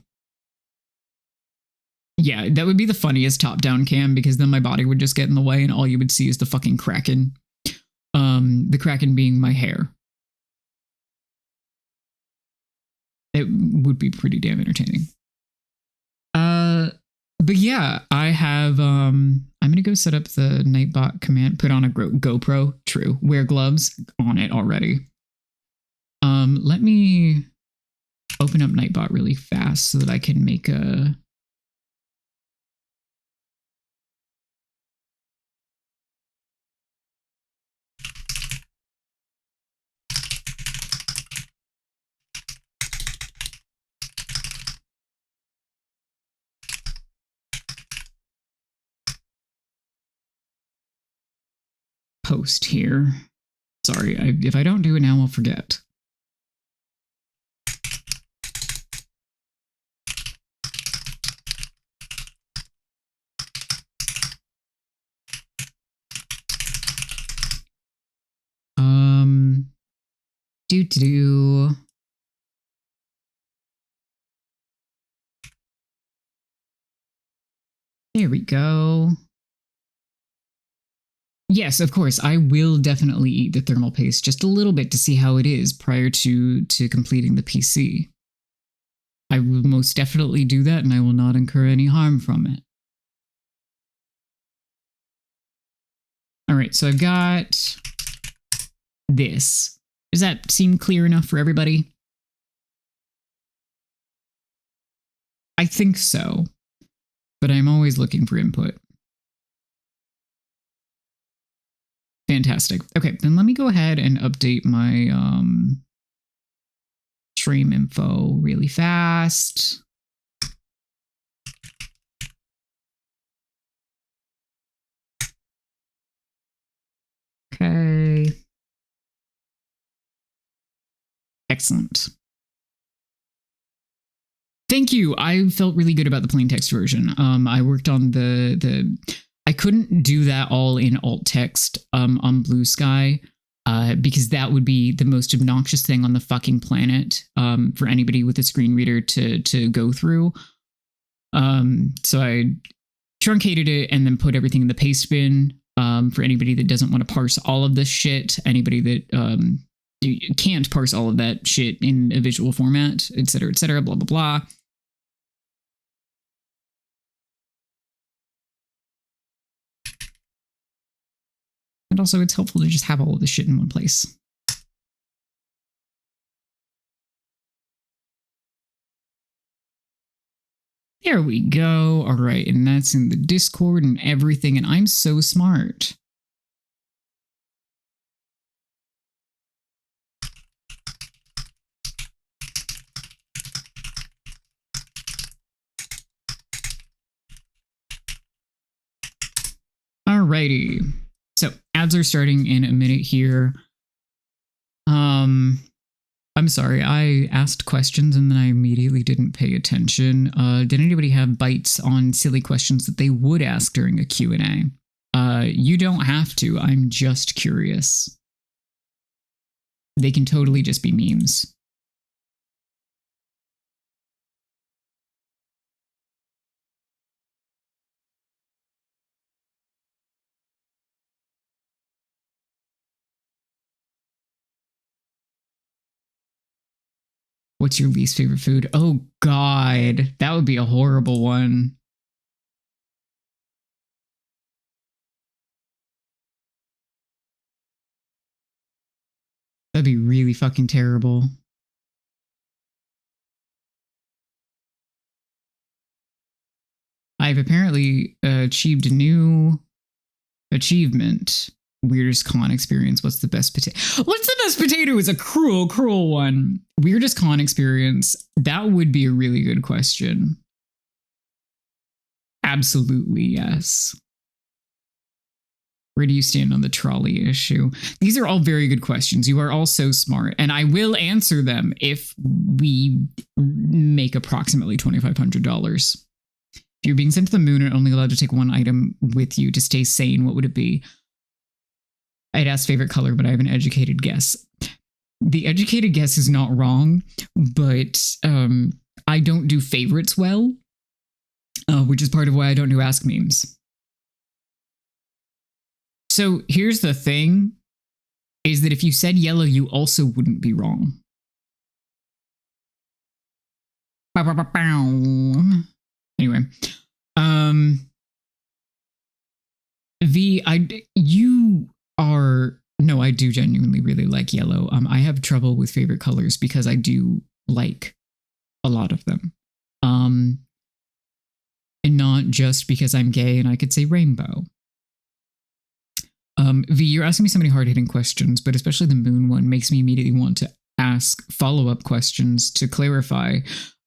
Yeah, that would be the funniest top-down cam, because then my body would just get in the way and all you would see is the fucking Kraken. The Kraken being my hair. It would be pretty damn entertaining. But yeah, I have, I'm going to go set up the Nightbot command, put on a GoPro, true, wear gloves, on it already. Let me open up Nightbot really fast so that I can make a... post here. Sorry, if I don't do it now, I'll forget. There we go. Yes, of course, I will definitely eat the thermal paste just a little bit to see how it is prior to completing the PC. I will most definitely do that, and I will not incur any harm from it. All right, so I've got this. Does that seem clear enough for everybody? I think so, but I'm always looking for input. Fantastic. Okay, then let me go ahead and update my stream info really fast. Okay. Excellent. Thank you. I felt really good about the plain text version. I worked on I couldn't do that all in alt text on Blue Sky because that would be the most obnoxious thing on the fucking planet for anybody with a screen reader to go through. So I truncated it and then put everything in the paste bin for anybody that doesn't want to parse all of this shit, anybody that can't parse all of that shit in a visual format, et cetera, blah, blah, blah. And also, it's helpful to just have all of this shit in one place. There we go. All right, and that's in the Discord and everything, and I'm so smart. Alrighty. So ads are starting in a minute here. I'm sorry, I asked questions and then I immediately didn't pay attention. Did anybody have bites on silly questions that they would ask during a Q&A? You don't have to. I'm just curious. They can totally just be memes. What's your least favorite food? Oh, God. That would be a horrible one. That'd be really fucking terrible. I've apparently achieved a new achievement. Weirdest con experience. What's the best potato? What's the best potato is a cruel, cruel one. Weirdest con experience. That would be a really good question. Absolutely, yes. Where do you stand on the trolley issue? These are all very good questions. You are all so smart, and I will answer them if we make approximately $2,500. If you're being sent to the moon and only allowed to take one item with you to stay sane, what would it be? I'd ask favorite color, but I have an educated guess. The educated guess is not wrong, but I don't do favorites well, which is part of why I don't do ask memes. So here's the thing, is that if you said yellow, you also wouldn't be wrong. Anyway, I do genuinely really like yellow. I have trouble with favorite colors because I do like a lot of them. And not just because I'm gay and I could say rainbow. V, you're asking me so many hard-hitting questions, but especially the moon one makes me immediately want to ask follow-up questions to clarify.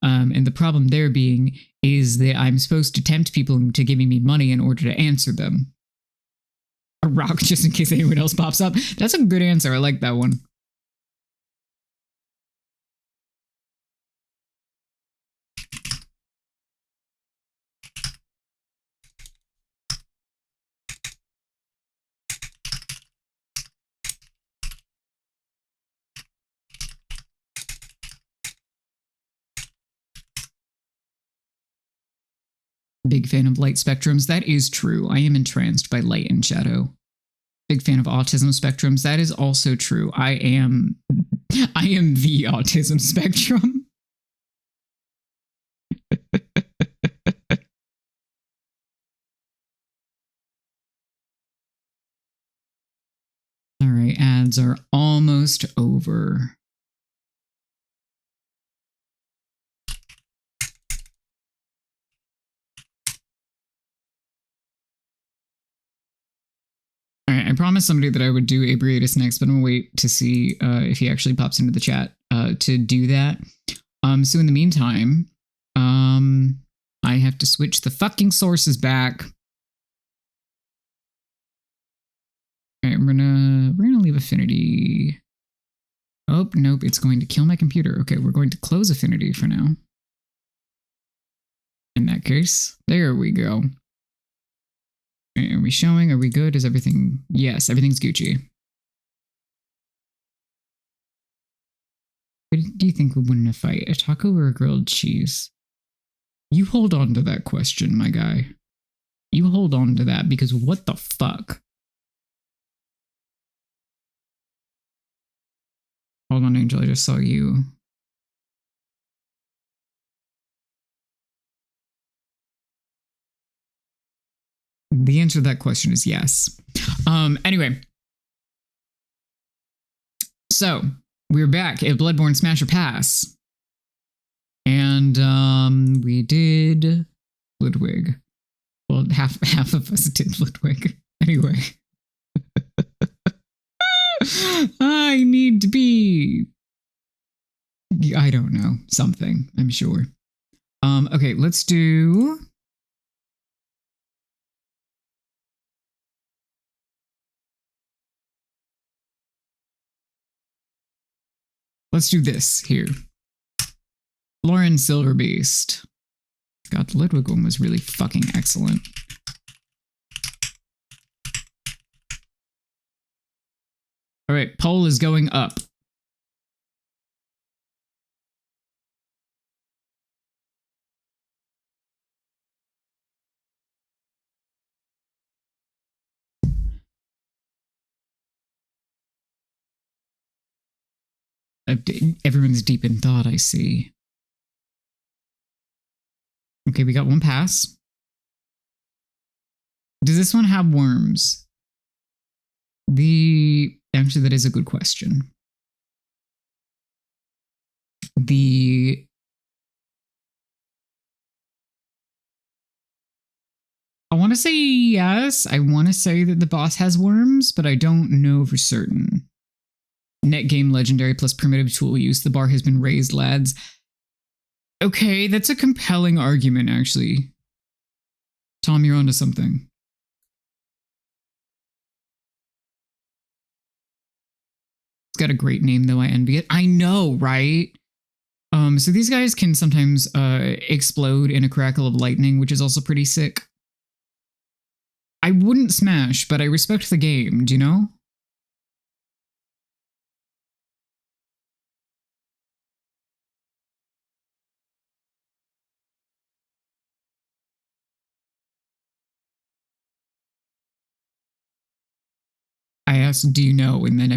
And the problem there being is that I'm supposed to tempt people into giving me money in order to answer them. A rock just in case anyone else pops up. That's a good answer. I like that one. Big fan of light spectrums. That is true. I am entranced by light and shadow. Big fan of autism spectrums. That is also true. I am the autism spectrum. All right, ads are almost over. All right, I promised somebody that I would do Abriatus next, but I'm gonna wait to see if he actually pops into the chat to do that. So in the meantime, I have to switch the fucking sources back. All right, we're gonna leave Affinity. Oh nope, it's going to kill my computer. Okay, we're going to close Affinity for now. In that case, there we go. Are we showing? Are we good? Is everything? Yes, everything's Gucci. What do you think would win in a fight? A taco or a grilled cheese? You hold on to that question, my guy. You hold on to that, because what the fuck? Hold on, Angel, I just saw you. The answer to that question is yes. Anyway. So, we're back at Bloodborne Smash or Pass. And we did Ludwig. Well, half of us did Ludwig. Anyway. I need to be... I don't know. Something, I'm sure. Okay, let's do... Let's do this here. Lauren Silverbeast. God, the Ludwig one was really fucking excellent. All right, poll is going up. Everyone's deep in thought, I see. Okay, we got one pass. Does this one have worms? Actually, that is a good question. I want to say yes. I want to say that the boss has worms, but I don't know for certain. Net game legendary plus primitive tool use. The bar has been raised, lads. Okay, that's a compelling argument, actually. Tom, you're onto something. It's got a great name, though. I envy it. I know, right? So these guys can sometimes explode in a crackle of lightning, which is also pretty sick. I wouldn't smash, but I respect the game, do you know? I asked, do you know? And then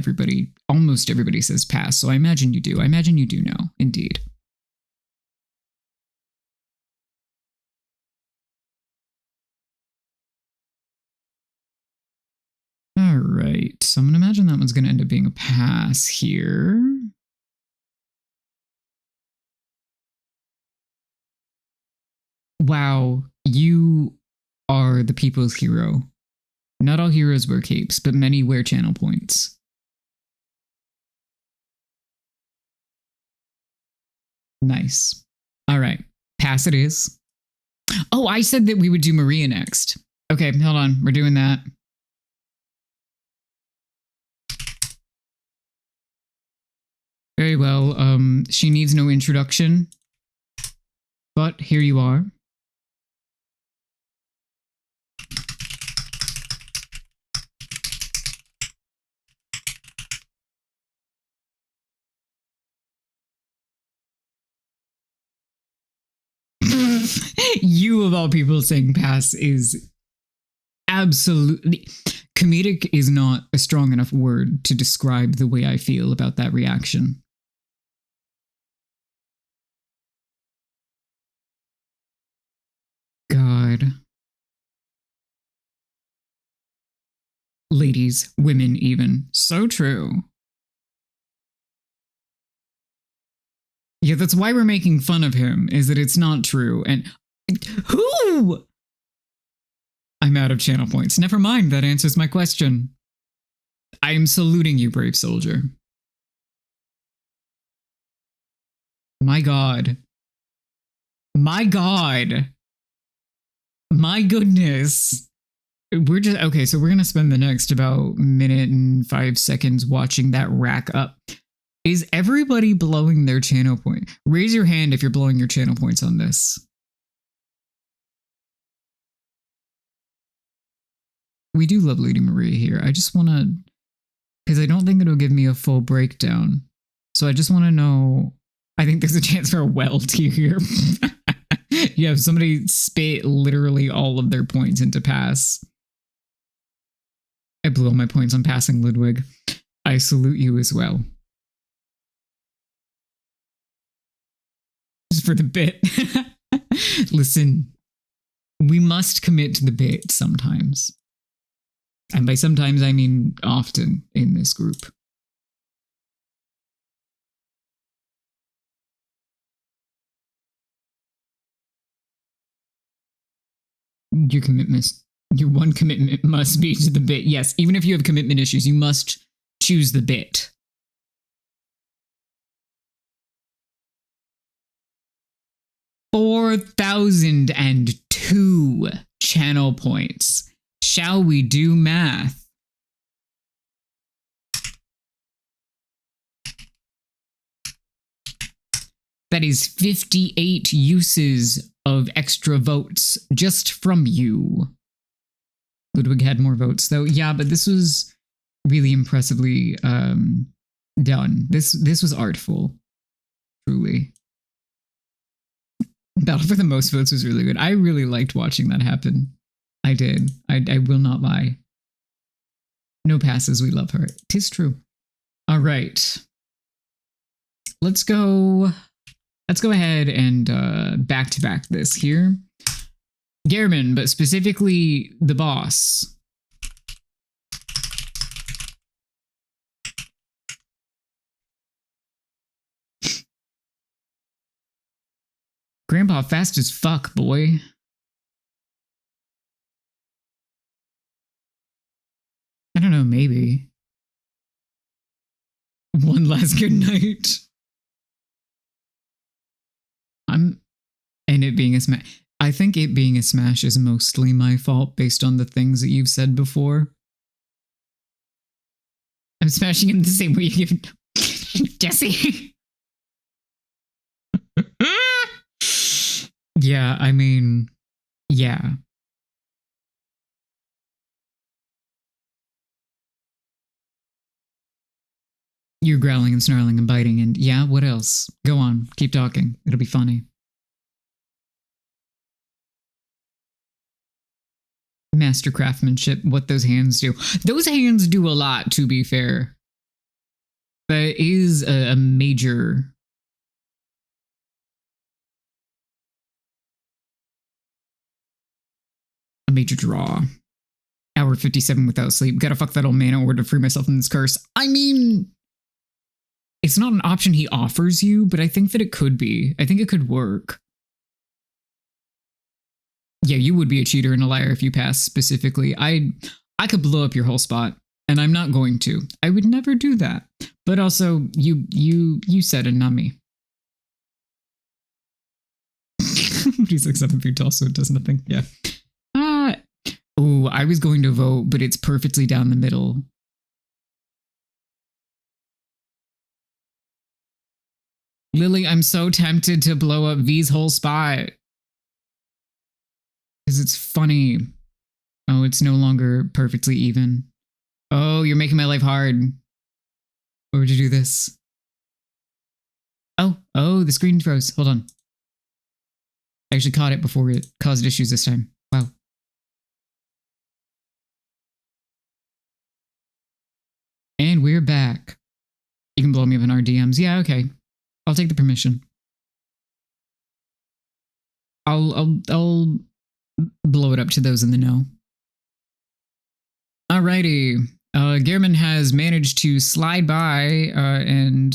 almost everybody says pass. So I imagine you do. I imagine you do know, indeed. All right. So I'm going to imagine that one's going to end up being a pass here. Wow. You are the people's hero. Not all heroes wear capes, but many wear channel points. Nice. All right. Pass it is. Oh, I said that we would do Maria next. Okay, hold on. We're doing that. Very well. She needs no introduction. But here you are. You, of all people, saying pass is absolutely... Comedic is not a strong enough word to describe the way I feel about that reaction. God. Ladies, women even. So true. Yeah, that's why we're making fun of him, is that it's not true. And who? I'm out of channel points. Never mind, that answers my question. I am saluting you, brave soldier. My God. My God. My goodness. We're just, okay, so we're going to spend the next about minute and 5 seconds watching that rack up. Is everybody blowing their channel point? Raise your hand if you're blowing your channel points on this. We do love Lady Maria here. I just want to, because I don't think it'll give me a full breakdown. So I just want to know, I think there's a chance for a weld here. Yeah, somebody spit literally all of their points into pass. I blew all my points on passing Ludwig. I salute you as well. Just for the bit. Listen, we must commit to the bit sometimes. And by sometimes, I mean often in this group. Your one commitment must be to the bit. Yes, even if you have commitment issues, you must choose the bit. $4,002 channel points. Shall we do math? That is 58 uses of extra votes just from you. Ludwig had more votes, though. Yeah, but this was really impressively done. This was artful, truly. Battle for the Most Votes was really good. I really liked watching that happen. I did. I will not lie. No passes. We love her. 'Tis true. All right. Let's go ahead and back to back this here. Gehrman, but specifically the boss. Grandpa fast as fuck, boy. I don't know, maybe. One last good night. And it being a smash. I think it being a smash is mostly my fault based on the things that you've said before. I'm smashing him the same way you give Jesse. Yeah, I mean, yeah. You're growling and snarling and biting and yeah, what else? Go on, keep talking. It'll be funny. Master craftsmanship, what those hands do. Those hands do a lot, to be fair. That is a major... a major draw. Hour 57 without sleep. Gotta fuck that old man in order to free myself from this curse. I mean... it's not an option he offers you, but I think that it could be. I think it could work. Yeah, you would be a cheater and a liar if you pass specifically. I could blow up your whole spot, and I'm not going to. I would never do that. But also, you said it, not me. He's like 7 feet tall, so it does nothing. Yeah. Oh, I was going to vote, but it's perfectly down the middle. Lily, I'm so tempted to blow up V's whole spot. Because it's funny. Oh, it's no longer perfectly even. Oh, you're making my life hard. Why would you do this? Oh, the screen froze. Hold on. I actually caught it before it caused issues this time. Wow. And we're back. You can blow me up in our DMs. Yeah, okay. I'll take the permission. I'll blow it up to those in the know. Alrighty. Gehrman has managed to slide by and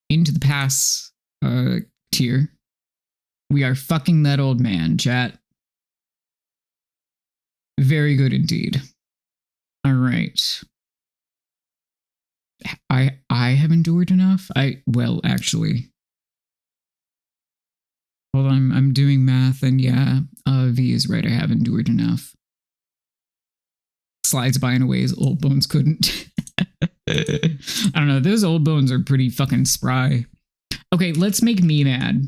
into the pass tier. We are fucking that old man, chat. Very good indeed. All right. I have endured enough. Well, actually. Hold on, I'm doing math, and yeah, V is right. I have endured enough. Slides by in ways old bones couldn't. I don't know. Those old bones are pretty fucking spry. Okay, let's make me mad.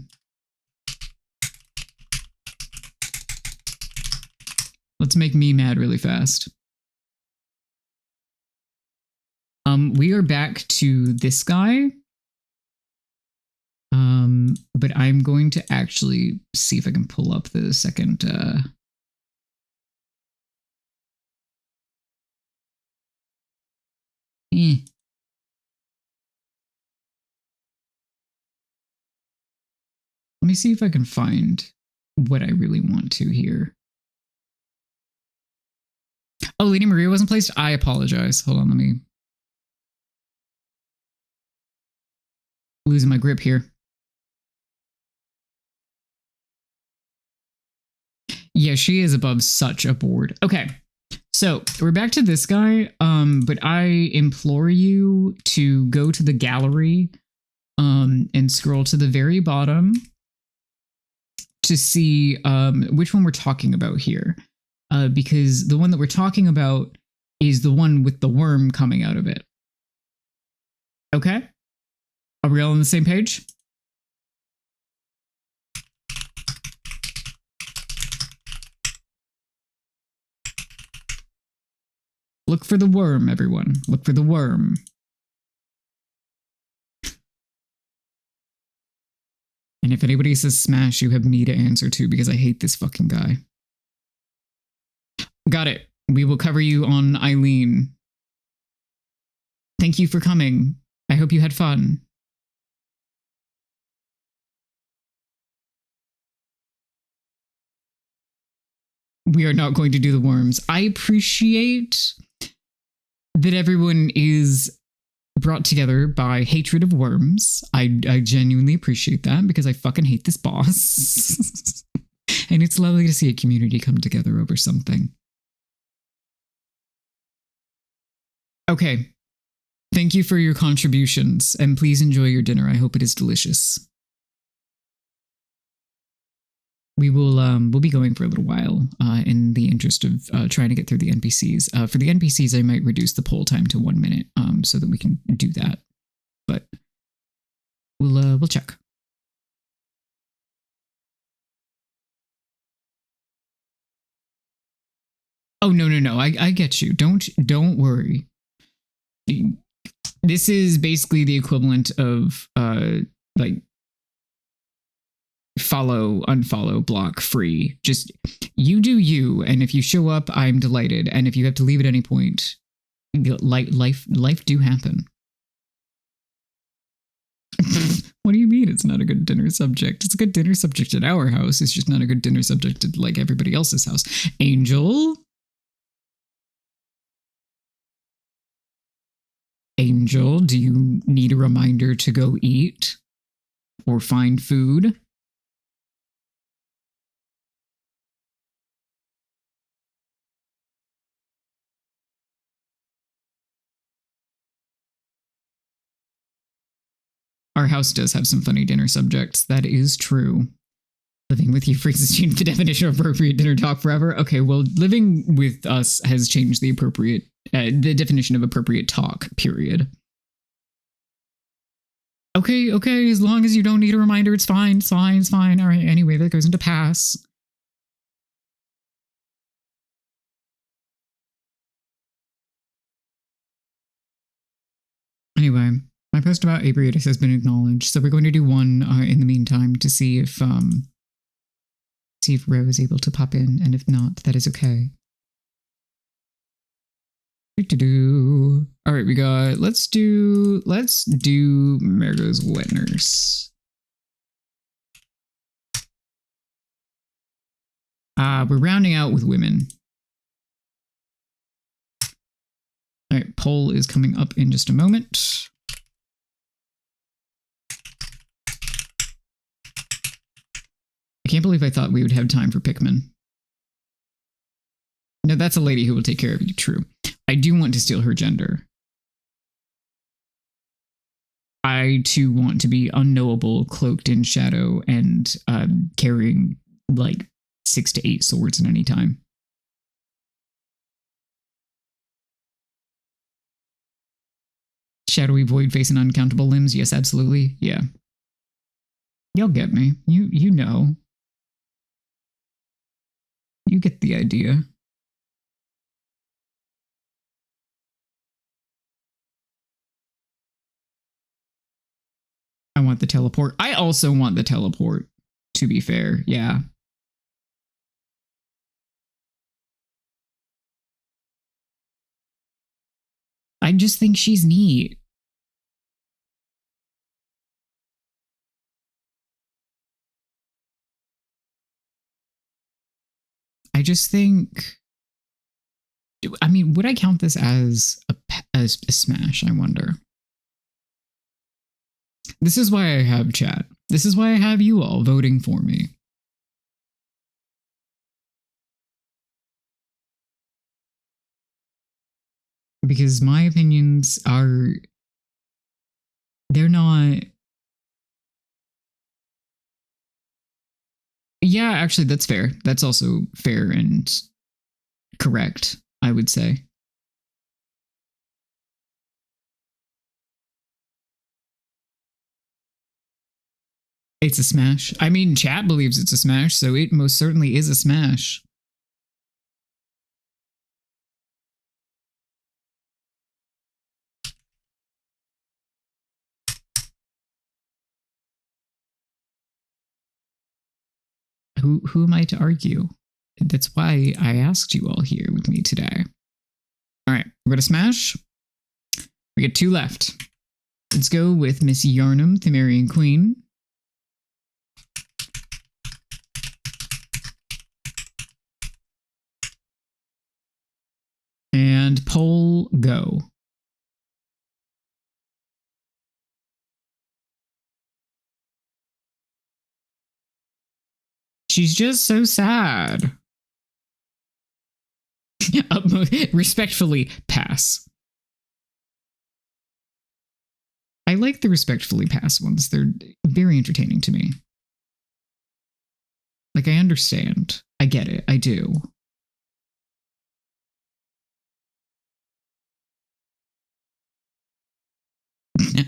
Let's make me mad really fast. We are back to this guy. But I'm going to actually see if I can pull up the second. Let me see if I can find what I really want to here. Oh, Lady Maria wasn't placed? I apologize. Hold on, let me... losing my grip here. Yeah, she is above such a board. Okay, so we're back to this guy, but I implore you to go to the gallery and scroll to the very bottom to see which one we're talking about here. Because the one that we're talking about is the one with the worm coming out of it. Okay? Are we all on the same page? Look for the worm, everyone. Look for the worm. And if anybody says smash, you have me to answer to because I hate this fucking guy. Got it. We will cover you on Eileen. Thank you for coming. I hope you had fun. We are not going to do the worms. I appreciate that everyone is brought together by hatred of worms. I genuinely appreciate that because I fucking hate this boss. And it's lovely to see a community come together over something. Okay. Thank you for your contributions, and please enjoy your dinner. I hope it is delicious. We'll be going for a little while in the interest of trying to get through the NPCs. For the NPCs, I might reduce the poll time to 1 minute so that we can do that. But we'll check. Oh no! I get you. Don't worry. This is basically the equivalent of like follow, unfollow, block, free. Just you do you, and if you show up, I'm delighted. And if you have to leave at any point, life do happen. What do you mean it's not a good dinner subject? It's a good dinner subject at our house. It's just not a good dinner subject at like everybody else's house. Angel? Angel, do you need a reminder to go eat or find food? Our house does have some funny dinner subjects. That is true. Living with you freezes you the definition of appropriate dinner talk forever. Okay, well, living with us has changed the definition of appropriate talk, period. Okay, as long as you don't need a reminder, it's fine. All right, anyway, that goes into pass. Anyway, my post about Abriatus has been acknowledged, so we're going to do one in the meantime to see if Ro is able to pop in, and if not, that is okay. All right, we got let's do Margot's wet nurse. We're rounding out with women. All right, poll is coming up in just a moment. I can't believe I thought we would have time for Pikmin. No, that's a lady who will take care of you, true. I do want to steal her gender. I, too, want to be unknowable, cloaked in shadow, and carrying, like, 6 to 8 swords at any time. Shadowy void face and uncountable limbs? Yes, absolutely. Yeah. You'll get me. You know. You get the idea. I want the teleport. I also want the teleport, to be fair. Yeah. I just think she's neat. I just think... I mean, would I count this as a smash, I wonder? This is why I have chat. This is why I have you all voting for me. Because my opinions are... They're not... Yeah, actually, that's fair. That's also fair and correct, I would say. It's a smash. I mean, chat believes it's a smash, so it most certainly is a smash. who am I to argue? That's why I asked you all here with me today. All right, we're gonna smash. We get 2 left. Let's go with Miss Yarnum, Themerian Queen. And poll go. She's just so sad. Respectfully, pass. I like the respectfully pass ones. They're very entertaining to me. Like, I understand. I get it. I do.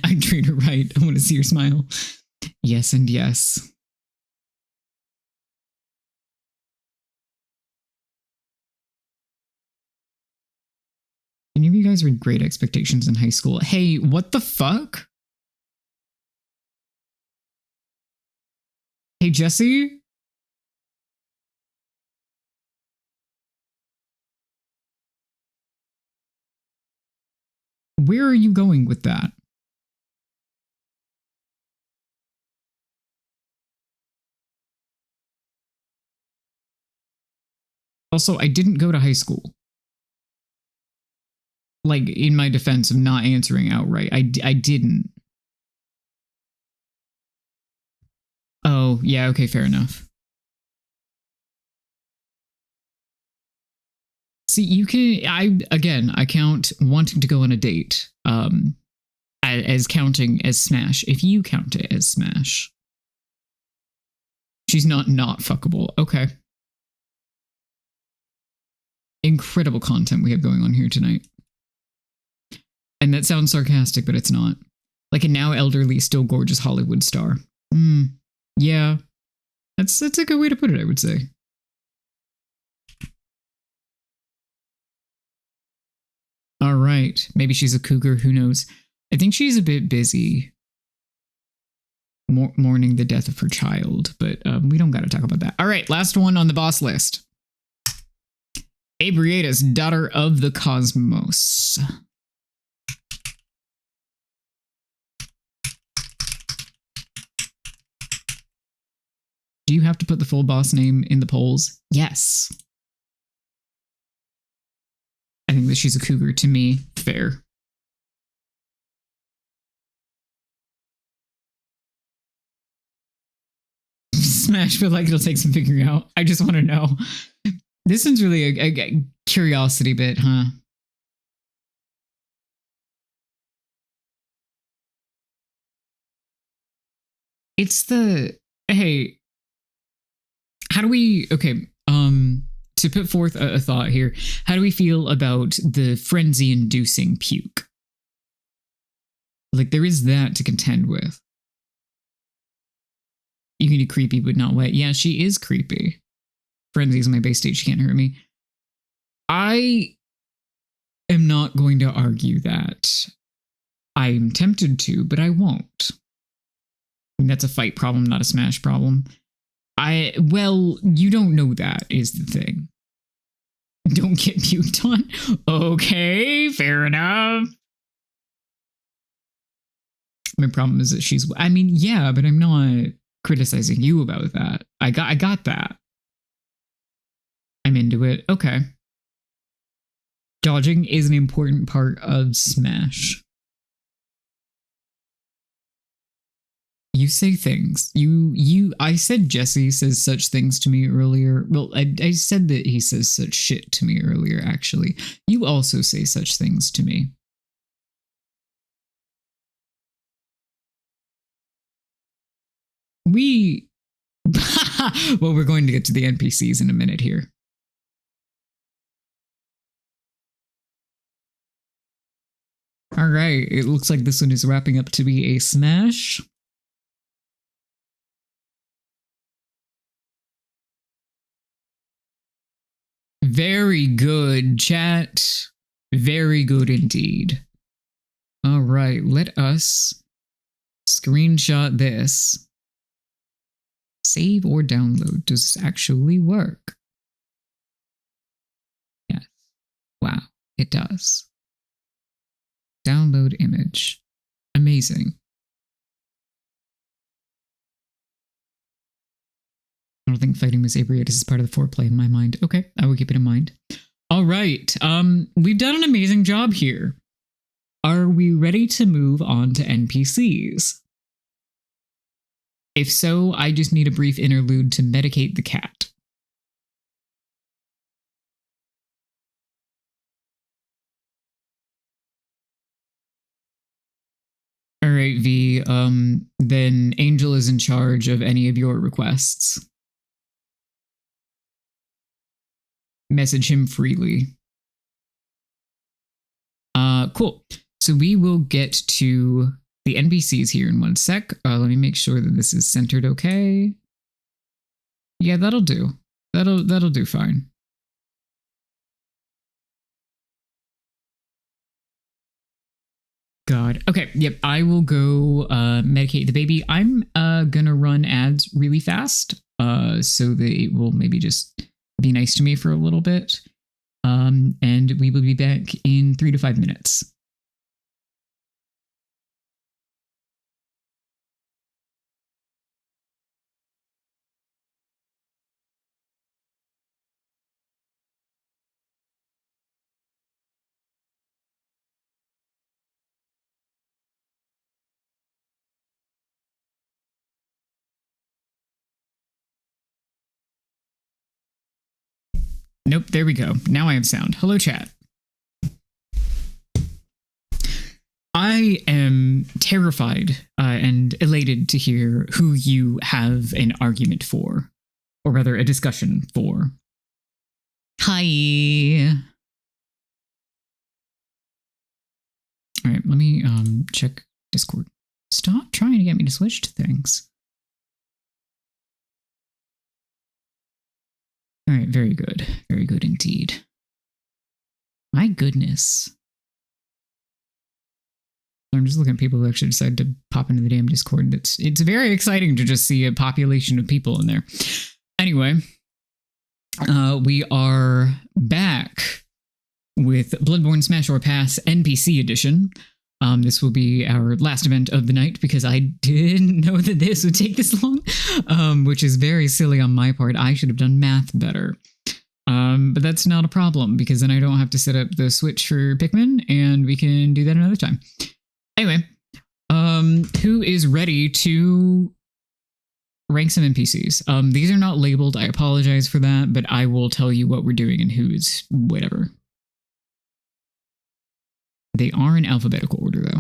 I treat her right. I want to see her smile. Yes and yes. Any of you guys read Great Expectations in high school? Hey, what the fuck? Hey, Jesse? Where are you going with that? Also, I didn't go to high school. Like, in my defense of not answering outright, I didn't. Oh, yeah, okay, fair enough. See, you can, I count wanting to go on a date as counting as smash, if you count it as smash. She's not fuckable. Okay. Incredible content we have going on here tonight. And that sounds sarcastic, but it's not. Like a now elderly, still gorgeous Hollywood star. Yeah. That's a good way to put it, I would say. All right. Maybe she's a cougar, who knows? I think she's a bit busy mourning the death of her child, but we don't got to talk about that. All right, last one on the boss list. Abriatus, daughter of the cosmos. Do you have to put the full boss name in the polls? Yes. I think that she's a cougar to me. Fair. Smash, feel like it'll take some figuring out. I just want to know. This one's really a curiosity bit, huh? It's the, hey, how do we, okay, to put forth a thought here, how do we feel about the frenzy-inducing puke? Like, there is that to contend with. You can do creepy but not wet. Yeah, she is creepy. Frenzy is my base state. She can't hurt me. I am not going to argue that. I'm tempted to, but I won't. And that's a fight problem, not a smash problem. Well, you don't know that is the thing. Don't get puked on. Okay, fair enough. My problem is that she's, I mean, yeah, but I'm not criticizing you about that. I got that. I'm into it. Okay. Dodging is an important part of Smash. You say things. I said Jesse says such things to me earlier. Well, I said that he says such shit to me earlier, actually. You also say such things to me. Well, we're going to get to the NPCs in a minute here. All right, it looks like this one is wrapping up to be a smash. Very good, chat. Very good indeed. All right, let us screenshot this. Save or download. Does this actually work? Yes. Wow, it does. Download image. Amazing. I don't think fighting Miss Abriatus is part of the foreplay in my mind. Okay, I will keep it in mind. All right. We've done an amazing job here. Are we ready to move on to NPCs? If so, I just need a brief interlude to medicate the cat. All right, V. Then Angel is in charge of any of your requests. Message him freely. Cool. So we will get to the NPCs here in one sec. Let me make sure that this is centered okay. Yeah, that'll do. That'll do fine. God. Okay, yep, I will go medicate the baby. I'm gonna run ads really fast so that it will maybe just be nice to me for a little bit. And we will be back in 3 to 5 minutes. Nope, there we go. Now I have sound. Hello, chat. I am terrified and elated to hear who you have an argument for, or rather a discussion for. Hi. All right, let me check Discord. Stop trying to get me to switch to things. All right, very good. Very good indeed. My goodness. I'm just looking at people who actually decided to pop into the damn Discord. It's very exciting to just see a population of people in there. Anyway, we are back with Bloodborne Smash or Pass NPC edition. This will be our last event of the night because I didn't know that this would take this long, which is very silly on my part. I should have done math better. But that's not a problem because then I don't have to set up the Switch for Pikmin and we can do that another time. Anyway, who is ready to rank some NPCs? These are not labeled. I apologize for that, but I will tell you what we're doing and who's whatever. They are in alphabetical order, though.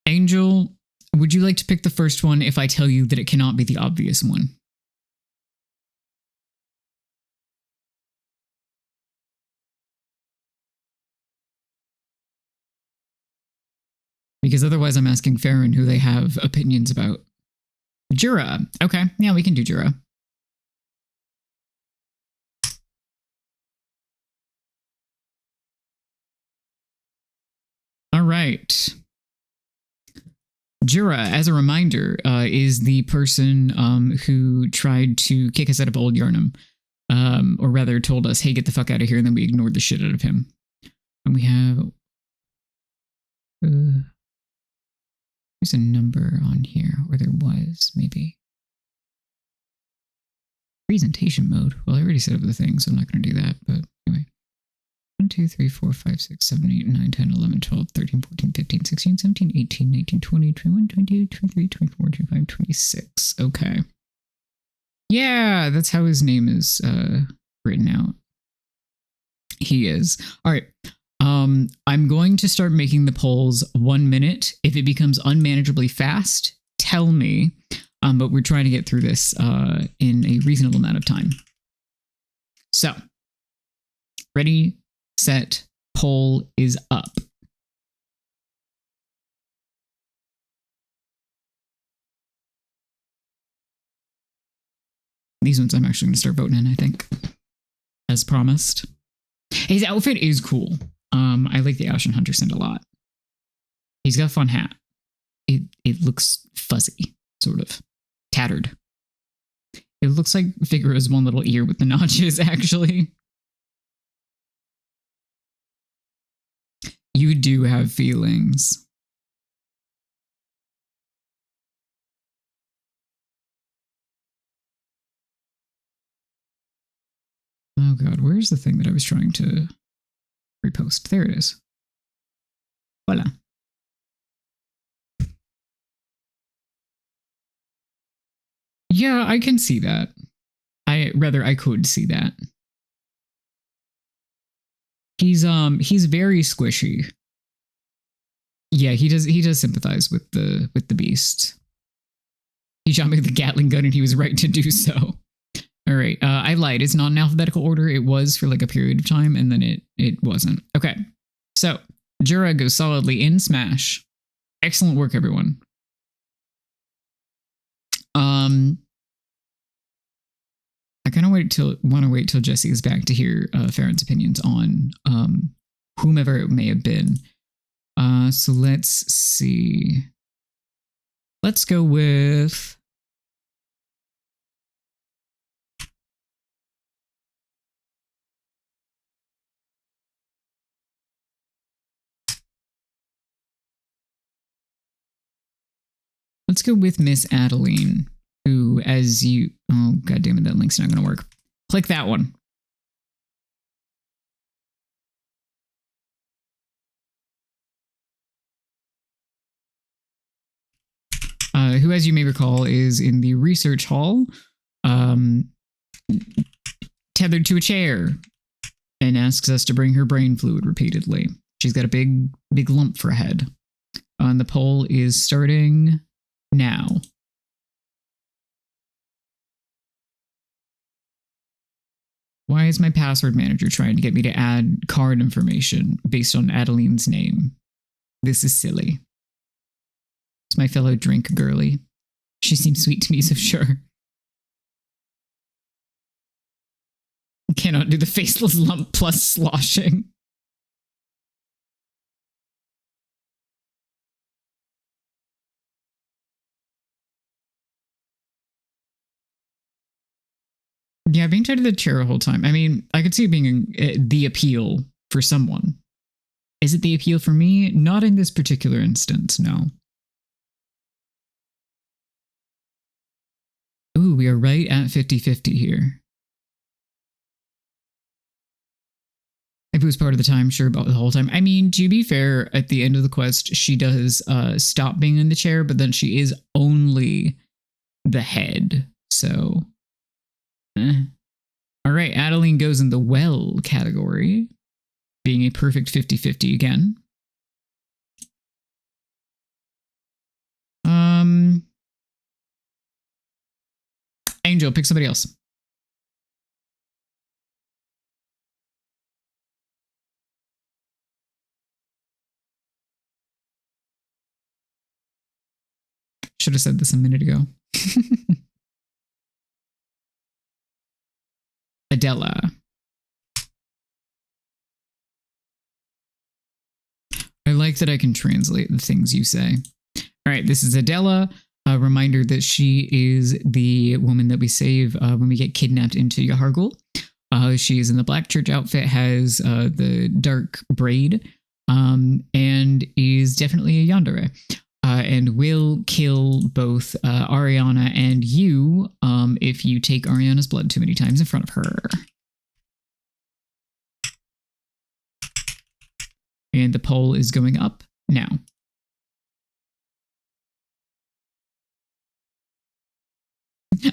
Angel, would you like to pick the first one if I tell you that it cannot be the obvious one? Because otherwise I'm asking Farron who they have opinions about. Jura. Okay, yeah, we can do Jura. All right. Jura, as a reminder, is the person who tried to kick us out of Old Yarnum. Or rather told us, hey, get the fuck out of here, and then we ignored the shit out of him. And we have... there's a number on here, or there was, maybe. Presentation mode. Well, I already set up the thing, so I'm not going to do that, but anyway. 1, 2, 3, 4, 5, 6, 7, 8, 9, 10, 11, 12, 13, 14, 15, 16, 17, 18, 19, 20, 21, 22, 23, 24, 25, 26. Okay. Yeah, that's how his name is written out. He is. All right. I'm going to start making the polls 1 minute. If it becomes unmanageably fast, tell me. But we're trying to get through this in a reasonable amount of time. So, ready, set, poll is up. These ones I'm actually going to start voting in, I think, as promised. His outfit is cool. I like the Ashen Hunter scent a lot. He's got a fun hat. It looks fuzzy, sort of tattered. It looks like Figueroa's one little ear with the notches, actually. You do have feelings. Oh god, where's the thing that I was trying to repost? There it is. Voila. Yeah, I can see that. I could see that. He's very squishy. Yeah, he does sympathize with the beast. He shot me with a Gatling gun and he was right to do so. All right, I lied. It's not in alphabetical order. It was for like a period of time, and then it wasn't. Okay, so Jura goes solidly in Smash. Excellent work, everyone. I kind of want to wait till Jesse is back to hear Farron's opinions on whomever it may have been. So let's see. Let's go with. Let's go with Miss Adeline, who, as you... Oh, God damn it, that link's not going to work. Click that one. Who, as you may recall, is in the research hall, tethered to a chair, and asks us to bring her brain fluid repeatedly. She's got a big lump for a head. And the poll is starting... now. Why is my password manager trying to get me to add card information based on Adeline's name? This is silly. It's my fellow drink girly. She seems sweet to me, so sure. Cannot do the faceless lump plus sloshing. Yeah, being tied to the chair the whole time. I mean, I could see it being the appeal for someone. Is it the appeal for me? Not in this particular instance, no. Ooh, we are right at 50-50 here. If it was part of the time, sure, about the whole time. I mean, to be fair, at the end of the quest, she does stop being in the chair, but then she is only the head, so... All right, Adeline goes in the well category, being a perfect 50-50 again. Angel, pick somebody else. Should have said this a minute ago. Adela. I like that I can translate the things you say. All right, this is Adela. A reminder that she is the woman that we save when we get kidnapped into Yahargul. She is in the Black Church outfit, has the dark braid, and is definitely a yandere. And will kill both Ariana and you if you take Ariana's blood too many times in front of her. And the poll is going up now.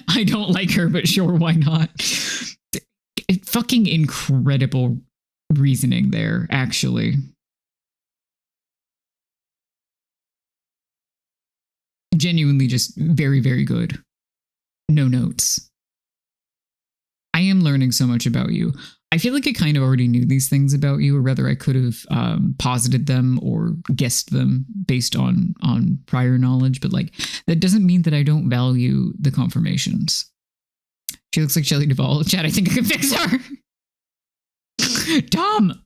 I don't like her, but sure, why not? Fucking incredible reasoning there, actually. Genuinely just very, very good. No notes. I am learning so much about you. I feel like I kind of already knew these things about you, or rather I could have posited them or guessed them based on prior knowledge, but like that doesn't mean that I don't value the confirmations. She looks like Shelley Duvall. Chad, I think I can fix her. Tom!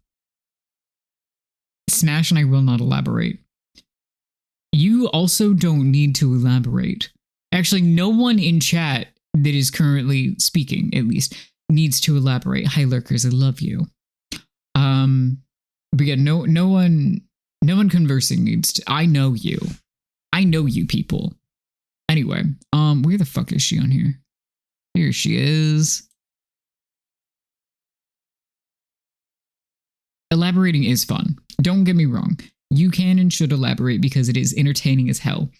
Smash and I will not elaborate. You also don't need to elaborate. Actually, no one in chat that is currently speaking, at least, needs to elaborate. Hi, lurkers, I love you. But yeah, no one conversing needs to. I know you. I know you people. Anyway, where the fuck is she on here? Here she is. Elaborating is fun. Don't get me wrong. You can and should elaborate because it is entertaining as hell.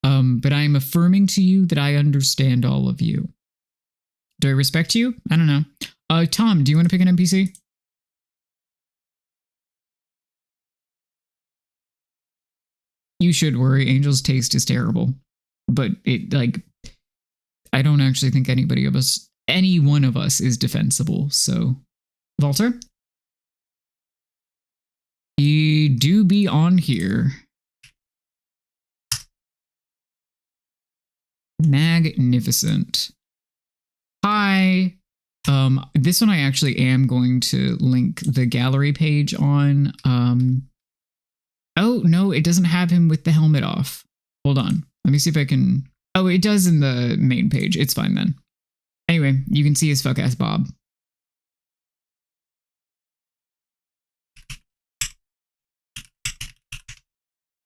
But I am affirming to you that I understand all of you. Do I respect you? I don't know. Tom, do you want to pick an NPC? You should worry. Angel's taste is terrible. But it, like, I don't actually think any one of us is defensible. So, Walter? You do be on here. Magnificent. Hi. This one I actually am going to link the gallery page on. Oh, no, it doesn't have him with the helmet off. Hold on. Let me see if I can. Oh, it does in the main page. It's fine then. Anyway, you can see his fuck ass Bob.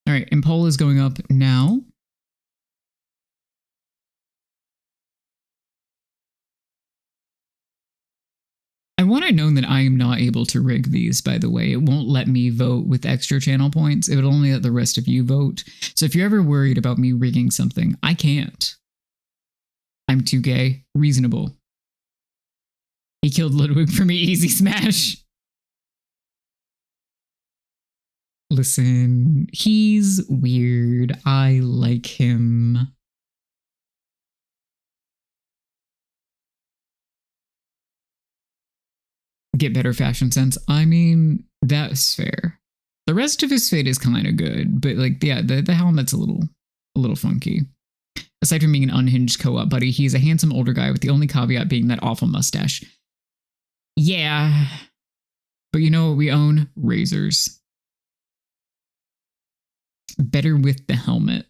All right, and poll is going up now. I want it known that I am not able to rig these, by the way. It won't let me vote with extra channel points. It would only let the rest of you vote. So if you're ever worried about me rigging something, I can't. I'm too gay. Reasonable. He killed Ludwig for me. Easy smash. Listen, he's weird. I like him. Get better fashion sense. I mean, that's fair. The rest of his fit is kind of good, but like, yeah, the helmet's a little funky. Aside from being an unhinged co-op buddy, he's a handsome older guy with the only caveat being that awful mustache. Yeah, but you know what we own? Razors. Better with the helmet.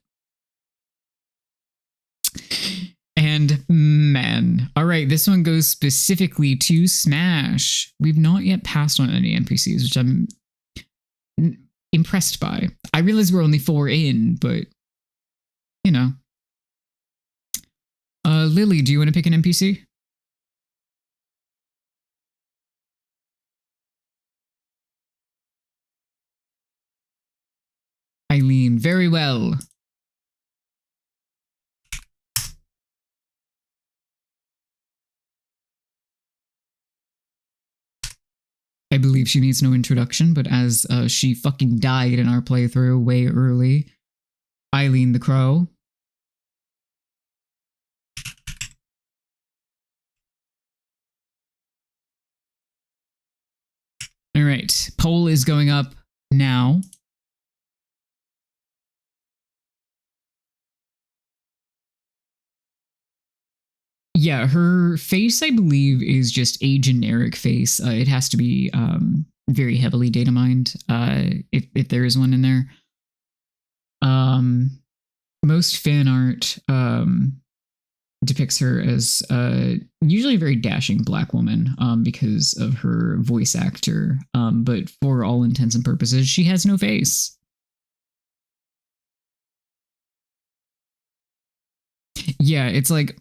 And man, all right, this one goes specifically to Smash. We've not yet passed on any NPCs, which I'm impressed by. I realize we're only 4 in, but you know. Lily, do you want to pick an NPC? Eileen, very well. I believe she needs no introduction, but as she fucking died in our playthrough way early, Eileen the Crow. All right, poll is going up now. Yeah, her face, I believe, is just a generic face. It has to be very heavily data mined, if there is one in there. Most fan art depicts her as usually a very dashing black woman because of her voice actor. But for all intents and purposes, she has no face. Yeah, it's like,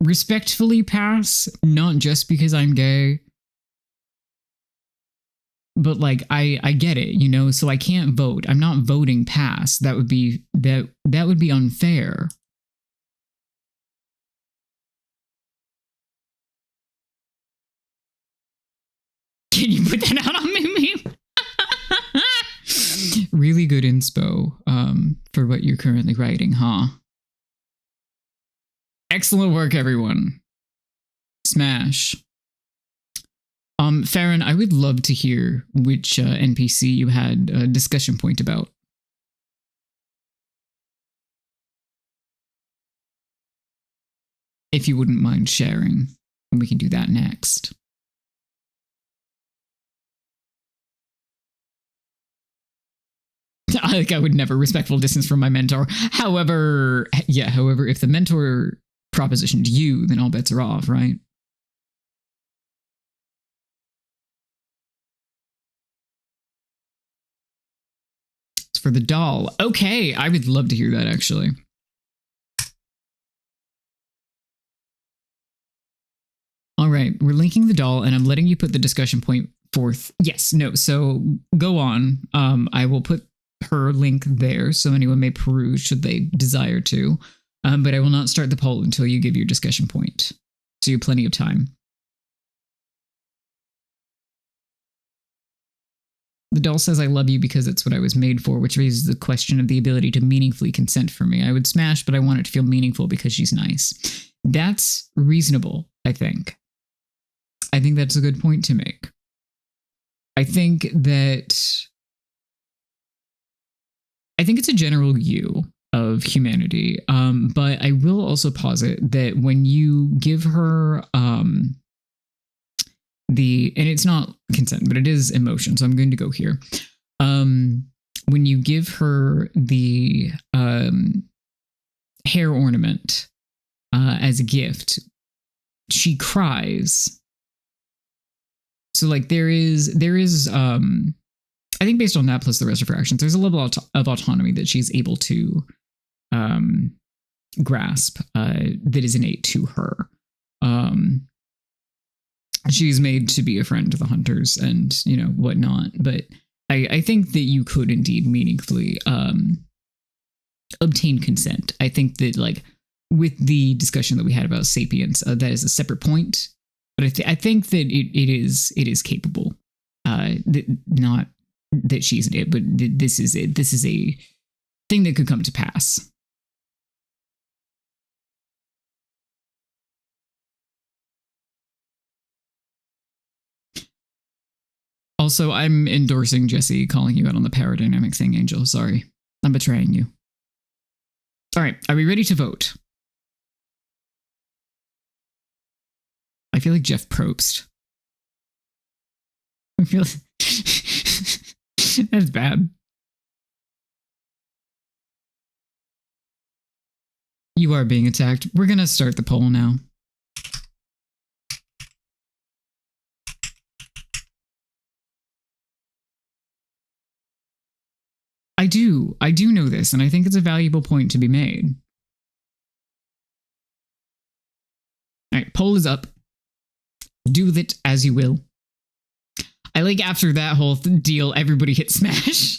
respectfully pass, not just because I'm gay, but like I get it, you know, so I can't vote. I'm not voting pass. That would be unfair. Can you put that out on me? Really good inspo for what you're currently writing, huh? Excellent work, everyone. Smash. Farron, I would love to hear which NPC you had a discussion point about. If you wouldn't mind sharing, and we can do that next. I would never respectful distance from my mentor. However, if the mentor propositioned you, then all bets are off, right? It's for the doll. Okay, I would love to hear that, actually. All right, we're linking the doll, and I'm letting you put the discussion point forth. Yes, no, so go on. I will put her link there so anyone may peruse should they desire to. But I will not start the poll until you give your discussion point. So you have plenty of time. The doll says, I love you because it's what I was made for, which raises the question of the ability to meaningfully consent for me. I would smash, but I want it to feel meaningful because she's nice. That's reasonable, I think. I think that's a good point to make. I think it's a general view of humanity. But I will also posit that when you give her and it's not consent, but it is emotion. So I'm going to go here. When you give her the hair ornament as a gift, she cries. So like there is I think based on that plus the rest of her actions, there's a level of autonomy that she's able to grasp that is innate to her. She's made to be a friend to the hunters and, whatnot. But I think that you could indeed meaningfully obtain consent. I think that, like, with the discussion that we had about sapience, that is a separate point. But I think that it is capable. Not that she's it, but this is it. This is a thing that could come to pass. Also, I'm endorsing Jesse calling you out on the power dynamic thing, Angel. Sorry. I'm betraying you. All right. Are we ready to vote? I feel like Jeff Probst. I feel that's bad. You are being attacked. We're going to start the poll now. I do know this, and I think it's a valuable point to be made. All right, poll is up. Do with it as you will. I like after that whole deal, everybody hit smash.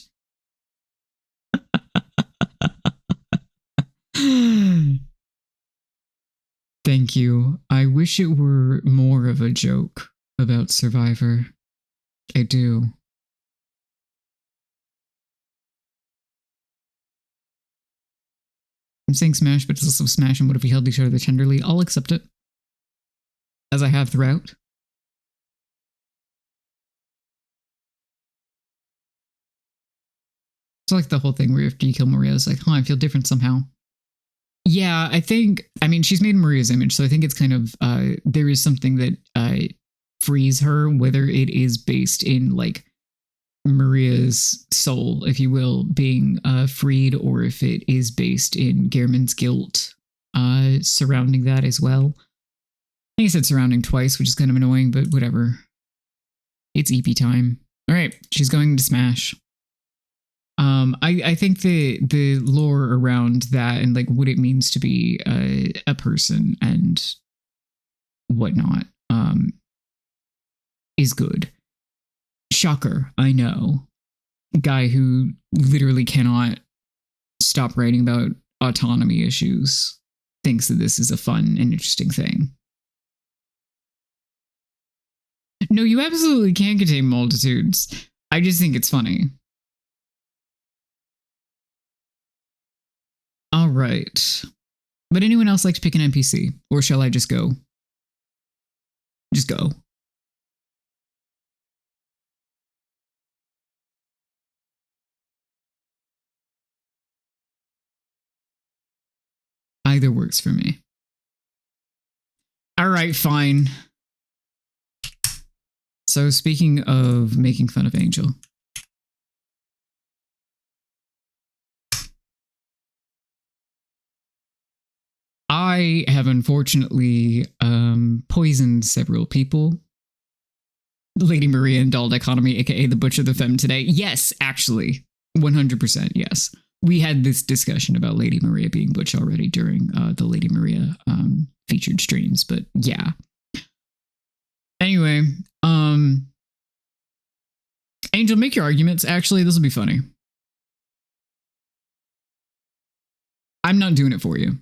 Thank you. I wish it were more of a joke about Survivor. I do. I'm saying smash, but it's also smash and what if we held each other tenderly? I'll accept it. As I have throughout. It's like the whole thing where after you kill Maria, it's like, I feel different somehow. Yeah, I mean, she's made Maria's image, so I think it's kind of, there is something that frees her, whether it is based in, like, Maria's soul, if you will, being freed, or if it is based in Gehrman's guilt surrounding that as well. I think I said surrounding twice, which is kind of annoying, but whatever. It's EP time. All right, she's going to smash. I think the lore around that and like what it means to be a person and whatnot is good. Shocker, I know. Guy who literally cannot stop writing about autonomy issues thinks that this is a fun and interesting thing. No, you absolutely can contain multitudes. I just think it's funny. All right. Would anyone else like to pick an NPC? Or shall I just go? Just go. Either works for me. All right, fine. So speaking of making fun of Angel, I have unfortunately poisoned several people. Lady Maria and Doll Dichotomy, aka the Butcher the Femme today. Yes, actually. 100% yes. We had this discussion about Lady Maria being Butch already during the Lady Maria featured streams, but yeah. Anyway, Angel, make your arguments. Actually, this will be funny. I'm not doing it for you.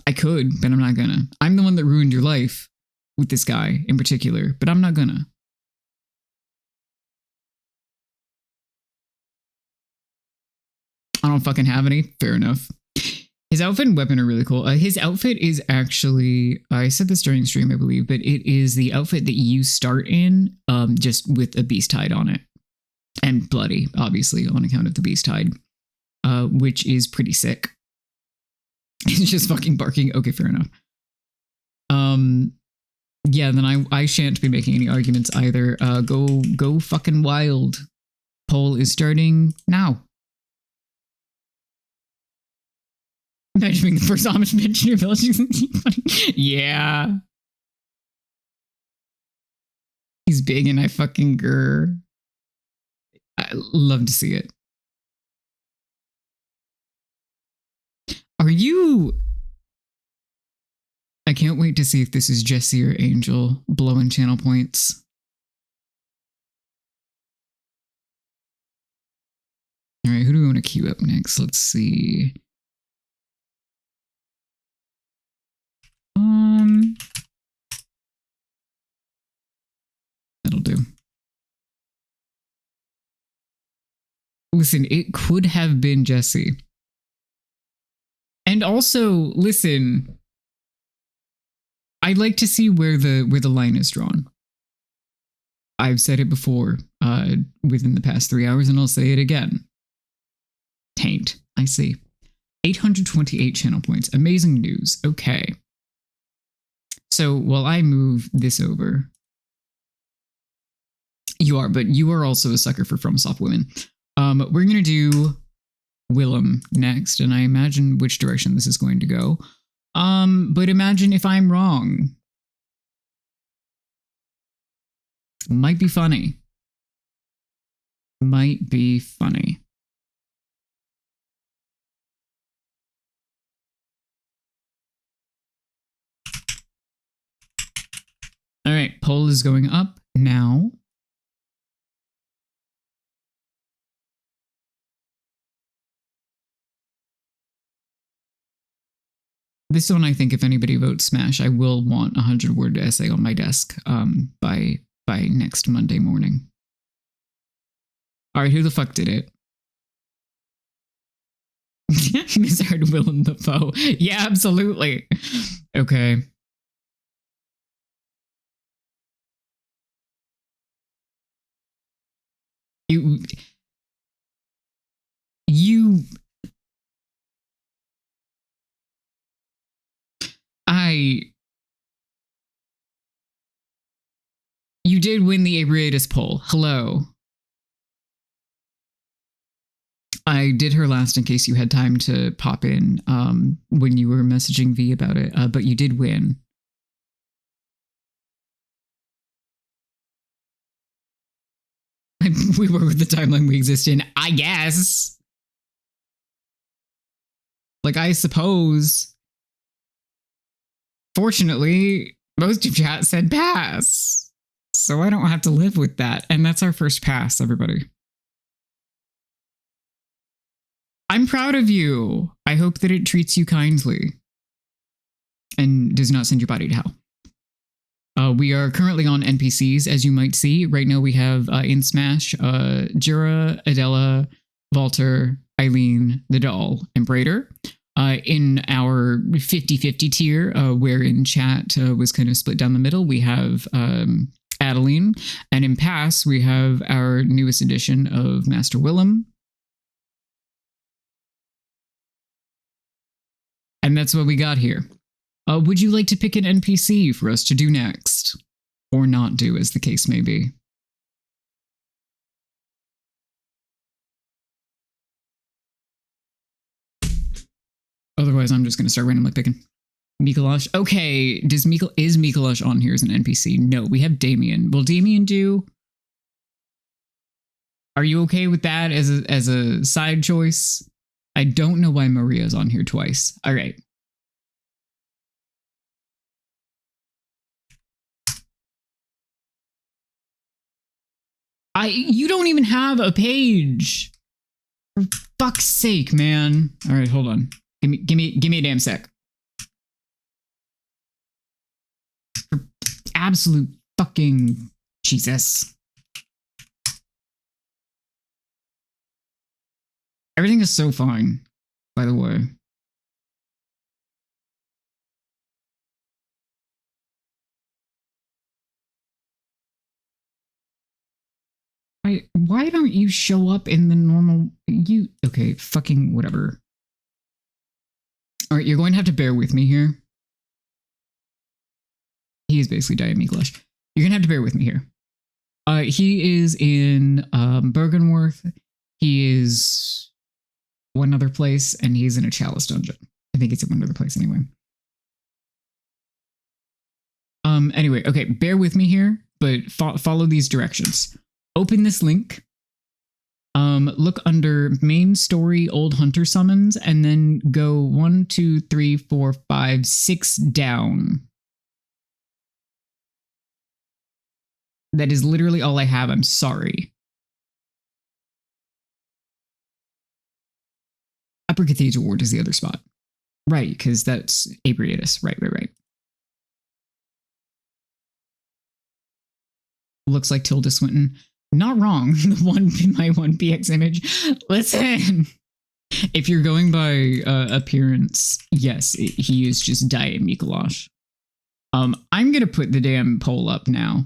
I could, but I'm not gonna. I'm the one that ruined your life with this guy in particular, but I'm not gonna. I don't fucking have any. Fair enough. His outfit and weapon are really cool. His outfit is actually, I said this during stream, I believe, but it is the outfit that you start in, just with a beast hide on it. And bloody, obviously, on account of the beast hide, which is pretty sick. He's just fucking barking. Okay, fair enough. Yeah, then I shan't be making any arguments either. Go fucking wild. Poll is starting now. Imagine being the first Amish bitch in your village. Yeah. He's big and I fucking grr. I love to see it. Are you... I can't wait to see if this is Jesse or Angel blowing channel points. All right, who do we want to queue up next? Let's see. That'll do. Listen, it could have been Jesse. And also, listen, I'd like to see where the line is drawn. I've said it before within the past 3 hours, and I'll say it again. Taint. I see. 828 channel points. Amazing news. Okay. So while I move this over, you are, but you are also a sucker for FromSoft women. We're going to do Willem next, and I imagine which direction this is going to go. But imagine if I'm wrong. Might be funny. Might be funny. All right, poll is going up now. This one, I think, if anybody votes Smash, I will want a 100-word essay on my desk by next Monday morning. All right, who the fuck did it? Misheard Willem the Foe. Yeah, absolutely. Okay. You did win the Abriatus poll. Hello. I did her last in case you had time to pop in when you were messaging V about it, but you did win. We were with the timeline we exist in, I guess. Like, I suppose. Fortunately, most of chat said pass. So I don't have to live with that. And that's our first pass, everybody. I'm proud of you. I hope that it treats you kindly and does not send your body to hell. We are currently on NPCs, as you might see. Right now we have in Smash, Jira, Adela, Walter, Eileen, the doll, and Braider. In our 50-50 tier, wherein chat was kind of split down the middle, we have Adeline. And in Pass, we have our newest edition of Master Willem. And that's what we got here. Would you like to pick an NPC for us to do next? Or not do, as the case may be. Otherwise, I'm just going to start randomly picking. Mikolash. Okay, is Mikolash on here as an NPC? No, we have Damien. Will Damien do? Are you okay with that as a side choice? I don't know why Maria's on here twice. All right. You don't even have a page. For fuck's sake, man. All right, hold on. Give me a damn sec. For absolute fucking Jesus. Everything is so fine, by the way. Why don't you show up in the normal... Okay, fucking whatever. All right, you're going to have to bear with me here. He is basically Diane Mikolash. You're going to have to bear with me here. He is in Bergenworth. He is one other place, and he's in a Chalice dungeon. I think it's in one other place anyway. Anyway, okay, bear with me here, but follow these directions. Open this link. Look under main story, old hunter summons, and then go 1, 2, 3, 4, 5, 6 down. That is literally all I have. I'm sorry. Upper Cathedral Ward is the other spot. Right, because that's Abriatus. Right. Looks like Tilda Swinton. Not wrong. My 1px image. Listen, if you're going by appearance, yes, he is just Diane Mikolash. I'm gonna put the damn poll up now.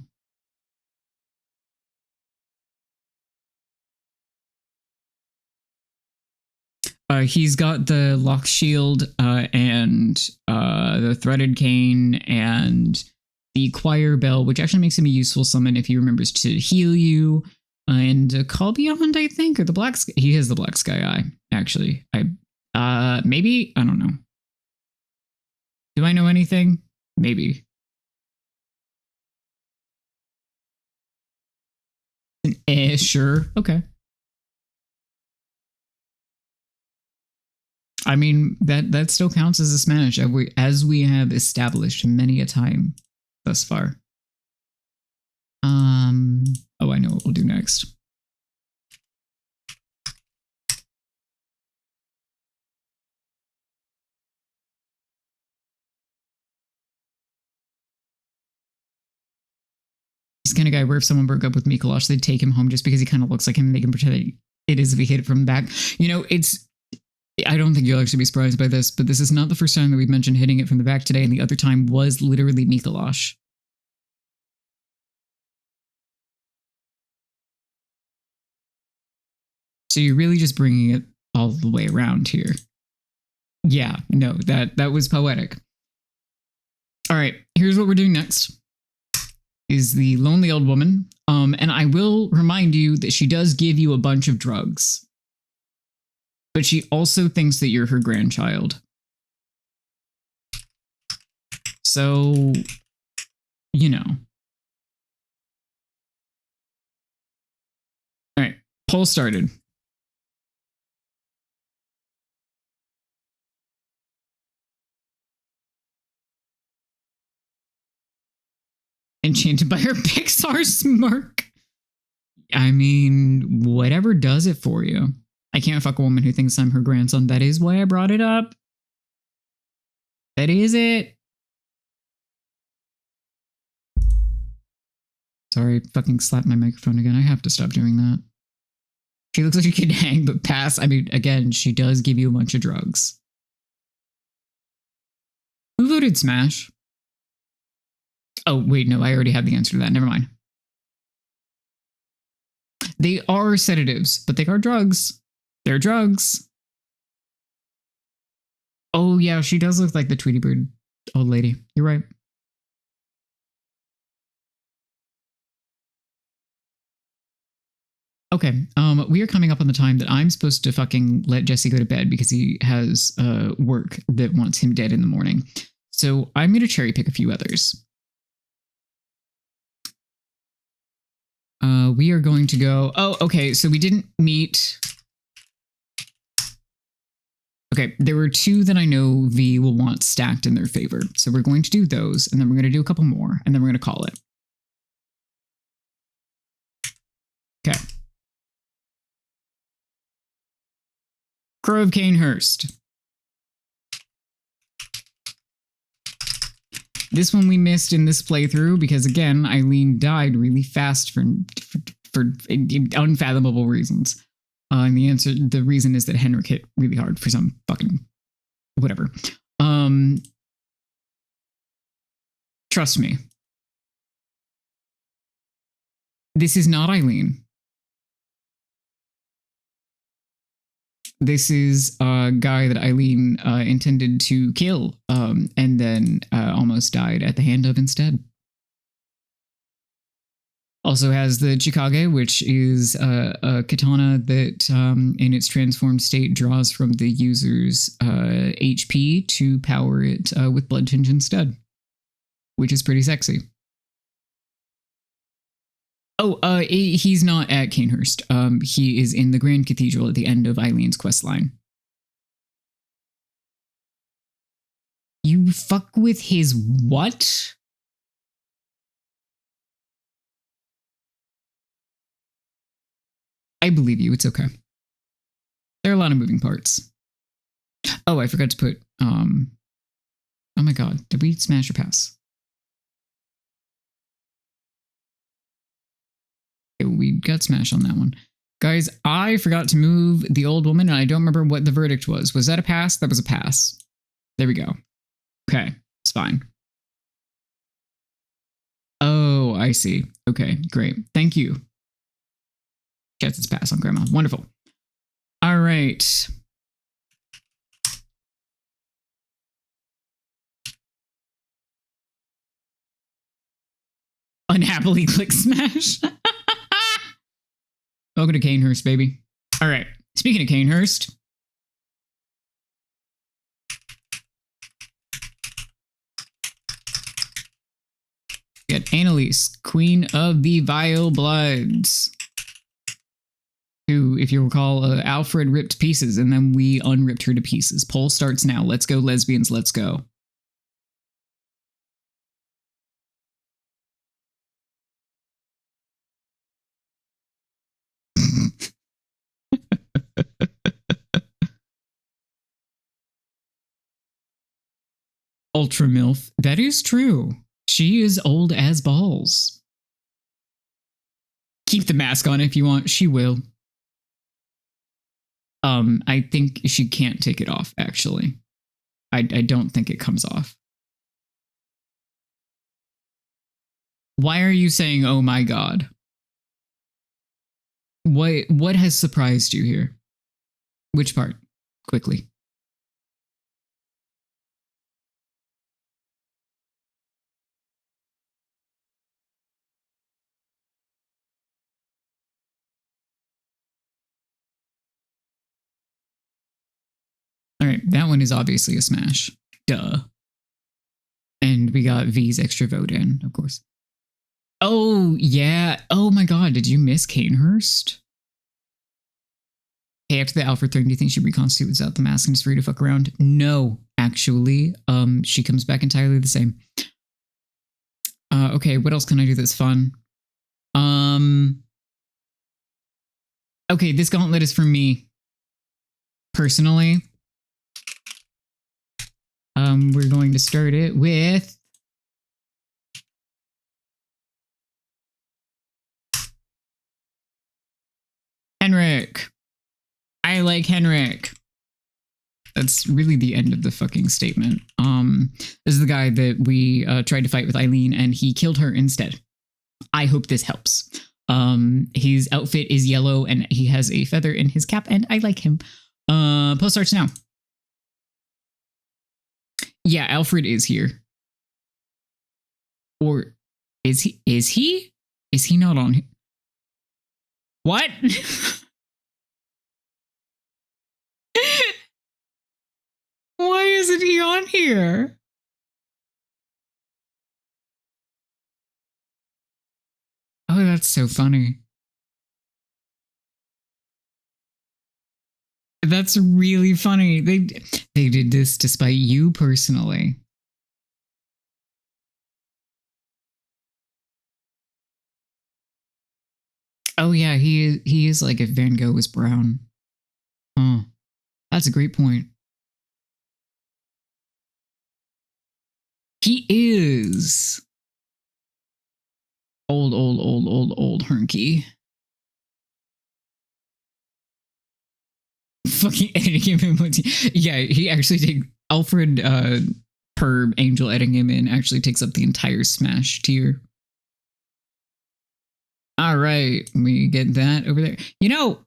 He's got the lock shield and the threaded cane and the choir bell, which actually makes him a useful summon if he remembers to heal you. And Call Beyond, I think, or the Black Sky. He has the Black Sky Eye, actually. Maybe? I don't know. Do I know anything? Maybe. Sure. Okay. I mean, that still counts as a smash, as we have established many a time thus far. Oh, I know what we'll do next. He's the kind of guy where if someone broke up with Mikolash, they'd take him home just because he kind of looks like him and they can pretend it is if he hit it from the back. You know, I don't think you'll actually be surprised by this, but this is not the first time that we've mentioned hitting it from the back today, and the other time was literally Mikolash. So you're really just bringing it all the way around here. Yeah, no, that was poetic. All right, here's what we're doing next. Is the Lonely Old Woman. And I will remind you that she does give you a bunch of drugs. But she also thinks that you're her grandchild. So, you know. All right, poll started. Enchanted by her Pixar smirk. I mean, whatever does it for you. I can't fuck a woman who thinks I'm her grandson. That is why I brought it up. That is it. Sorry, fucking slapped my microphone again. I have to stop doing that. She looks like she can hang, but pass. I mean, again, she does give you a bunch of drugs. Who voted Smash? Oh, wait, no, I already have the answer to that. Never mind. They are sedatives, but they are drugs. They're drugs. Oh, yeah, she does look like the Tweety Bird old lady. You're right. Okay, we are coming up on the time that I'm supposed to fucking let Jesse go to bed because he has work that wants him dead in the morning. So I'm going to cherry pick a few others. We are going to go... Oh, okay. So we didn't meet... Okay, there were two that I know V will want stacked in their favor. So we're going to do those, and then we're going to do a couple more, and then we're going to call it. Okay. Crow of Canehurst. This one we missed in this playthrough because, again, Eileen died really fast for unfathomable reasons. And the reason is that Henrik hit really hard for some fucking whatever. Trust me. This is not Eileen. This is a guy that Eileen intended to kill and then almost died at the hand of instead. Also has the Chikage, which is a katana that in its transformed state draws from the user's HP to power it with blood tinge instead, which is pretty sexy. Oh, he's not at Canehurst. He is in the Grand Cathedral at the end of Eileen's questline. You fuck with his what? I believe you. It's okay. There are a lot of moving parts. Oh, I forgot to put... Oh my god. Did we smash or pass? Okay, we got smash on that one. Guys, I forgot to move the old woman, and I don't remember what the verdict was. Was that a pass? That was a pass. There we go. Okay, it's fine. Oh, I see. Okay, great. Thank you. Gets its pass on Grandma. Wonderful. All right. Unhappily click smash. Welcome to Canehurst, baby. All right. Speaking of Canehurst. We got Annalise, Queen of the Vile Bloods. Who, if you recall, Alfred ripped to pieces, and then we unripped her to pieces. Poll starts now. Let's go, lesbians. Let's go. Ultra MILF. That is true. She is old as balls. Keep the mask on if you want. She will. I think she can't take it off, actually. I don't think it comes off. Why are you saying, oh my god? What has surprised you here? Which part? Quickly. All right, that one is obviously a smash. Duh. And we got V's extra vote in, of course. Oh, yeah. Oh my god, did you miss Canehurst? Hey, after the Alfred thing, do you think she reconstitutes without the mask and is free to fuck around? No, actually. She comes back entirely the same. Okay, what else can I do that's fun? Okay, this gauntlet is for me. Personally. We're going to start it with... Henrik. I like Henrik. That's really the end of the fucking statement. This is the guy that we tried to fight with Eileen, and he killed her instead. I hope this helps. His outfit is yellow, and he has a feather in his cap, and I like him. Post starts now. Yeah, Alfred is here. Or is he? Is he? Is he not on here? What? Why isn't he on here? Oh, that's so funny. That's really funny. They did this to spite you personally. Oh yeah, he is like if Van Gogh was brown. Oh, that's a great point. He is old Herky. Fucking editing him in. Yeah, he actually takes Alfred per Angel editing him in actually takes up the entire Smash tier. All right, we get that over there. You know,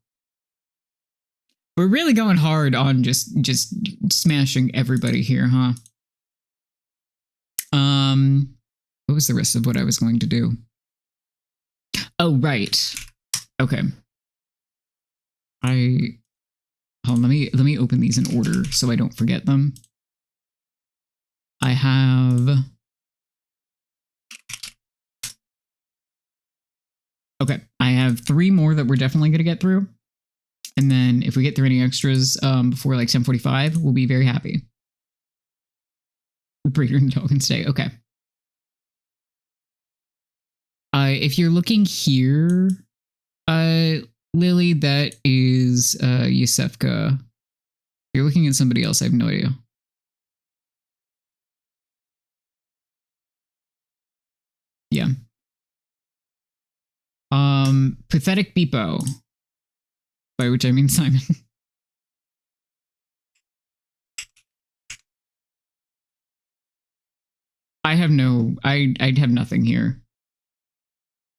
we're really going hard on just smashing everybody here, huh? What was the rest of what I was going to do? Oh, right. Okay. Hold on, let me open these in order so I don't forget them. I have. Okay, I have 3 more that we're definitely going to get through. And then if we get through any extras before like 10:45, we'll be very happy. The breeder and the dog can stay. Okay. If you're looking here, Lily, that is Yusefka. If you're looking at somebody else, I have no idea. Yeah. Pathetic Beepo. By which I mean Simon. I'd have nothing here.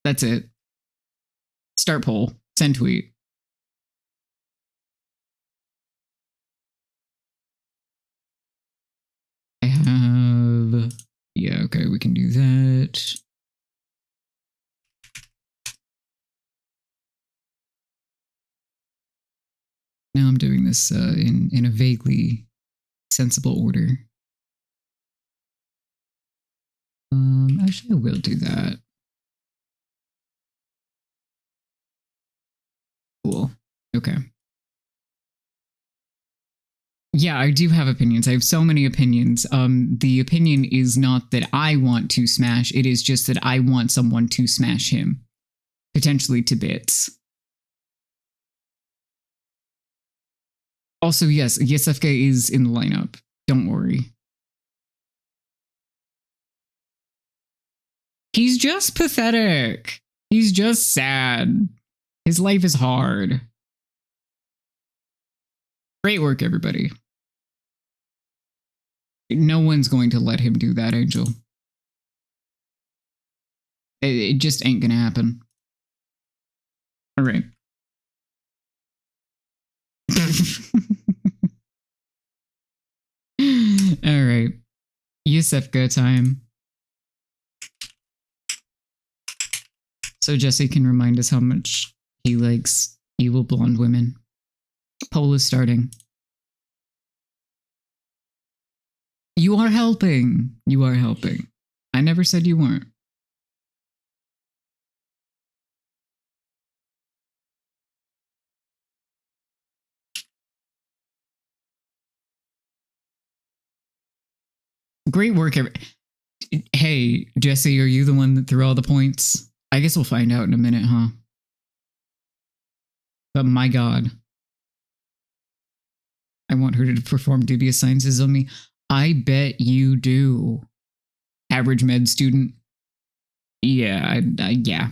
That's it. Start poll. Send tweet. I have. Yeah, okay, we can do that. Now I'm doing this in a vaguely sensible order. Actually, I will do that. Cool. Okay. Yeah, I do have opinions. I have so many opinions. The opinion is not that I want to smash. It is just that I want someone to smash him. Potentially to bits. Also, yes, Yesefka is in the lineup. Don't worry. He's just pathetic. He's just sad. His life is hard. Great work, everybody. No one's going to let him do that, Angel. It just ain't gonna happen. All right. All right. Yusefka time. So Jesse can remind us how much he likes evil blonde women. Poll is starting. You are helping. You are helping. I never said you weren't. Great work. Hey, Jesse, are you the one that threw all the points? I guess we'll find out in a minute, huh? But my God. I want her to perform dubious sciences on me. I bet you do. Average med student. Yeah, yeah.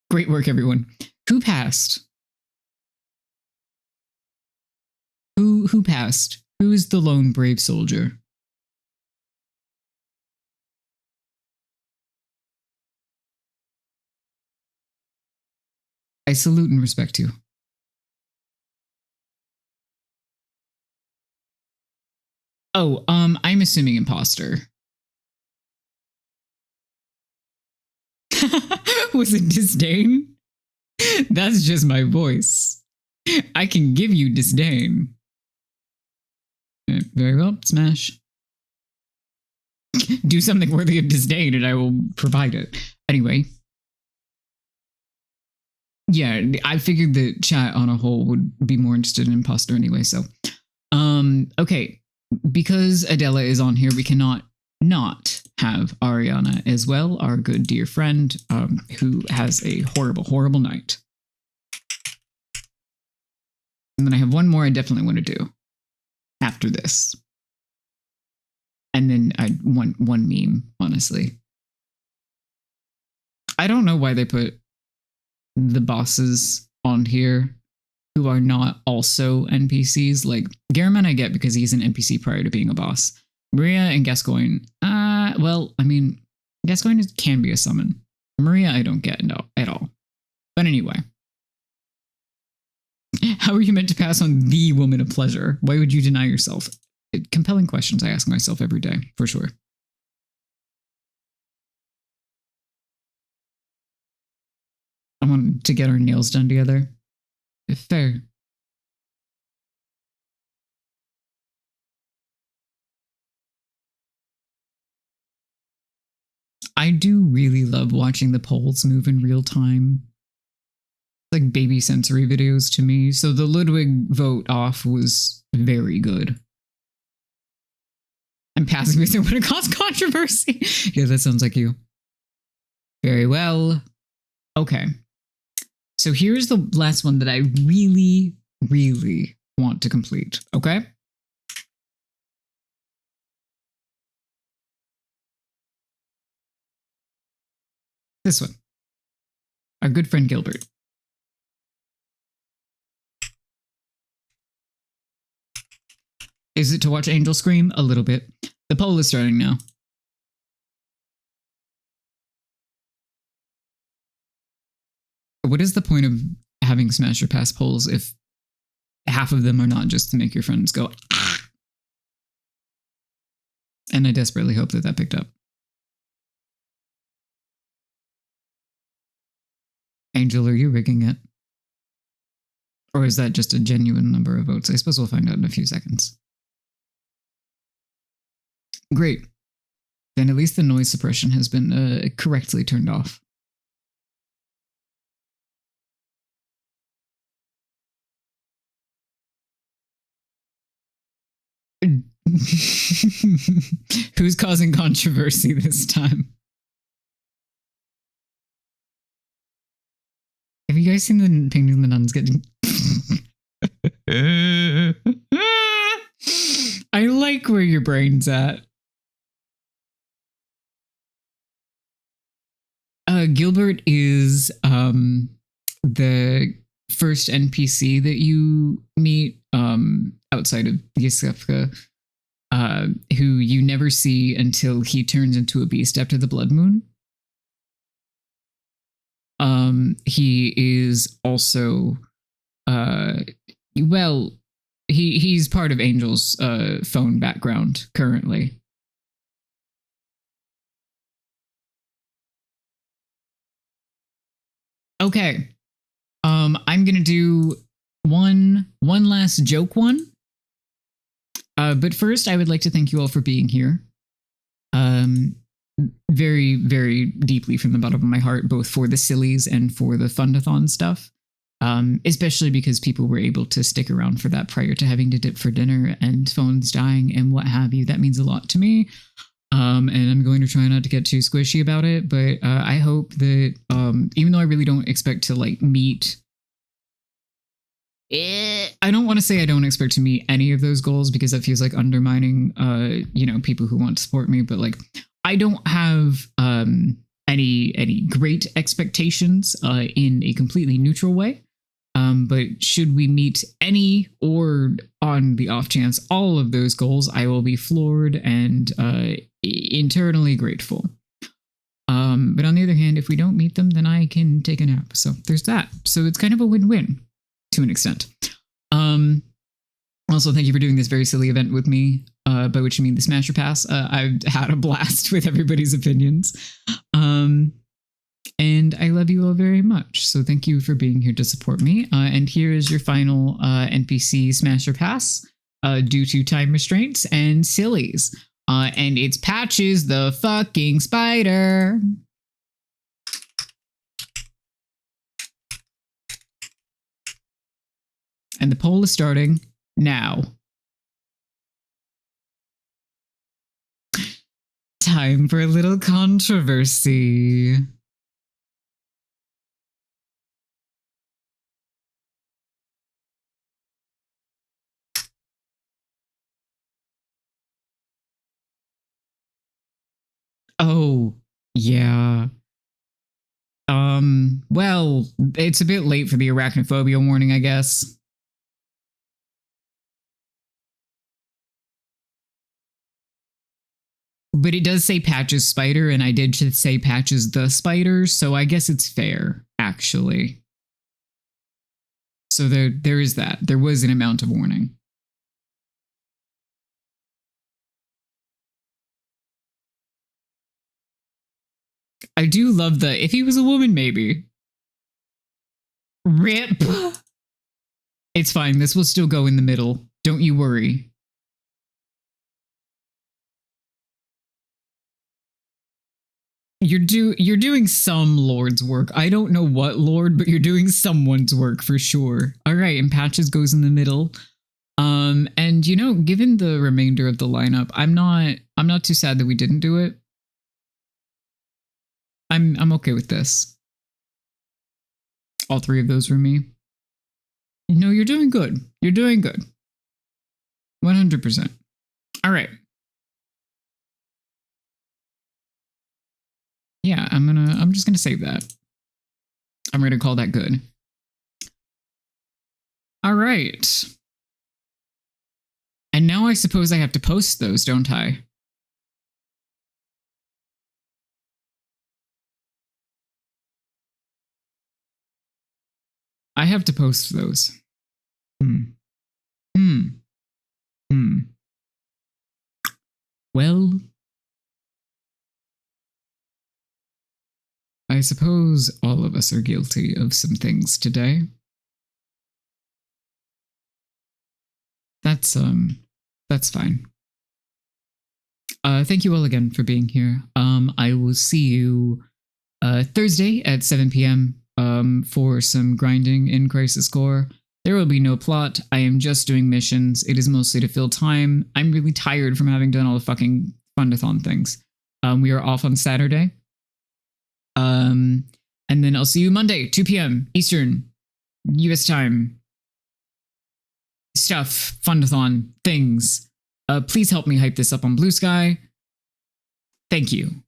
Great work, everyone. Who passed? Who passed? Who is the lone brave soldier? I salute and respect you. Oh, I'm assuming imposter. Was it disdain? That's just my voice. I can give you disdain. Very well, smash. Do something worthy of disdain and I will provide it. Anyway. Yeah, I figured the chat on a whole would be more interested in imposter anyway, so. Okay. Because Adela is on here, we cannot not have Ariana as well, our good dear friend, who has a horrible, horrible night. And then I have one more I definitely want to do after this. And then one meme, honestly. I don't know why they put the bosses on here who are not also NPCs. Like, Garamond I get because he's an NPC prior to being a boss. Maria and Gascoigne, well, I mean, Gascoigne can be a summon. Maria I don't get at all. But anyway. How are you meant to pass on the woman of pleasure? Why would you deny yourself? Compelling questions I ask myself every day, for sure. I want to get our nails done together. Fair. I do really love watching the polls move in real time. It's like baby sensory videos to me. So the Ludwig vote off was very good. I'm passing with it when it caused controversy. Yeah, that sounds like you. Very well. Okay. So here's the last one that I really, really want to complete, okay? This one. Our good friend Gilbert. Is it to watch Angel scream? A little bit. The poll is starting now. What is the point of having Smash or Pass polls if half of them are not just to make your friends go, ah? And I desperately hope that picked up. Angel, are you rigging it? Or is that just a genuine number of votes? I suppose we'll find out in a few seconds. Great. Then at least the noise suppression has been correctly turned off. Who's causing controversy this time? Have you guys seen the painting the nuns getting? I like where your brain's at. Gilbert is the first NPC that you meet outside of Yisefka, who you never see until he turns into a beast after the Blood Moon. He is also, well, he's part of Angel's phone background currently. Okay. I'm gonna do one last joke one. But first, I would like to thank you all for being here. Very, very deeply from the bottom of my heart, both for the sillies and for the fundathon stuff. Especially because people were able to stick around for that prior to having to dip for dinner and phones dying and what have you. That means a lot to me. And I'm going to try not to get too squishy about it, but I hope that even though I really don't expect to like meet, I don't want to say I don't expect to meet any of those goals because that feels like undermining, people who want to support me. But like, I don't have any great expectations in a completely neutral way. But should we meet any or on the off chance all of those goals, I will be floored and internally grateful. But on the other hand, if we don't meet them, then I can take a nap. So there's that. So it's kind of a win-win to an extent. Also, thank you for doing this very silly event with me, by which you mean the Smasher Pass. I've had a blast with everybody's opinions. And I love you all very much. So thank you for being here to support me. And here is your final NPC Smasher Pass due to time restraints and sillies. And it's Patches the fucking spider. And the poll is starting now. Time for a little controversy. Oh, yeah. Well, it's a bit late for the arachnophobia warning, I guess. But it does say Patches Spider, and I did say Patches the Spider, so I guess it's fair, actually. So there is that. There was an amount of warning. I do love the, if he was a woman, maybe. RIP. It's fine. This will still go in the middle. Don't you worry. You're doing some Lord's work. I don't know what Lord, but you're doing someone's work for sure. All right, and Patches goes in the middle. And you know, given the remainder of the lineup, I'm not too sad that we didn't do it. I'm okay with this. All three of those were me. No, you're doing good. You're doing good. 100%. All right. Yeah, I'm just gonna save that. I'm gonna call that good. All right. And now I suppose I have to post those, don't I? I have to post those. Well, I suppose all of us are guilty of some things today. That's fine. Thank you all again for being here. I will see you Thursday at 7 p.m. For some grinding in Crisis Core. There will be no plot. I am just doing missions. It is mostly to fill time. I'm really tired from having done all the fucking fundathon things. We are off on Saturday. And then I'll see you Monday, 2 p.m. Eastern, US time. Stuff, fundathon, things. Please help me hype this up on Blue Sky. Thank you.